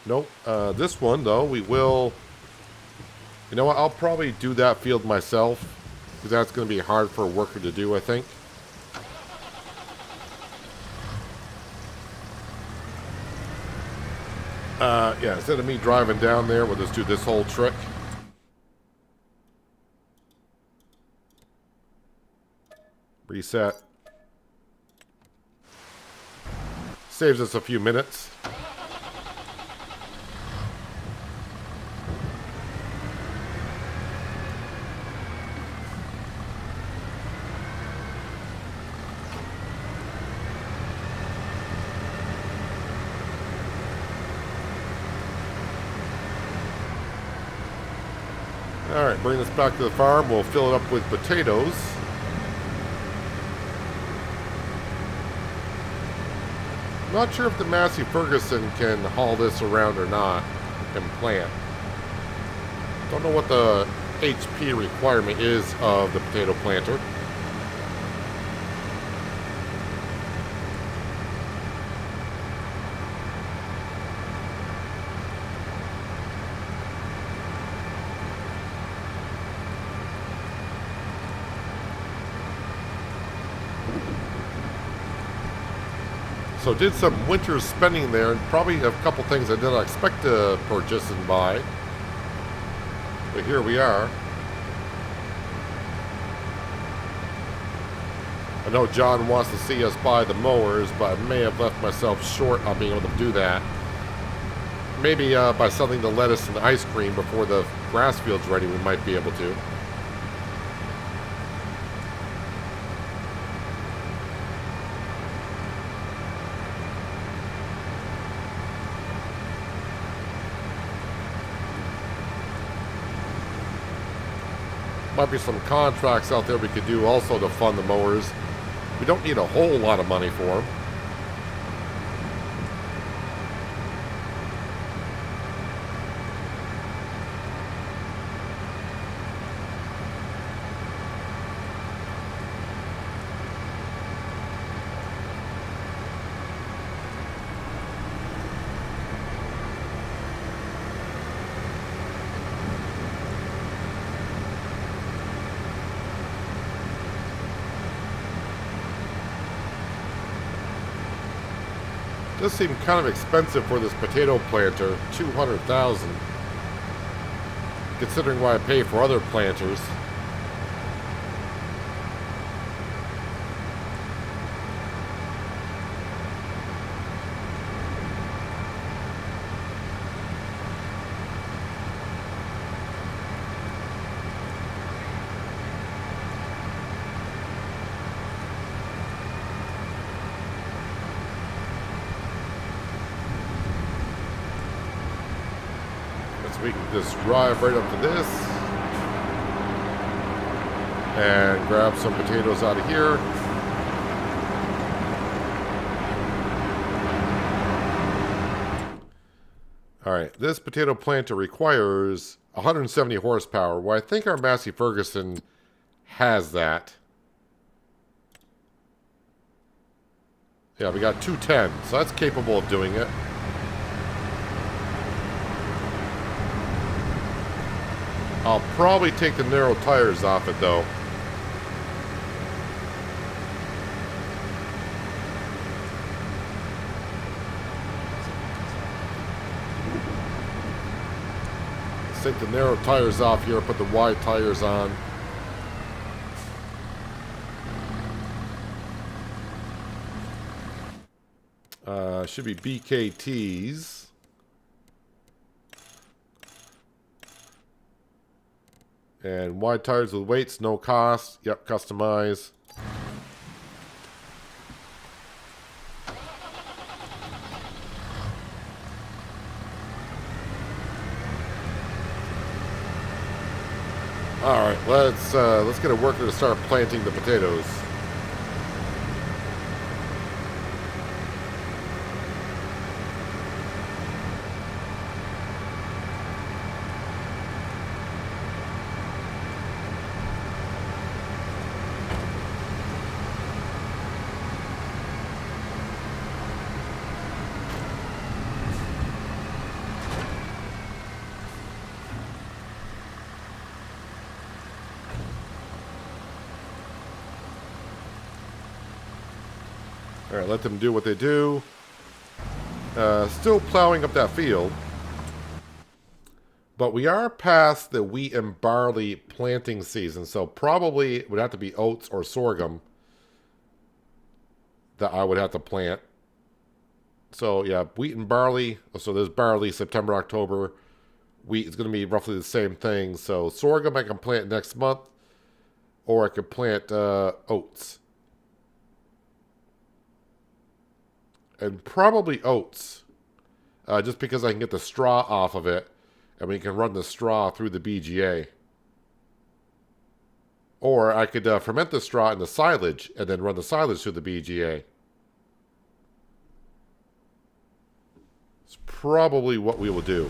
Nope. This one, though, we will... You know what? I'll probably do that field myself. Because that's going to be hard for a worker to do, I think. Yeah, instead of me driving down there, we'll just do this whole trick. Reset. Saves us a few minutes. Alright, bring this back to the farm. We'll fill it up with potatoes. Not sure if the Massey Ferguson can haul this around or not and plant. Don't know what the HP requirement is of the potato planter. So did some winter spending there, and probably a couple things I did not expect to purchase and buy. But here we are. I know John wants to see us buy the mowers, but I may have left myself short on being able to do that. Maybe by selling the lettuce and the ice cream before the grass field's ready, we might be able to. Might be some contracts out there we could do also to fund the mowers. We don't need a whole lot of money for them. This seemed kind of expensive for this potato planter, $200,000. Considering what I pay for other planters. We can just drive right up to this and grab some potatoes out of here. All right, this potato planter requires 170 horsepower. Well, I think our Massey Ferguson has that. Yeah, we got 210, so that's capable of doing it. I'll probably take the narrow tires off it, though. Let's take the narrow tires off here, put the wide tires on. Should be BKTs. And wide tires with weights, no cost. Yep, customize. All right, let's get a worker to start planting the potatoes. All right, let them do what they do. Still plowing up that field. But we are past the wheat and barley planting season, so probably it would have to be oats or sorghum that I would have to plant. So yeah, wheat and barley. So there's barley, September, October. Wheat is going to be roughly the same thing. So sorghum I can plant next month, or I could plant oats. And probably oats, just because I can get the straw off of it, and we can run the straw through the BGA. Or I could ferment the straw in the silage, and then run the silage through the BGA. It's probably what we will do.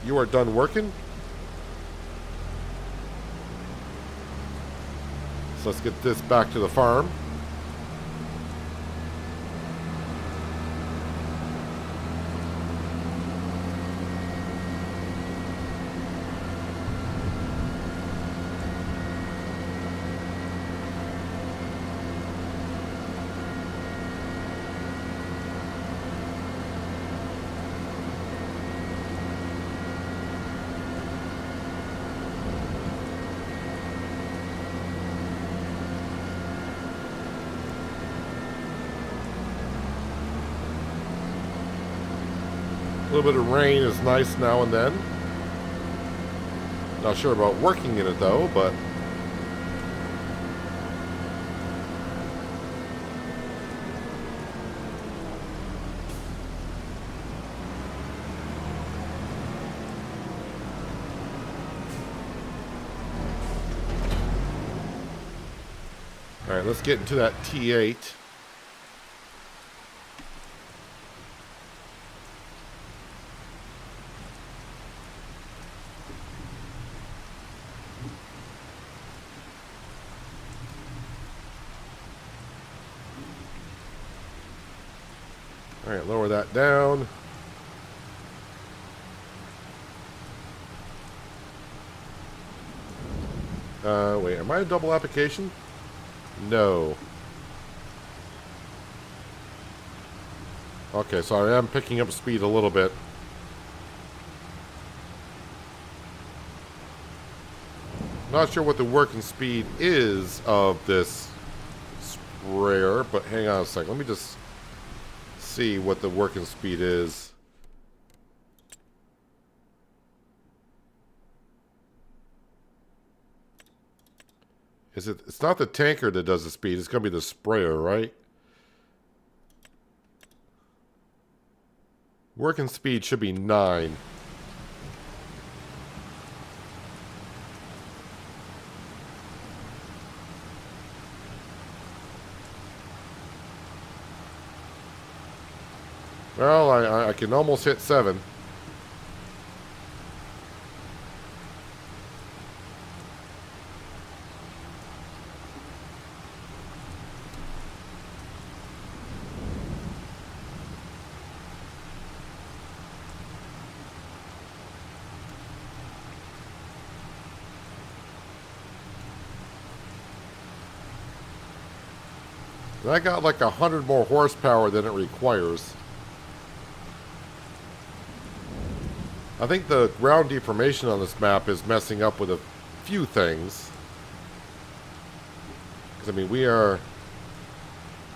You are done working. So let's get this back to the farm. A little bit of rain is nice now and then. Not sure about working in it though, but all right, let's get into that T8. All right, lower that down. Wait, am I a double application? No. Okay, so I am picking up speed a little bit. Not sure what the working speed is of this sprayer, but hang on a second. Let me just see what the working speed is. It's not the tanker that does the speed, it's going to be the sprayer, right? Working speed should be 9. Well, I can almost hit 7. And I got like 100 more horsepower than it requires. I think the ground deformation on this map is messing up with a few things. Because, I mean, we are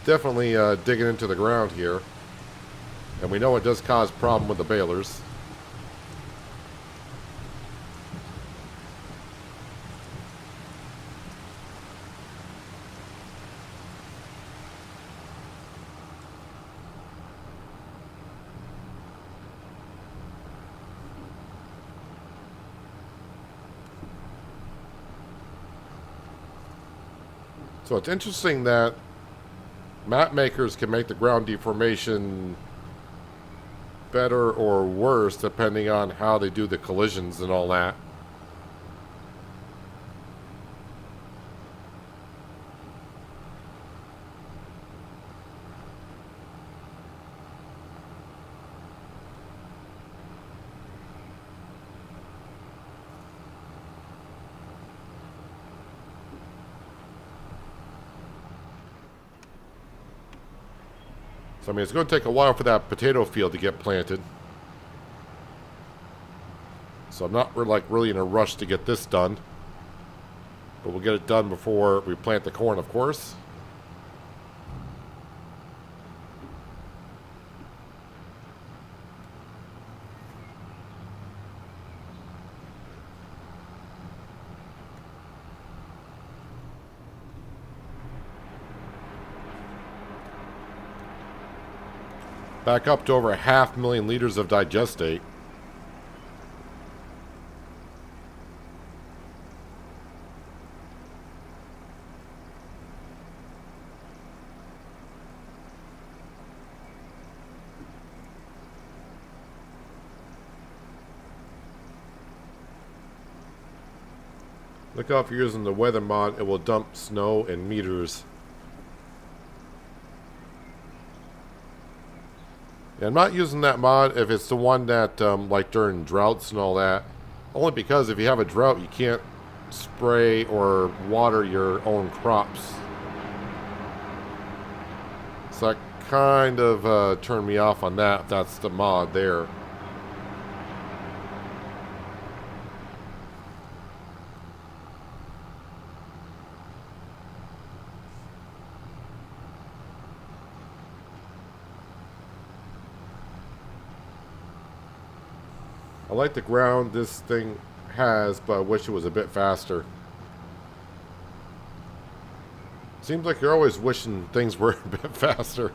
definitely digging into the ground here. And we know it does cause problem with the balers. So it's interesting that map makers can make the ground deformation better or worse depending on how they do the collisions and all that. So, I mean, it's going to take a while for that potato field to get planted. So I'm not really in a rush to get this done. But we'll get it done before we plant the corn, of course. Back up to over 500,000 liters of digestate. Look out if you're using the weather mod, it will dump snow in meters. Yeah, I'm not using that mod if it's the one that, like during droughts and all that. Only because if you have a drought, you can't spray or water your own crops. So that kind of turned me off on that, if that's the mod there. I like the ground this thing has, but I wish it was a bit faster. Seems like you're always wishing things were a bit faster.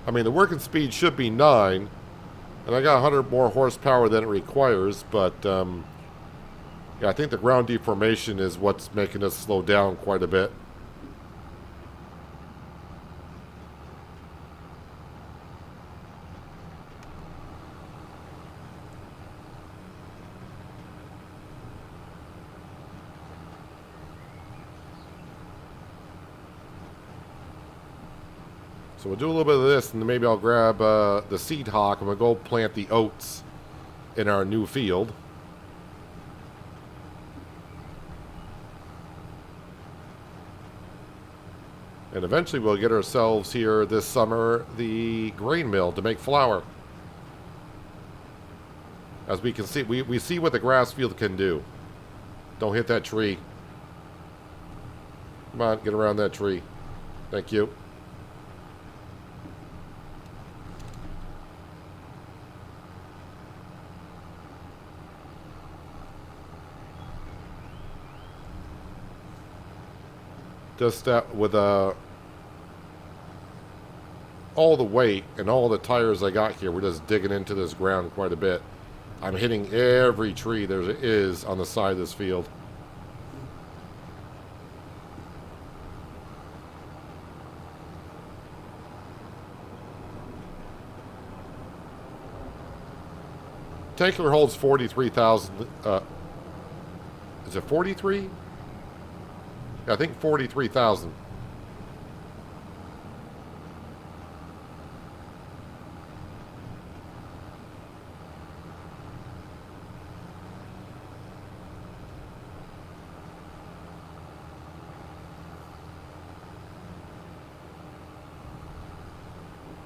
I mean, the working speed should be 9, and I got 100 more horsepower than it requires, but yeah, I think the ground deformation is what's making us slow down quite a bit. So we'll do a little bit of this, and then maybe I'll grab the seed hawk, and we'll go plant the oats in our new field. And eventually we'll get ourselves here this summer the grain mill to make flour. As we can see, we see what the grass field can do. Don't hit that tree. Come on, get around that tree. Thank you. Just that with all the weight and all the tires I got here, we're just digging into this ground quite a bit. I'm hitting every tree there is on the side of this field. Tanker holds 43,000. Is it 43? I think 43,000.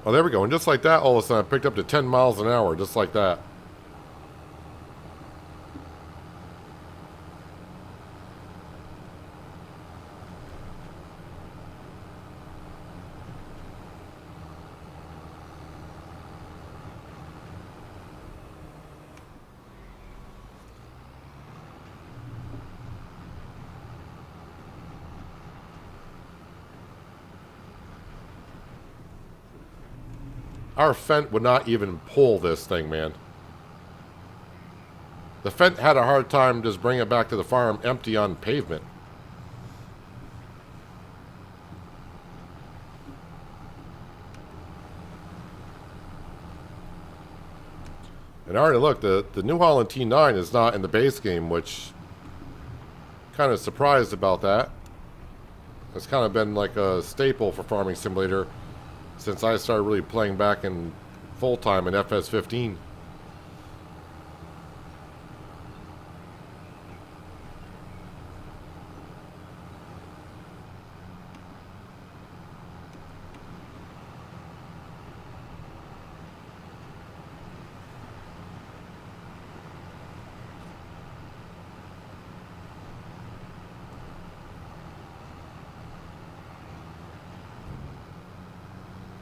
Oh, there we go. And just like that, all of a sudden I picked up to 10 miles an hour, just like that. Our Fent would not even pull this thing, man. The Fent had a hard time just bringing it back to the farm empty on pavement. And already look, the New Holland T9 is not in the base game, which kind of surprised about that. It's kind of been like a staple for Farming Simulator since I started really playing back in full-time in FS15.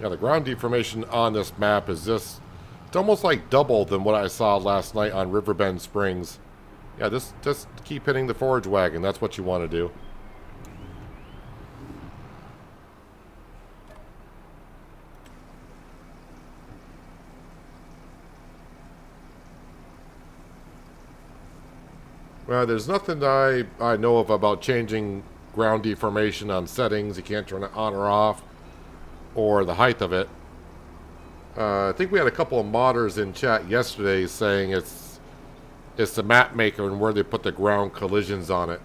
Yeah, the ground deformation on this map is just, it's almost like double than what I saw last night on Riverbend Springs. Yeah, just keep hitting the forage wagon. That's what you want to do. Well, there's nothing I know of about changing ground deformation on settings. You can't turn it on or off, or the height of it. I think we had a couple of modders in chat yesterday saying it's the map maker and where they put the ground collisions on it.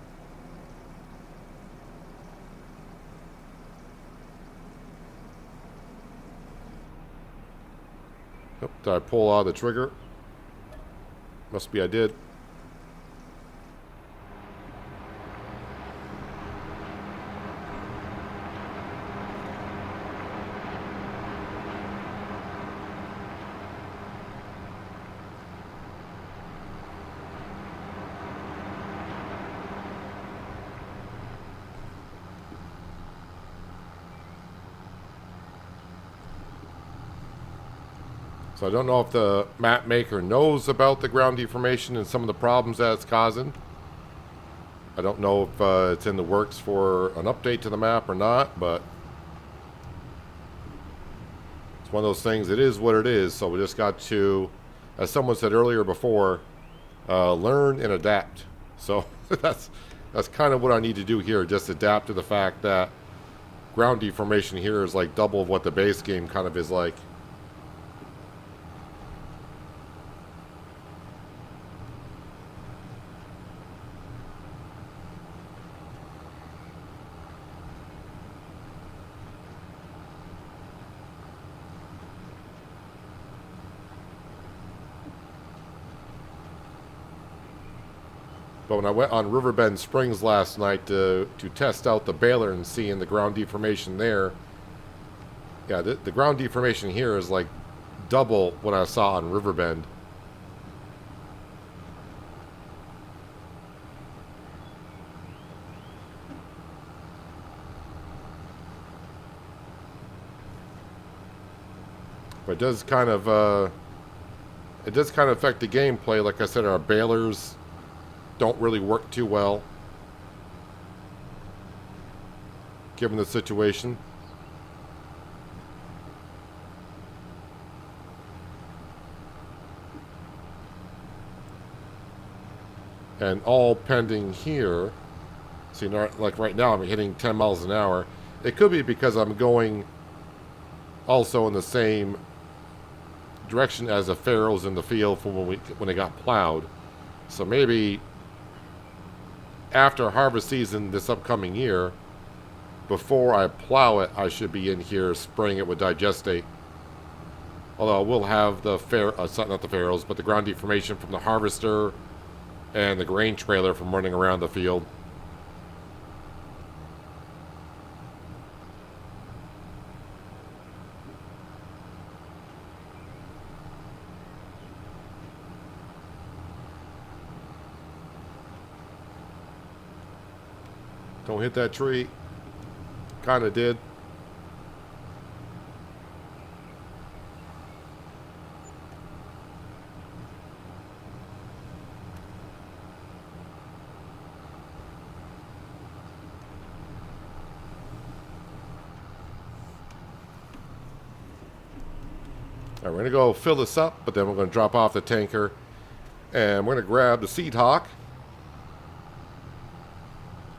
Oh, did I pull out the trigger? Must be I did. So I don't know if the map maker knows about the ground deformation and some of the problems that it's causing. I don't know if it's in the works for an update to the map or not, but it's one of those things. It is what it is. So we just got to, as someone said earlier before, learn and adapt. So that's kind of what I need to do here. Just adapt to the fact that ground deformation here is like double of what the base game kind of is like. But when I went on Riverbend Springs last night to test out the baler and seeing the ground deformation there, yeah, the ground deformation here is like double what I saw on Riverbend. But it does kind of affect the gameplay. Like I said, our balers don't really work too well given the situation. And all pending here. See, like right now I'm hitting 10 miles an hour. It could be because I'm going also in the same direction as the farrows in the field from when they got plowed. So maybe after harvest season this upcoming year, before I plow it, I should be in here spraying it with digestate. Although we'll have the not the farrows, but the ground deformation from the harvester and the grain trailer from running around the field. Don't hit that tree. Kind of did. All right, we're going to go fill this up, but then we're going to drop off the tanker. And we're going to grab the seed hawk.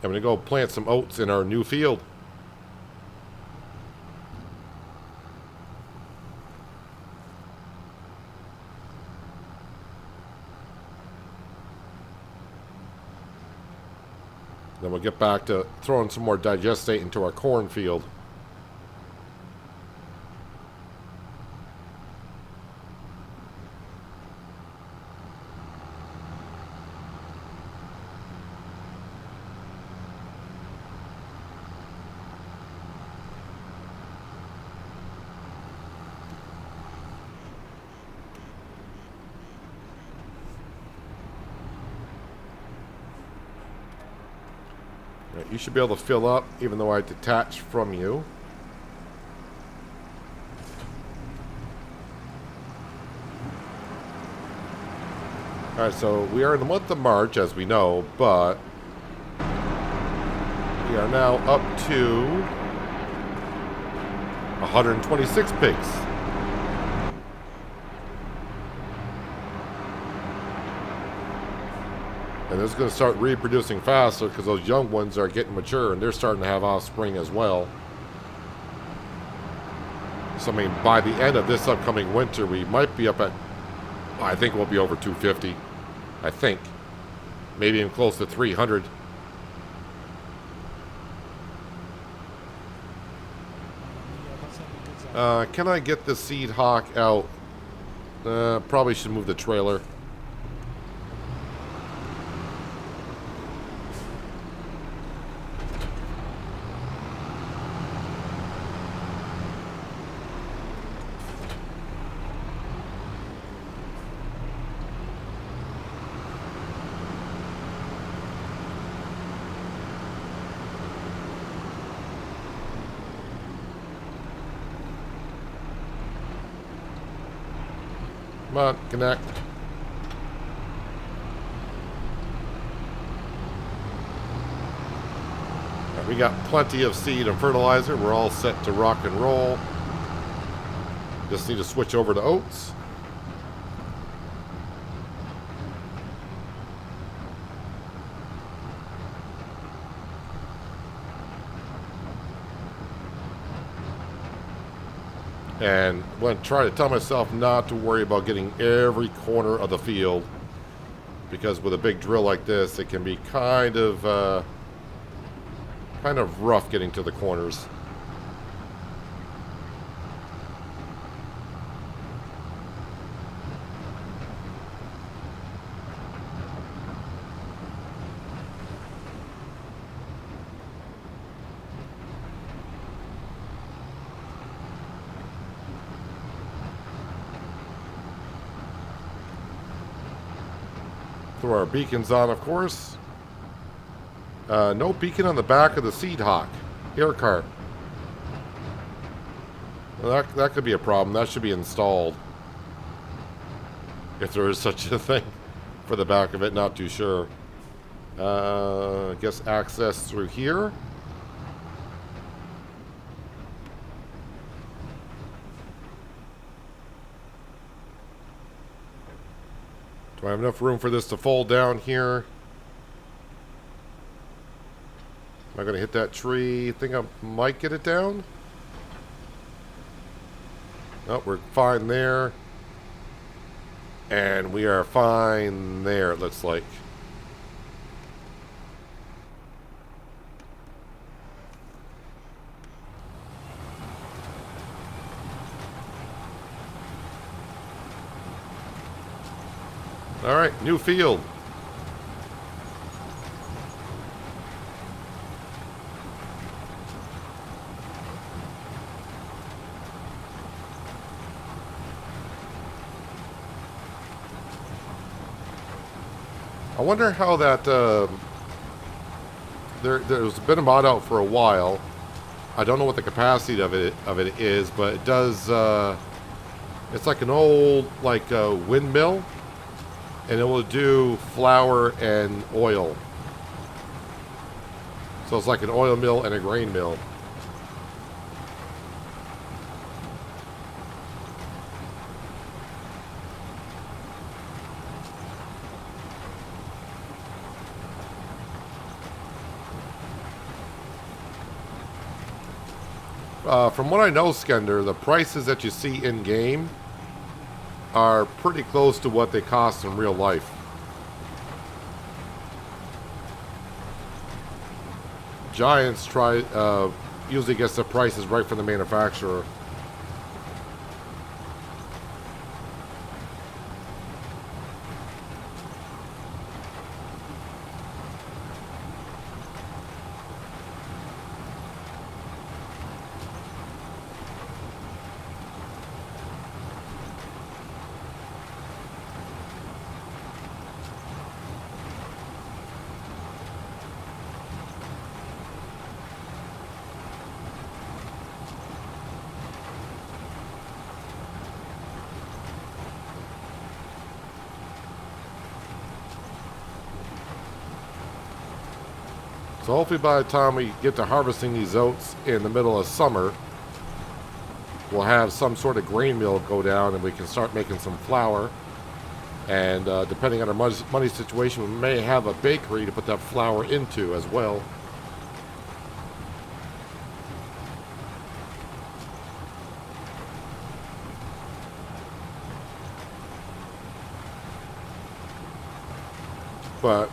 I'm going to go plant some oats in our new field. Then we'll get back to throwing some more digestate into our cornfield. You should be able to fill up, even though I detach from you. Alright, so we are in the month of March, as we know, but we are now up to 126 pigs. And this is going to start reproducing faster because those young ones are getting mature and they're starting to have offspring as well. So, I mean, by the end of this upcoming winter, we might be up at, I think we'll be over 250. I think. Maybe even close to 300. Can I get the seed hawk out? Probably should move the trailer. Come on, connect. Right, we got plenty of seed and fertilizer. We're all set to rock and roll. Just need to switch over to oats. And I'm going to try to tell myself not to worry about getting every corner of the field, because with a big drill like this, it can be kind of rough getting to the corners. Throw our beacons on, of course. No beacon on the back of the Seed Hawk air cart. Well, that could be a problem. That should be installed. If there is such a thing for the back of it, not too sure. I guess access through here. Do I have enough room for this to fold down here? Am I going to hit that tree? I think I might get it down. Oh, we're fine there. And we are fine there, it looks like. All right, new field. I wonder how that, there's been a mod out for a while. I don't know what the capacity of it is, but it does, it's like an old, windmill, and it will do flour and oil. So it's like an oil mill and a grain mill. From what I know, Skender, the prices that you see in-game are pretty close to what they cost in real life. Giants usually gets the prices right from the manufacturer. So hopefully by the time we get to harvesting these oats in the middle of summer, we'll have some sort of grain mill go down and we can start making some flour. And depending on our money situation, we may have a bakery to put that flour into as well. But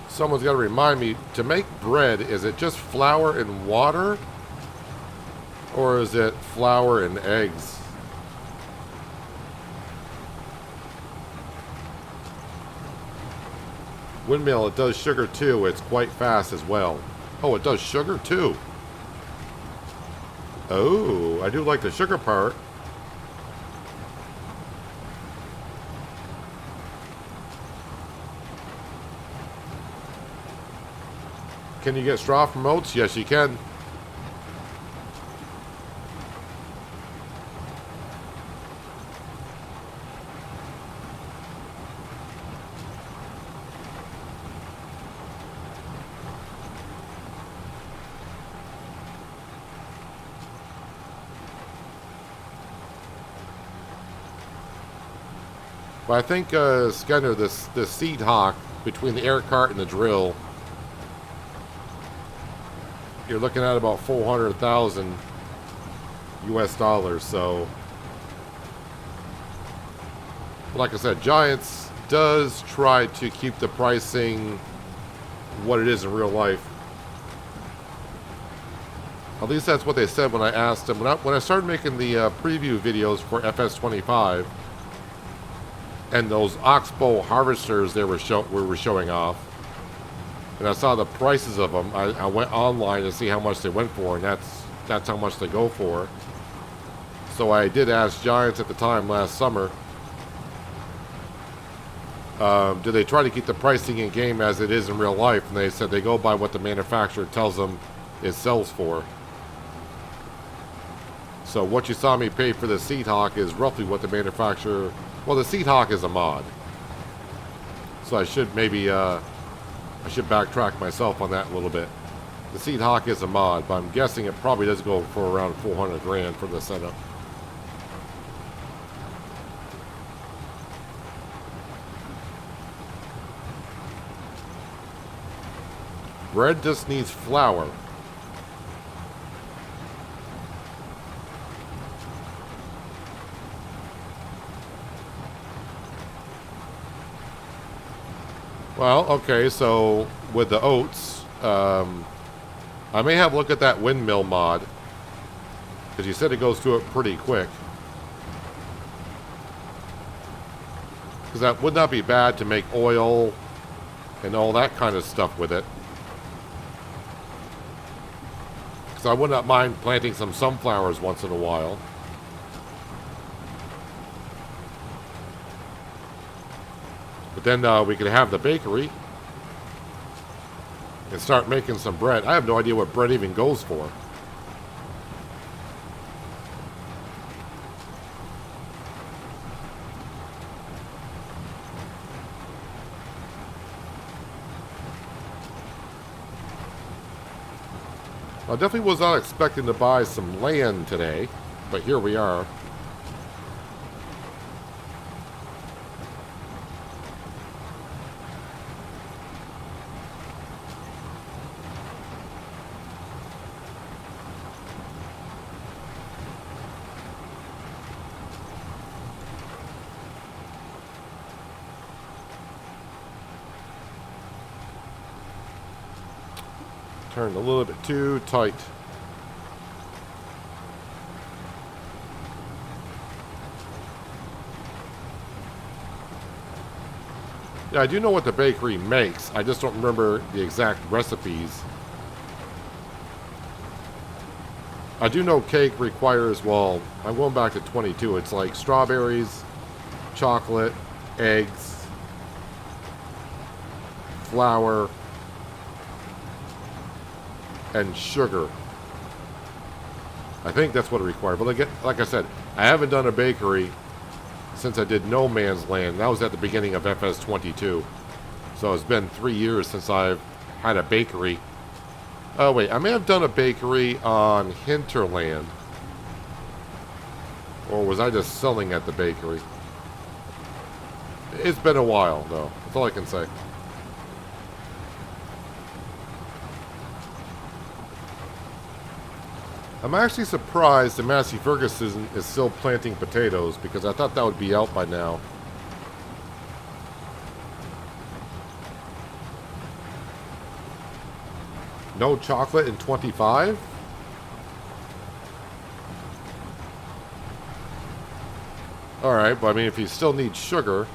someone's got to remind me, to make bread, is it just flour and water? Or is it flour and eggs? Windmill, it does sugar too. It's quite fast as well. Oh, it does sugar too. Oh, I do like the sugar part. Can you get straw from oats? Yes, you can. But I think, Skinner, this Seed Hawk, between the air cart and the drill, you're looking at about 400,000 US dollars. So, like I said, Giants does try to keep the pricing what it is in real life. At least that's what they said when I asked them. When I started making the preview videos for FS25 and those Oxbow harvesters they were showing off, and I saw the prices of them, I went online to see how much they went for, and that's how much they go for. So I did ask Giants at the time last summer do they try to keep the pricing in game as it is in real life? And they said they go by what the manufacturer tells them it sells for. So what you saw me pay for the Seed Hawk is roughly what the manufacturer... Well, the Seed Hawk is a mod. So I should maybe... I should backtrack myself on that a little bit. The Seed Hawk is a mod, but I'm guessing it probably does go for around 400 grand for the setup. Bread just needs flour. Well, okay, so with the oats, I may have a look at that windmill mod, because you said it goes through it pretty quick. Because that would not be bad to make oil and all that kind of stuff with it. Because I would not mind planting some sunflowers once in a while. But then we could have the bakery and start making some bread. I have no idea what bread even goes for. I definitely was not expecting to buy some land today, but here we are. Turned a little bit too tight. Yeah, I do know what the bakery makes. I just don't remember the exact recipes. I do know cake requires, well, I'm going back to 22. It's like strawberries, chocolate, eggs, flour, and sugar. I think that's what it required. But like I said, I haven't done a bakery since I did No Man's Land. That was at the beginning of FS22. So it's been 3 years since I've had a bakery. Oh wait, I may have done a bakery on Hinterland. Or was I just selling at the bakery? It's been a while though. That's all I can say. I'm actually surprised that Massey Ferguson is still planting potatoes because I thought that would be out by now. No chocolate in 25? Alright, but I mean if you still need sugar,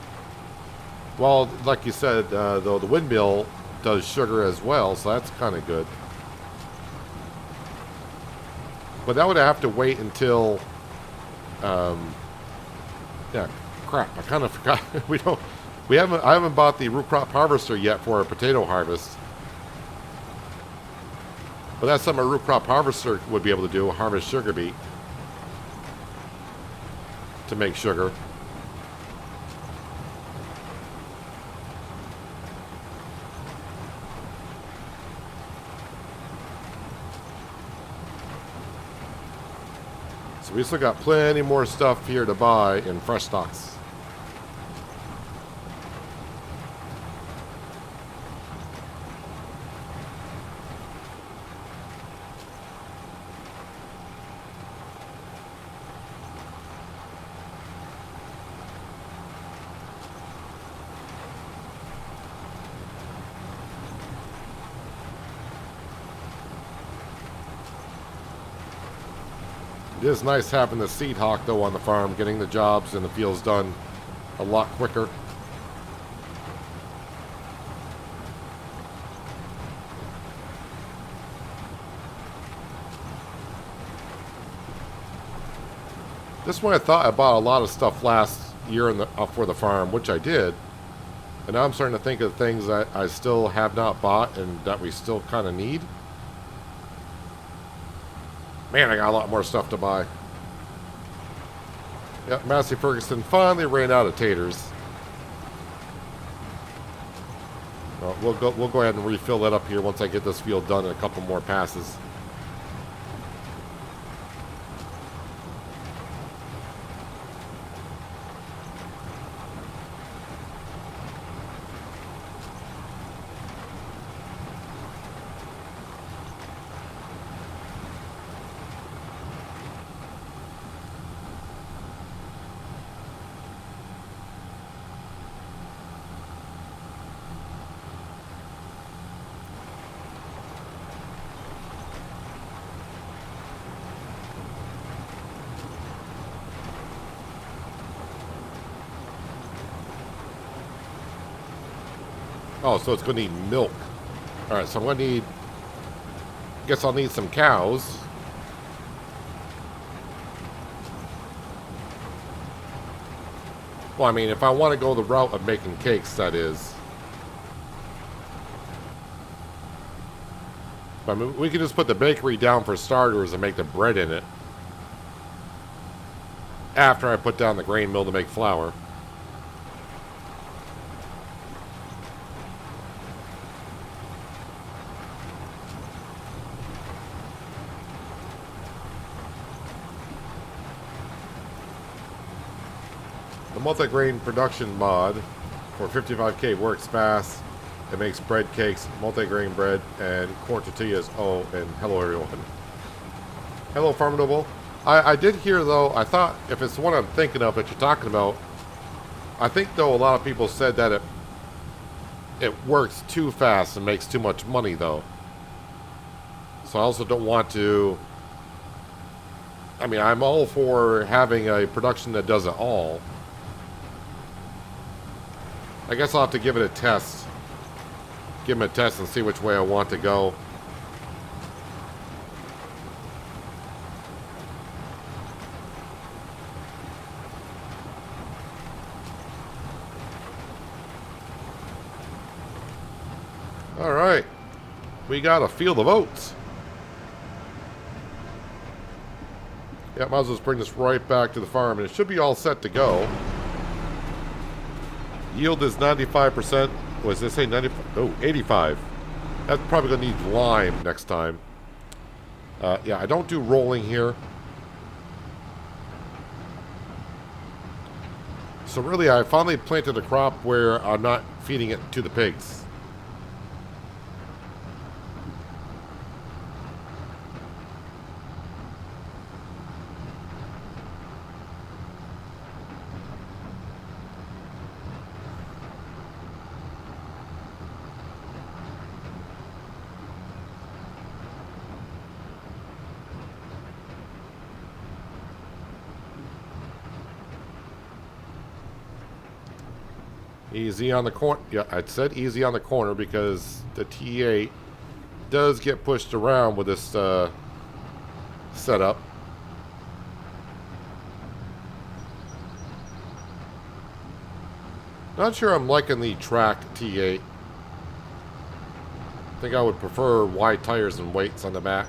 well, like you said, though the windmill does sugar as well, so that's kind of good. But that would have to wait until, yeah, crap, I kind of forgot. I haven't bought the root crop harvester yet for our potato harvest. But that's something a root crop harvester would be able to do, harvest sugar beet to make sugar. We still got plenty more stuff here to buy in Frechdachs. It is nice having the Seed Hawk, though, on the farm, getting the jobs and the fields done a lot quicker. This one I thought I bought a lot of stuff last year for the farm, which I did. And now I'm starting to think of things that I still have not bought and that we still kind of need. Man, I got a lot more stuff to buy. Yep, Massey Ferguson finally ran out of taters. Well, we'll go ahead and refill that up here once I get this field done in a couple more passes. Oh, so it's going to need milk. Alright, so I'm going to need... Guess I'll need some cows. Well, I mean, if I want to go the route of making cakes, that is. I mean, we can just put the bakery down for starters and make the bread in it. After I put down the grain mill to make flour. The multi-grain production mod for 55K works fast. It makes bread cakes, multi-grain bread, and corn tortillas. Oh, and hello everyone. Hello Farmable. I did hear though, I thought if it's the one I'm thinking of that you're talking about, I think though a lot of people said that it works too fast and makes too much money though. So I also don't want to, I mean, I'm all for having a production that does it all. I guess I'll have to give it a test. Give him a test and see which way I want to go. Alright. We got a field of oats. Yeah, might as well just bring this right back to the farm and it should be all set to go. Yield is 95%. Was this say 95? Oh, 85. That's probably going to need lime next time. Yeah, I don't do rolling here. So really, I finally planted a crop where I'm not feeding it to the pigs. Easy on the corner. Yeah, I said easy on the corner because the T8 does get pushed around with this setup. Not sure I'm liking the tracked T8. I think I would prefer wide tires and weights on the back.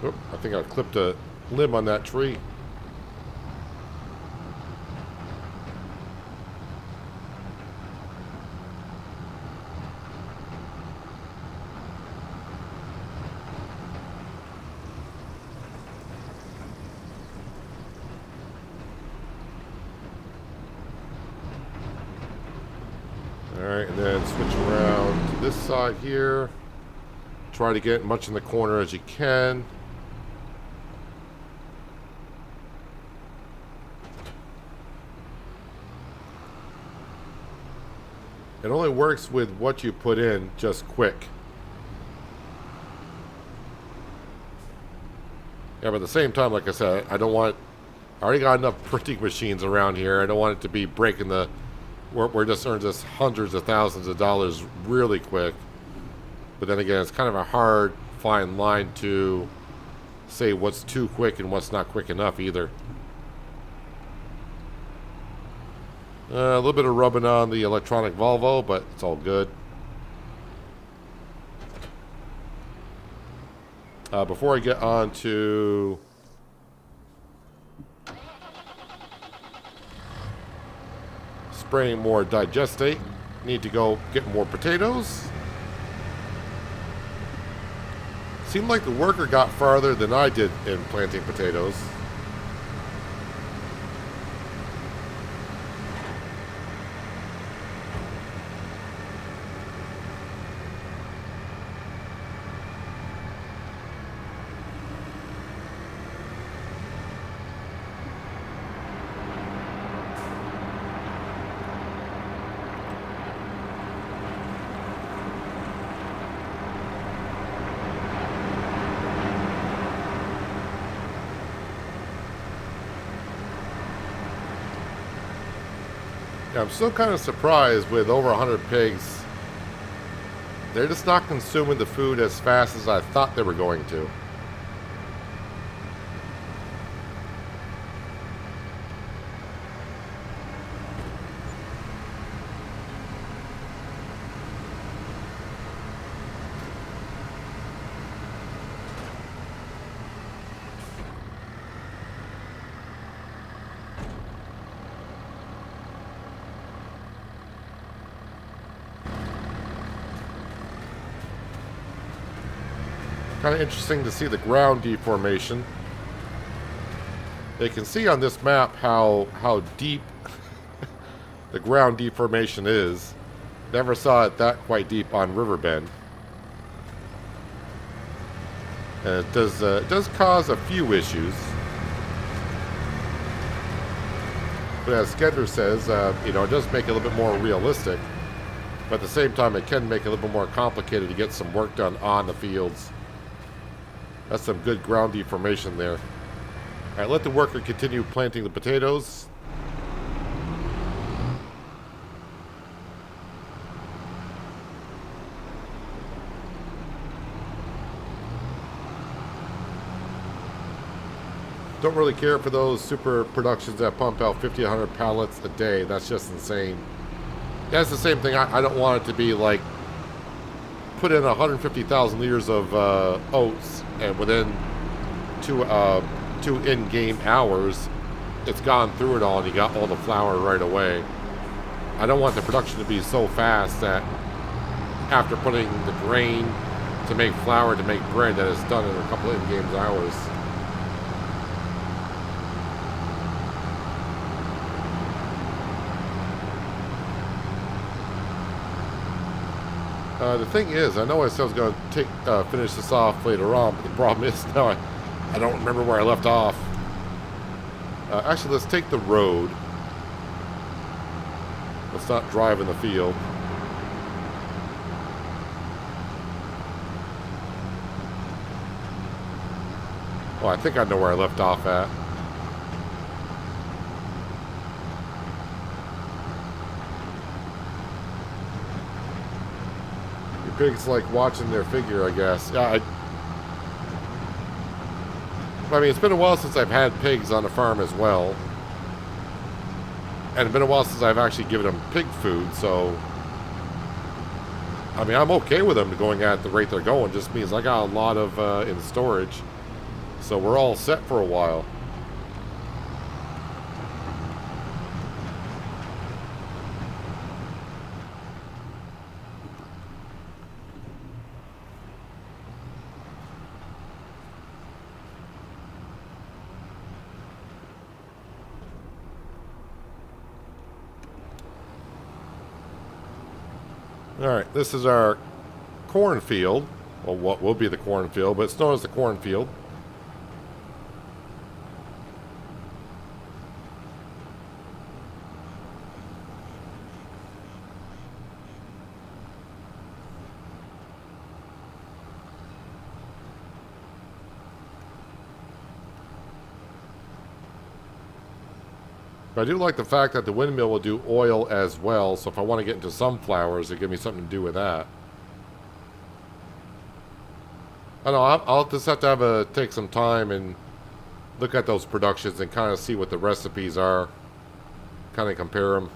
Oop, I think I clipped a limb on that tree. Alright, and then switch around to this side here. Try to get much in the corner as you can. It only works with what you put in just quick. Yeah, but at the same time, like I said, I don't want... I already got enough printing machines around here. I don't want it to be breaking the where it just earns us hundreds of thousands of dollars really quick. But then again, it's kind of a hard, fine line to say what's too quick and what's not quick enough either. A little bit of rubbing on the electronic Volvo, but it's all good. Before I get on to spraying more digestate, need to go get more potatoes. Seemed like the worker got farther than I did in planting potatoes. Yeah, I'm still kind of surprised with over 100 pigs. They're just not consuming the food as fast as I thought they were going to. Kind of interesting to see the ground deformation. They can see on this map how deep the ground deformation is. Never saw it that quite deep on Riverbend. And it does cause a few issues. But as Skender says, it does make it a little bit more realistic. But at the same time, it can make it a little bit more complicated to get some work done on the fields. That's some good ground deformation there. Alright, let the worker continue planting the potatoes. Don't really care for those super productions that pump out 50, 100 pallets a day. That's just insane. That's the same thing. I don't want it to be like put in 150,000 liters of oats, and within two in-game hours, it's gone through it all, and you got all the flour right away. I don't want the production to be so fast that after putting the grain to make flour to make bread, that it's done in a couple of in-game hours. The thing is, I know I said I was going to finish this off later on, but the problem is now I don't remember where I left off. Actually, let's take the road. Let's not drive in the field. Oh, I think I know where I left off at. Pigs like watching their figure, I guess. Yeah, I mean, it's been a while since I've had pigs on the farm as well. And it's been a while since I've actually given them pig food, so I mean, I'm okay with them going at the rate they're going. Just means I got a lot of in storage. So we're all set for a while. Alright, this is our cornfield. Well, what will be the cornfield, but it's known as the cornfield. But I do like the fact that the windmill will do oil as well, so if I want to get into sunflowers, it gives me something to do with that. I don't know, I'll just have to take some time and look at those productions and kind of see what the recipes are. Kind of compare them.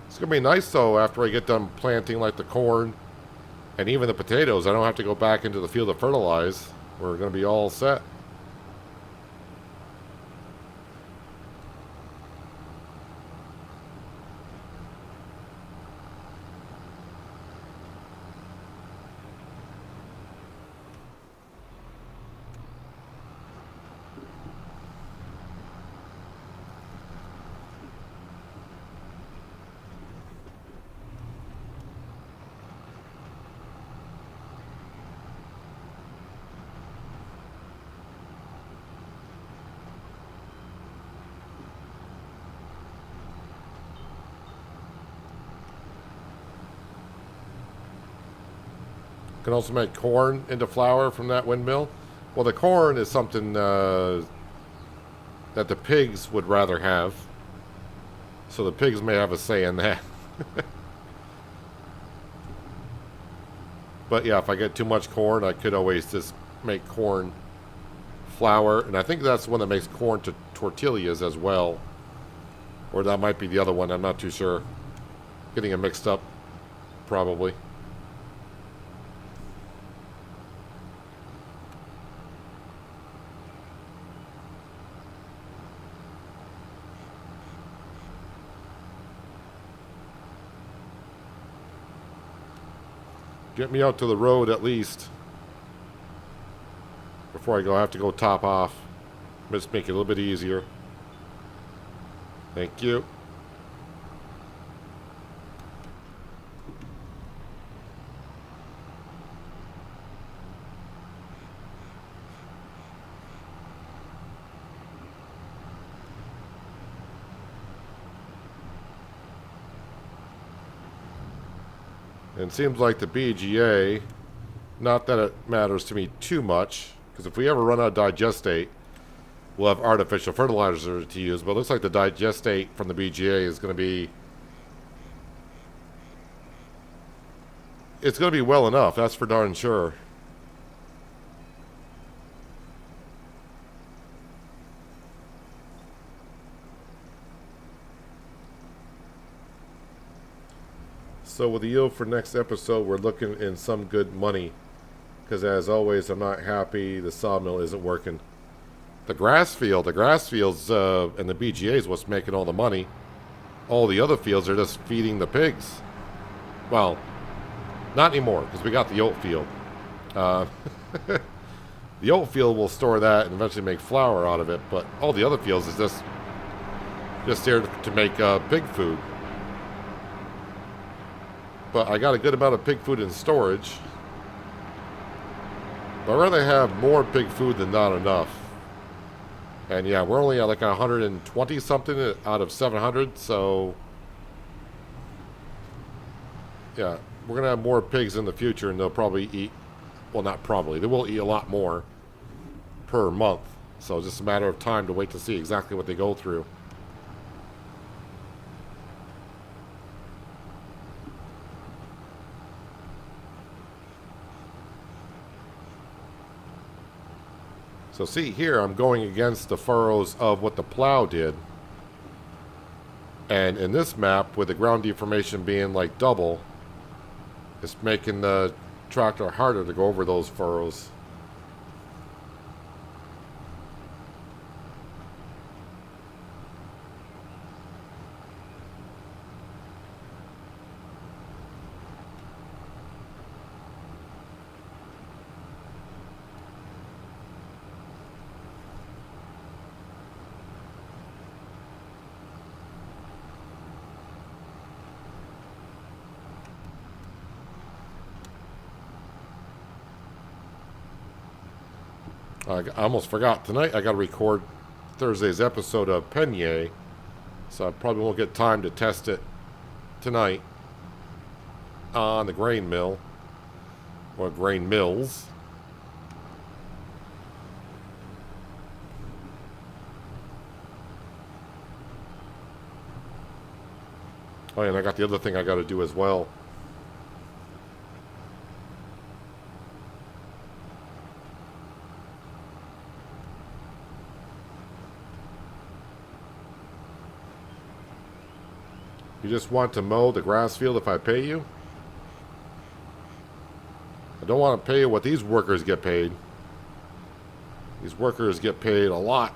It's going to be nice, though, after I get done planting, like, the corn and even the potatoes. I don't have to go back into the field to fertilize. We're going to be all set. Can also make corn into flour from that windmill. Well, the corn is something that the pigs would rather have. So the pigs may have a say in that. But yeah, if I get too much corn, I could always just make corn flour. And I think that's the one that makes corn to tortillas as well. Or that might be the other one. I'm not too sure. Getting it mixed up, probably. Get me out to the road at least. Before I have to go top off. Just make it a little bit easier. Thank you. And it seems like the BGA, not that it matters to me too much, because if we ever run out of digestate, we'll have artificial fertilizer to use. But it looks like the digestate from the BGA is going to be... It's going to be well enough, that's for darn sure. So with the yield for next episode, we're looking in some good money. Because as always, I'm not happy the sawmill isn't working. The grass fields and the BGA is what's making all the money. All the other fields are just feeding the pigs. Well, not anymore, because we got the oat field. The oat field will store that and eventually make flour out of it, but all the other fields is just there to make pig food. But I got a good amount of pig food in storage. But I'd rather have more pig food than not enough. And yeah, we're only at like 120 something out of 700, so yeah, we're gonna have more pigs in the future, and they'll probably eat, well, not probably, they will eat a lot more per month. So it's just a matter of time to wait to see exactly what they go through. So see here, I'm going against the furrows of what the plow did. And in this map, with the ground deformation being like double, it's making the tractor harder to go over those furrows. I almost forgot. Tonight I got to record Thursday's episode of Penye, so I probably won't get time to test it tonight on the grain mill, or grain mills. Oh, yeah, and I got the other thing I got to do as well. You just want to mow the grass field if I pay you? I don't want to pay you what these workers get paid. These workers get paid a lot.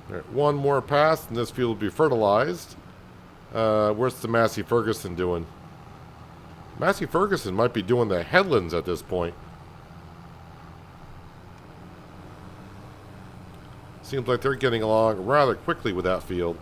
All right, one more pass and this field will be fertilized. Where's the Massey Ferguson doing? Massey Ferguson might be doing the headlands at this point. Seems like they're getting along rather quickly with that field.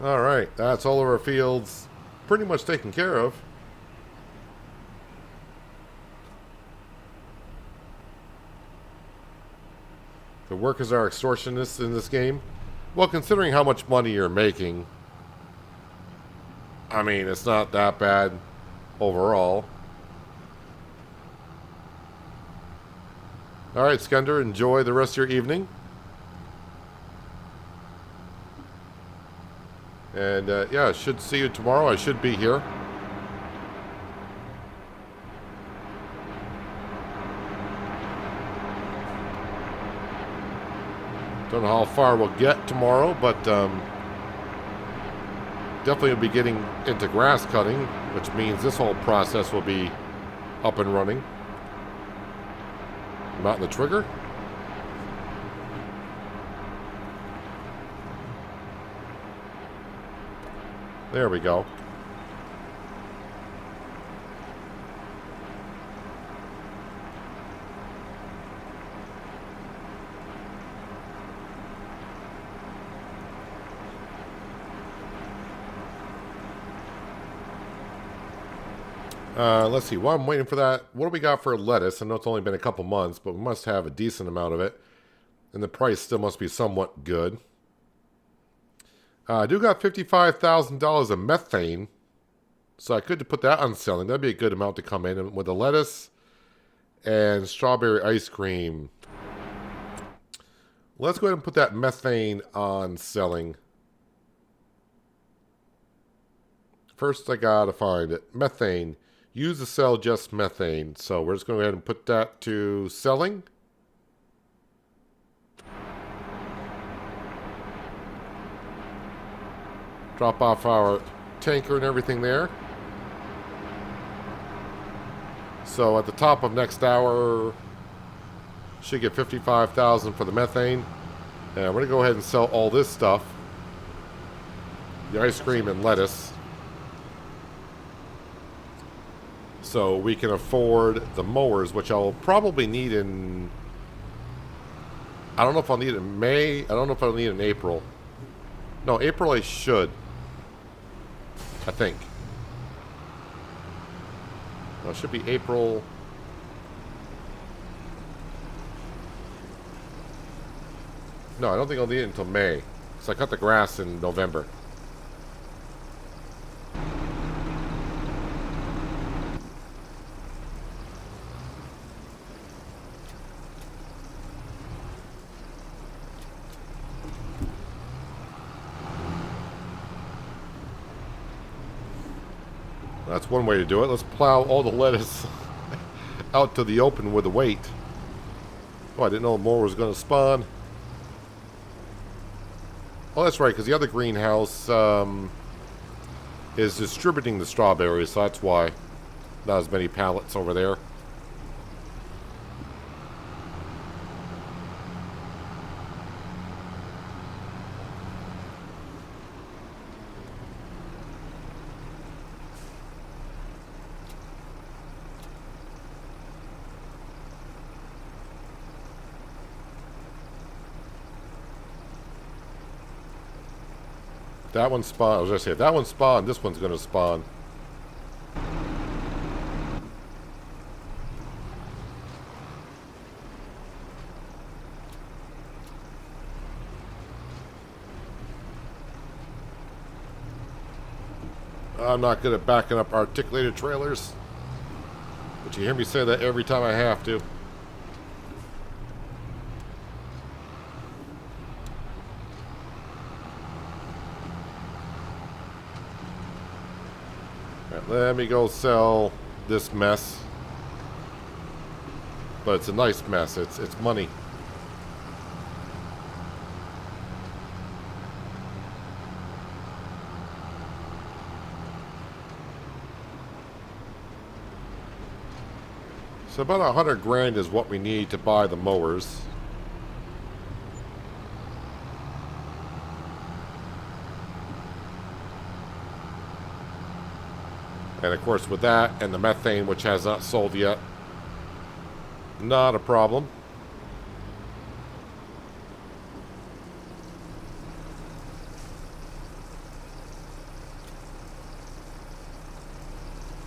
Alright, that's all of our fields pretty much taken care of. The workers are extortionists in this game. Well, considering how much money you're making, I mean, it's not that bad overall. Alright, Skender, enjoy the rest of your evening. And, yeah, I should see you tomorrow. I should be here. Don't know how far we'll get tomorrow, but definitely will be getting into grass cutting, which means this whole process will be up and running. Not in the trigger. There we go. Let's see. While I'm waiting for that, what do we got for lettuce? I know it's only been a couple months, but we must have a decent amount of it. And the price still must be somewhat good. I do got $55,000 of methane, so I could put that on selling. That'd be a good amount to come in. And with the lettuce and strawberry ice cream, let's go ahead and put that methane on selling. First, I gotta find it. Methane. Use to sell just methane. So we're just going to go ahead and put that to selling. Drop off our tanker and everything there. So at the top of next hour, should get $55,000 for the methane. And we're going to go ahead and sell all this stuff. The ice cream and lettuce. So we can afford the mowers, which I'll probably need in... I don't know if I'll need it in May. I don't know if I'll need it in April. No, April I should. I think. No, it should be April. No, I don't think I'll need it until May. So I cut the grass in November. That's one way to do it. Let's plow all the lettuce out to the open with the weight. Oh, I didn't know more was going to spawn. Oh, that's right, because the other greenhouse is distributing the strawberries, so that's why not as many pallets over there. That one spawned. I was going to say, if that one spawned, this one's going to spawn. I'm not good at backing up articulated trailers. But you hear me say that every time I have to. Let me go sell this mess. But it's a nice mess. It's money. So about 100 grand is what we need to buy the mowers. And of course with that and the methane, which has not sold yet, not a problem.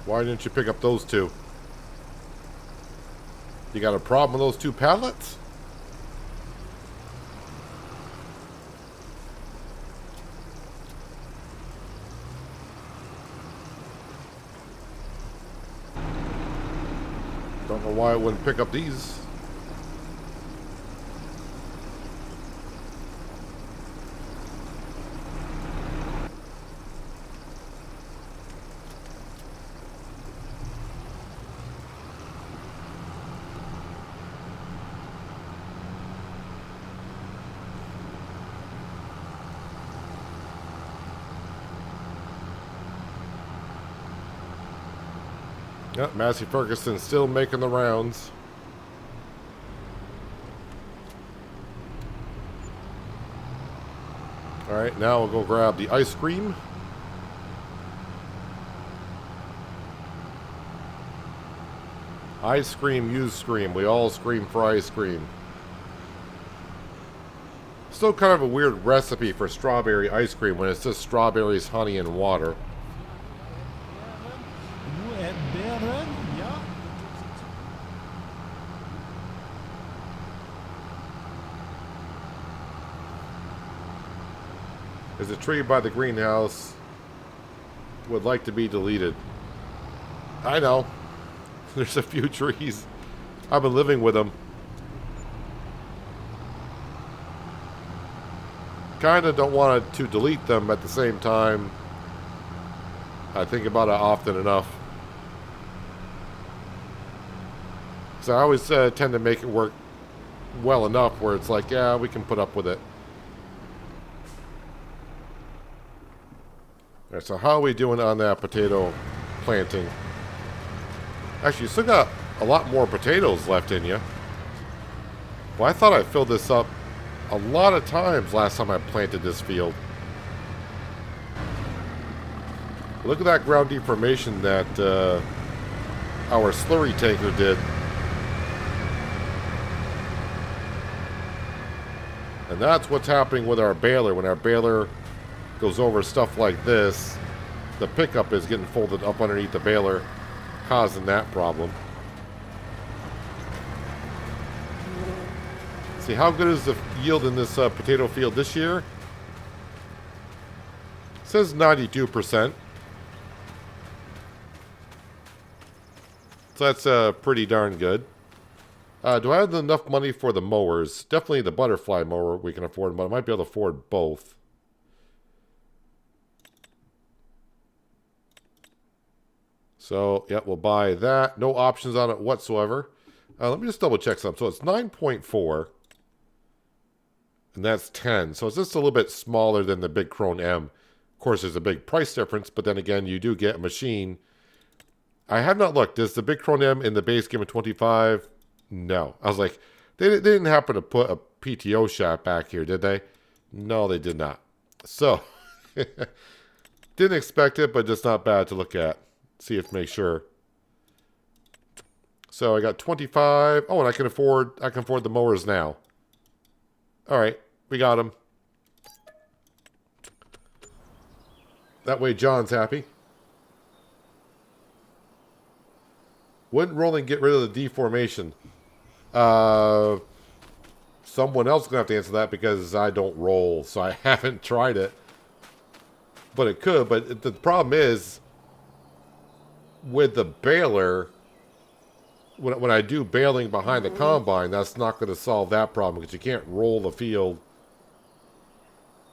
Why didn't you pick up those two? You got a problem with those two pallets? Don't know why I wouldn't pick up these. Yep, Massey Ferguson still making the rounds. Alright, now we'll go grab the ice cream. Ice cream, you scream. We all scream for ice cream. Still kind of a weird recipe for strawberry ice cream when it's just strawberries, honey, and water. There's a tree by the greenhouse. Would like to be deleted. I know. There's a few trees. I've been living with them. Kind of don't want to delete them at the same time. I think about it often enough. So I always tend to make it work well enough where it's like, yeah, we can put up with it. Alright, so how are we doing on that potato planting? Actually, you still got a lot more potatoes left in you. Well, I thought I filled this up a lot of times last time I planted this field. Look at that ground deformation that our slurry tanker did. And that's what's happening with our baler. When our baler goes over stuff like this, the pickup is getting folded up underneath the baler, causing that problem. See, how good is the yield in this potato field this year? It says 92%. So that's pretty darn good. Do I have enough money for the mowers? Definitely the butterfly mower we can afford, but I might be able to afford both. So, yeah, we'll buy that. No options on it whatsoever. Let me just double check something. So it's 9.4. And that's 10. So it's just a little bit smaller than the big Krone M. Of course, there's a big price difference, but then again, you do get a machine. I have not looked. Is the big Krone M in the base game of 25? No. I was like, they didn't happen to put a PTO shot back here, did they? No, they did not. So, didn't expect it, but just not bad to look at. See if make sure. So I got 25. Oh, and I can afford the mowers now. All right, we got them. That way John's happy. Wouldn't rolling get rid of the deformation? Someone else is going to have to answer that because I don't roll, so I haven't tried it. But it could, but the problem is, with the baler, when I do baling behind the combine, that's not going to solve that problem because you can't roll the field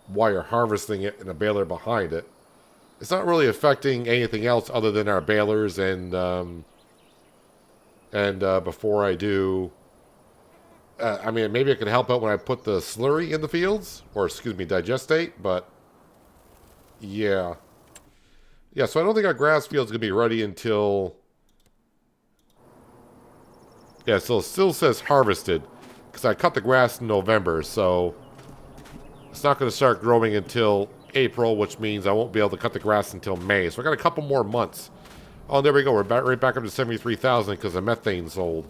while you're harvesting it in a baler behind it. It's not really affecting anything else other than our balers and before I do, I mean, maybe it could help out when I put the slurry in the fields, or excuse me, digestate, but yeah. Yeah, so I don't think our grass field's going to be ready until, yeah, so it still says harvested, because I cut the grass in November, so it's not going to start growing until April, which means I won't be able to cut the grass until May. So I got a couple more months. Oh, there we go. We're right back up to 73,000 because the methane sold.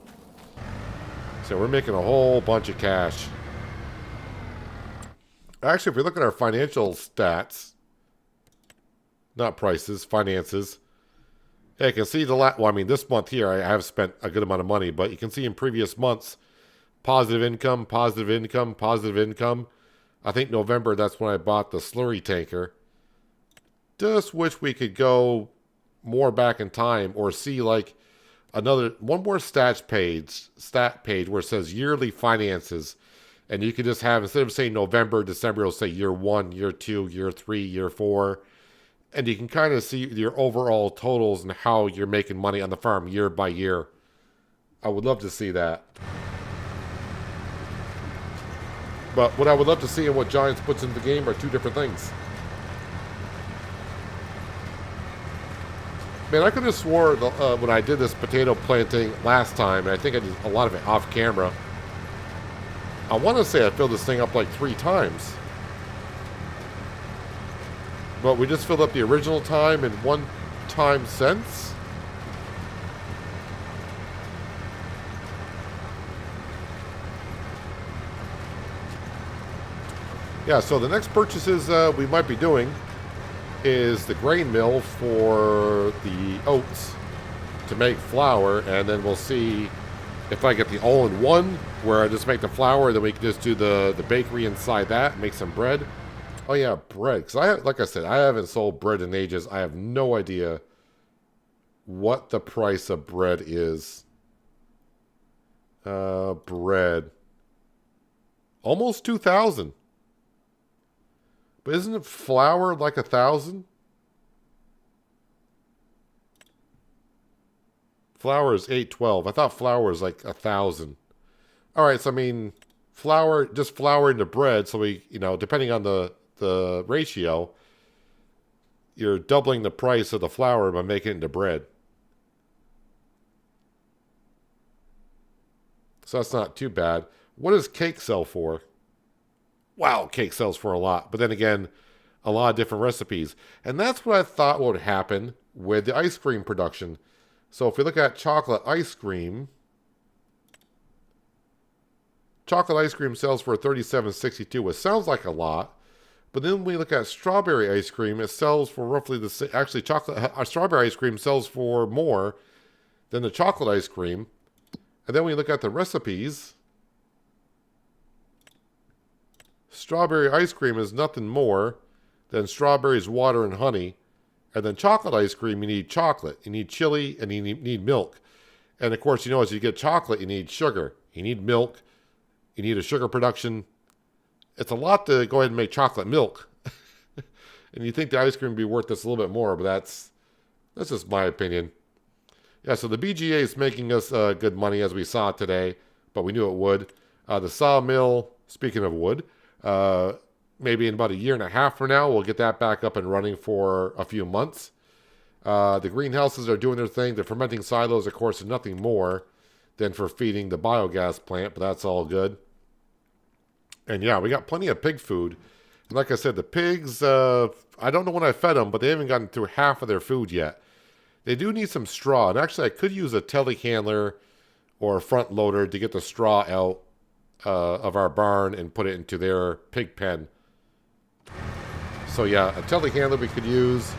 So we're making a whole bunch of cash. Actually, if we look at our financial stats, not prices, finances. Yeah, you can see well, I mean, this month here, I have spent a good amount of money, but you can see in previous months, positive income, positive income, positive income. I think November, that's when I bought the slurry tanker. Just wish we could go more back in time or see like one more stat page where it says yearly finances. And you can just have, instead of saying November, December, it'll say year 1, year 2, year 3, year 4. And you can kind of see your overall totals and how you're making money on the farm year by year. I would love to see that. But what I would love to see and what Giants puts into the game are two different things. Man, I could have swore when I did this potato planting last time, and I think I did a lot of it off camera, I want to say I filled this thing up like 3 times. But we just filled up the original time and 1 time since. Yeah, so the next purchases we might be doing is the grain mill for the oats to make flour, and then we'll see if I get the all-in-one where I just make the flour, then we can just do the bakery inside that, make some bread. Oh yeah, bread, because like I said, I haven't sold bread in ages. I have no idea what the price of bread is. Bread. Almost 2,000. But isn't it flour like 1,000? Flour is 812. I thought flour was like 1,000. All right, so I mean, flour, just flour into bread. So we, depending on the ratio, you're doubling the price of the flour by making it into bread. So that's not too bad. What does cake sell for? Wow, cake sells for a lot. But then again, a lot of different recipes. And that's what I thought would happen with the ice cream production. So if we look at chocolate ice cream sells for $37.62, which sounds like a lot. But then when we look at strawberry ice cream, it sells for roughly the same. Actually, strawberry ice cream sells for more than the chocolate ice cream. And then when we look at the recipes, strawberry ice cream is nothing more than strawberries, water, and honey. And then chocolate ice cream, you need chocolate. You need chili, and you need milk. And of course, as you get chocolate, you need sugar. You need milk. You need a sugar production. It's a lot to go ahead and make chocolate milk. And you think the ice cream would be worth this a little bit more, but that's just my opinion. Yeah, so the BGA is making us good money as we saw today, but we knew it would. The sawmill, speaking of wood, maybe in about a year and a half from now, we'll get that back up and running for a few months. The greenhouses are doing their thing. The fermenting silos, of course, are nothing more than for feeding the biogas plant, but that's all good. And yeah, we got plenty of pig food. And like I said, the pigs, I don't know when I fed them, but they haven't gotten through half of their food yet. They do need some straw. And actually, I could use a telehandler or a front loader to get the straw out of our barn and put it into their pig pen. So yeah, a telehandler we could use.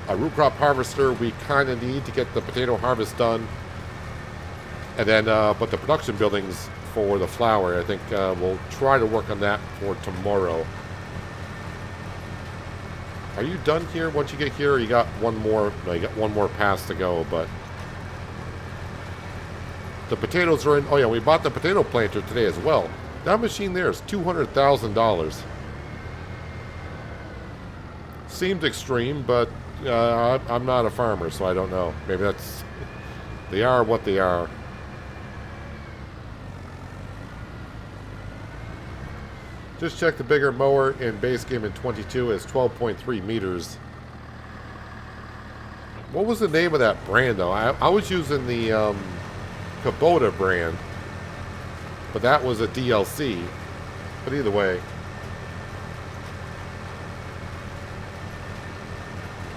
A root crop harvester we kind of need to get the potato harvest done. And then, but the production buildings for the flour, I think we'll try to work on that for tomorrow. Are you done here once you get here? Or you got one more? No, you got one more pass to go, but the potatoes are in. Oh yeah, we bought the potato planter today as well. That machine there is $200,000. Seemed extreme, but I'm not a farmer, so I don't know. Maybe that's... They are what they are. Just check the bigger mower in base game in 22 is 12.3 meters. What was the name of that brand, though? I was using the Kubota brand, but that was a DLC. But either way,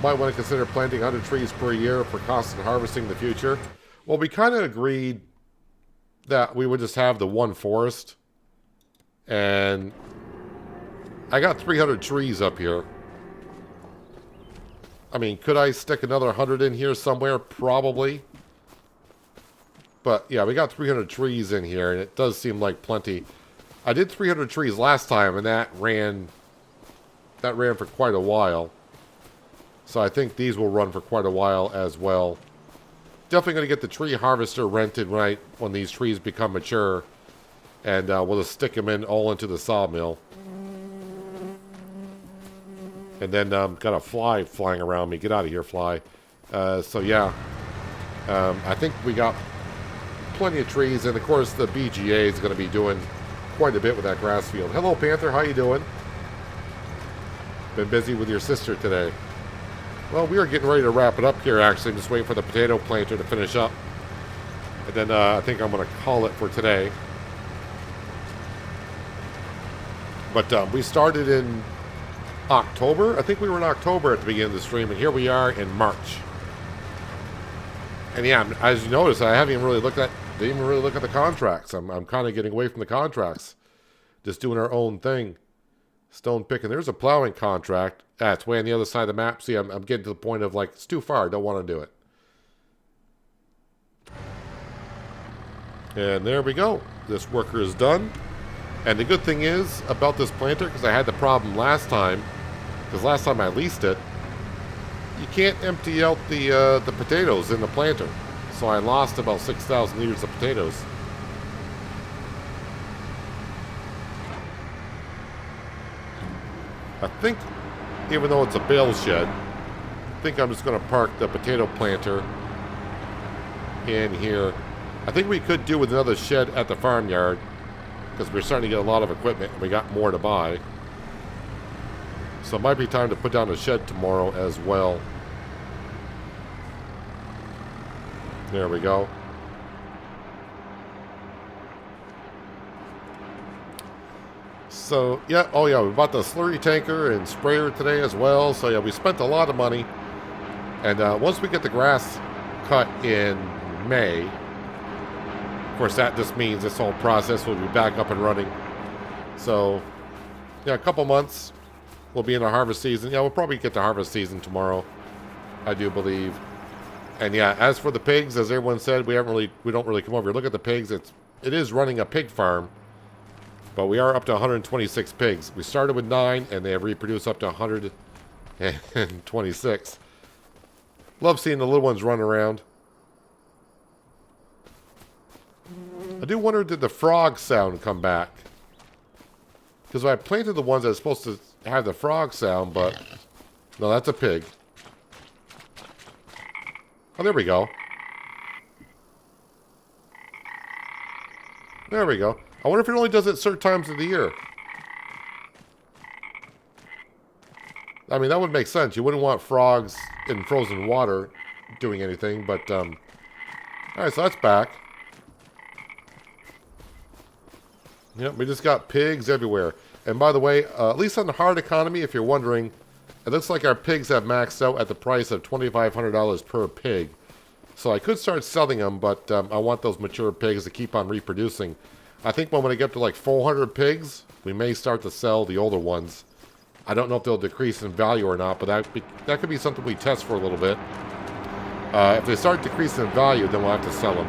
might want to consider planting 100 trees per year for cost and harvesting in the future. Well, we kind of agreed that we would just have the one forest, and I got 300 trees up here. I mean, could I stick another 100 in here somewhere? Probably. But yeah, we got 300 trees in here, and it does seem like plenty. I did 300 trees last time, and that ran for quite a while. So I think these will run for quite a while as well. Definitely going to get the tree harvester rented right when these trees become mature. And we'll just stick them in all into the sawmill. And then got a fly flying around me. Get out of here, fly. So yeah, I think we got plenty of trees. And of course the BGA is going to be doing quite a bit with that grass field. Hello, Panther. How you doing? Been busy with your sister today. Well, we are getting ready to wrap it up here, actually. I'm just waiting for the potato planter to finish up. And then I think I'm going to call it for today. But we started in October. I think we were in October at the beginning of the stream, and here we are in March. And yeah, as you notice, I haven't even really didn't even really look at the contracts. I'm kind of getting away from the contracts. Just doing our own thing. Stone picking. There's a plowing contract. It's way on the other side of the map. See, I'm getting to the point of like, it's too far. I don't want to do it. And there we go. This worker is done. And the good thing is about this planter, because I had the problem last time, because last time I leased it, you can't empty out the potatoes in the planter. So I lost about 6,000 liters of potatoes. I think, even though it's a bale shed, I think I'm just going to park the potato planter in here. I think we could do with another shed at the farmyard, because we're starting to get a lot of equipment and we got more to buy. So it might be time to put down a shed tomorrow as well. There we go. So, yeah, oh yeah, we bought the slurry tanker and sprayer today as well. So yeah, we spent a lot of money. And once we get the grass cut in May, of course that just means this whole process will be back up and running. So, yeah, a couple months, we'll be in a harvest season. Yeah, we'll probably get to harvest season tomorrow, I do believe. And yeah, as for the pigs, as everyone said, we don't really come over here. Look at the pigs. It is running a pig farm. But we are up to 126 pigs. We started with 9, and they have reproduced up to 126. Love seeing the little ones run around. I do wonder, did the frog sound come back? Because I planted the ones that are supposed to have the frog sound, but... No, that's a pig. Oh, there we go. There we go. I wonder if it only does it certain times of the year. I mean, that would make sense. You wouldn't want frogs in frozen water doing anything, but, alright, so that's back. Yep, we just got pigs everywhere. And by the way, at least on the hard economy, if you're wondering, it looks like our pigs have maxed out at the price of $2,500 per pig. So I could start selling them, but I want those mature pigs to keep on reproducing. I think when we get to like 400 pigs, we may start to sell the older ones. I don't know if they'll decrease in value or not, but that could be something we test for a little bit. If they start decreasing in value, then we'll have to sell them.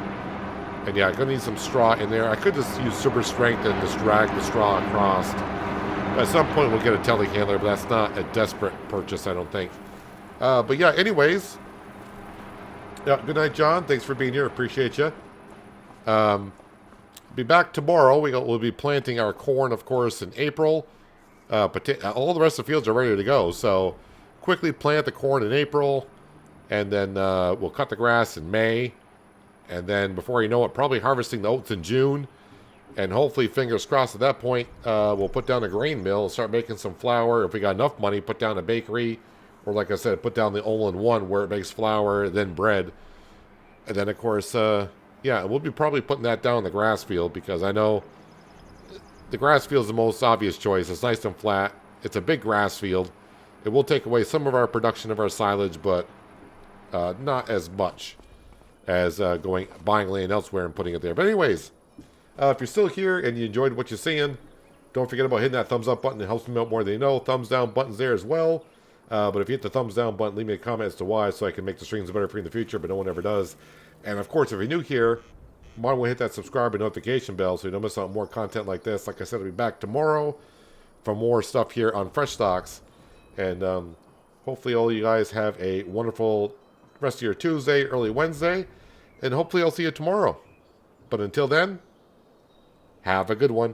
And yeah, I'm going to need some straw in there. I could just use super strength and just drag the straw across. But at some point we'll get a telehandler, but that's not a desperate purchase, I don't think. But yeah, anyways. Yeah, good night, John. Thanks for being here. Appreciate you. Be back tomorrow. We'll be planting our corn, of course, in April. All the rest of the fields are ready to go. So quickly plant the corn in April. And then we'll cut the grass in May. And then before you know it, probably harvesting the oats in June. And hopefully, fingers crossed at that point, we'll put down a grain mill and start making some flour. If we got enough money, put down a bakery. Or like I said, put down the all-in-one where it makes flour, then bread. And then, of course, yeah, we'll be probably putting that down in the grass field. Because I know the grass field is the most obvious choice. It's nice and flat. It's a big grass field. It will take away some of our production of our silage, but not as much as buying land elsewhere and putting it there. But anyways, if you're still here and you enjoyed what you're seeing, don't forget about hitting that thumbs up button. It helps me out more than you know. Thumbs down button's there as well. But if you hit the thumbs down button, leave me a comment as to why, so I can make the streams better for you in the future, but no one ever does. And of course, if you're new here, might want to hit that subscribe and notification bell so you don't miss out on more content like this. Like I said, I'll be back tomorrow for more stuff here on Frechdachs. And hopefully all you guys have a wonderful rest of your Tuesday, early Wednesday. And hopefully I'll see you tomorrow. But until then, have a good one.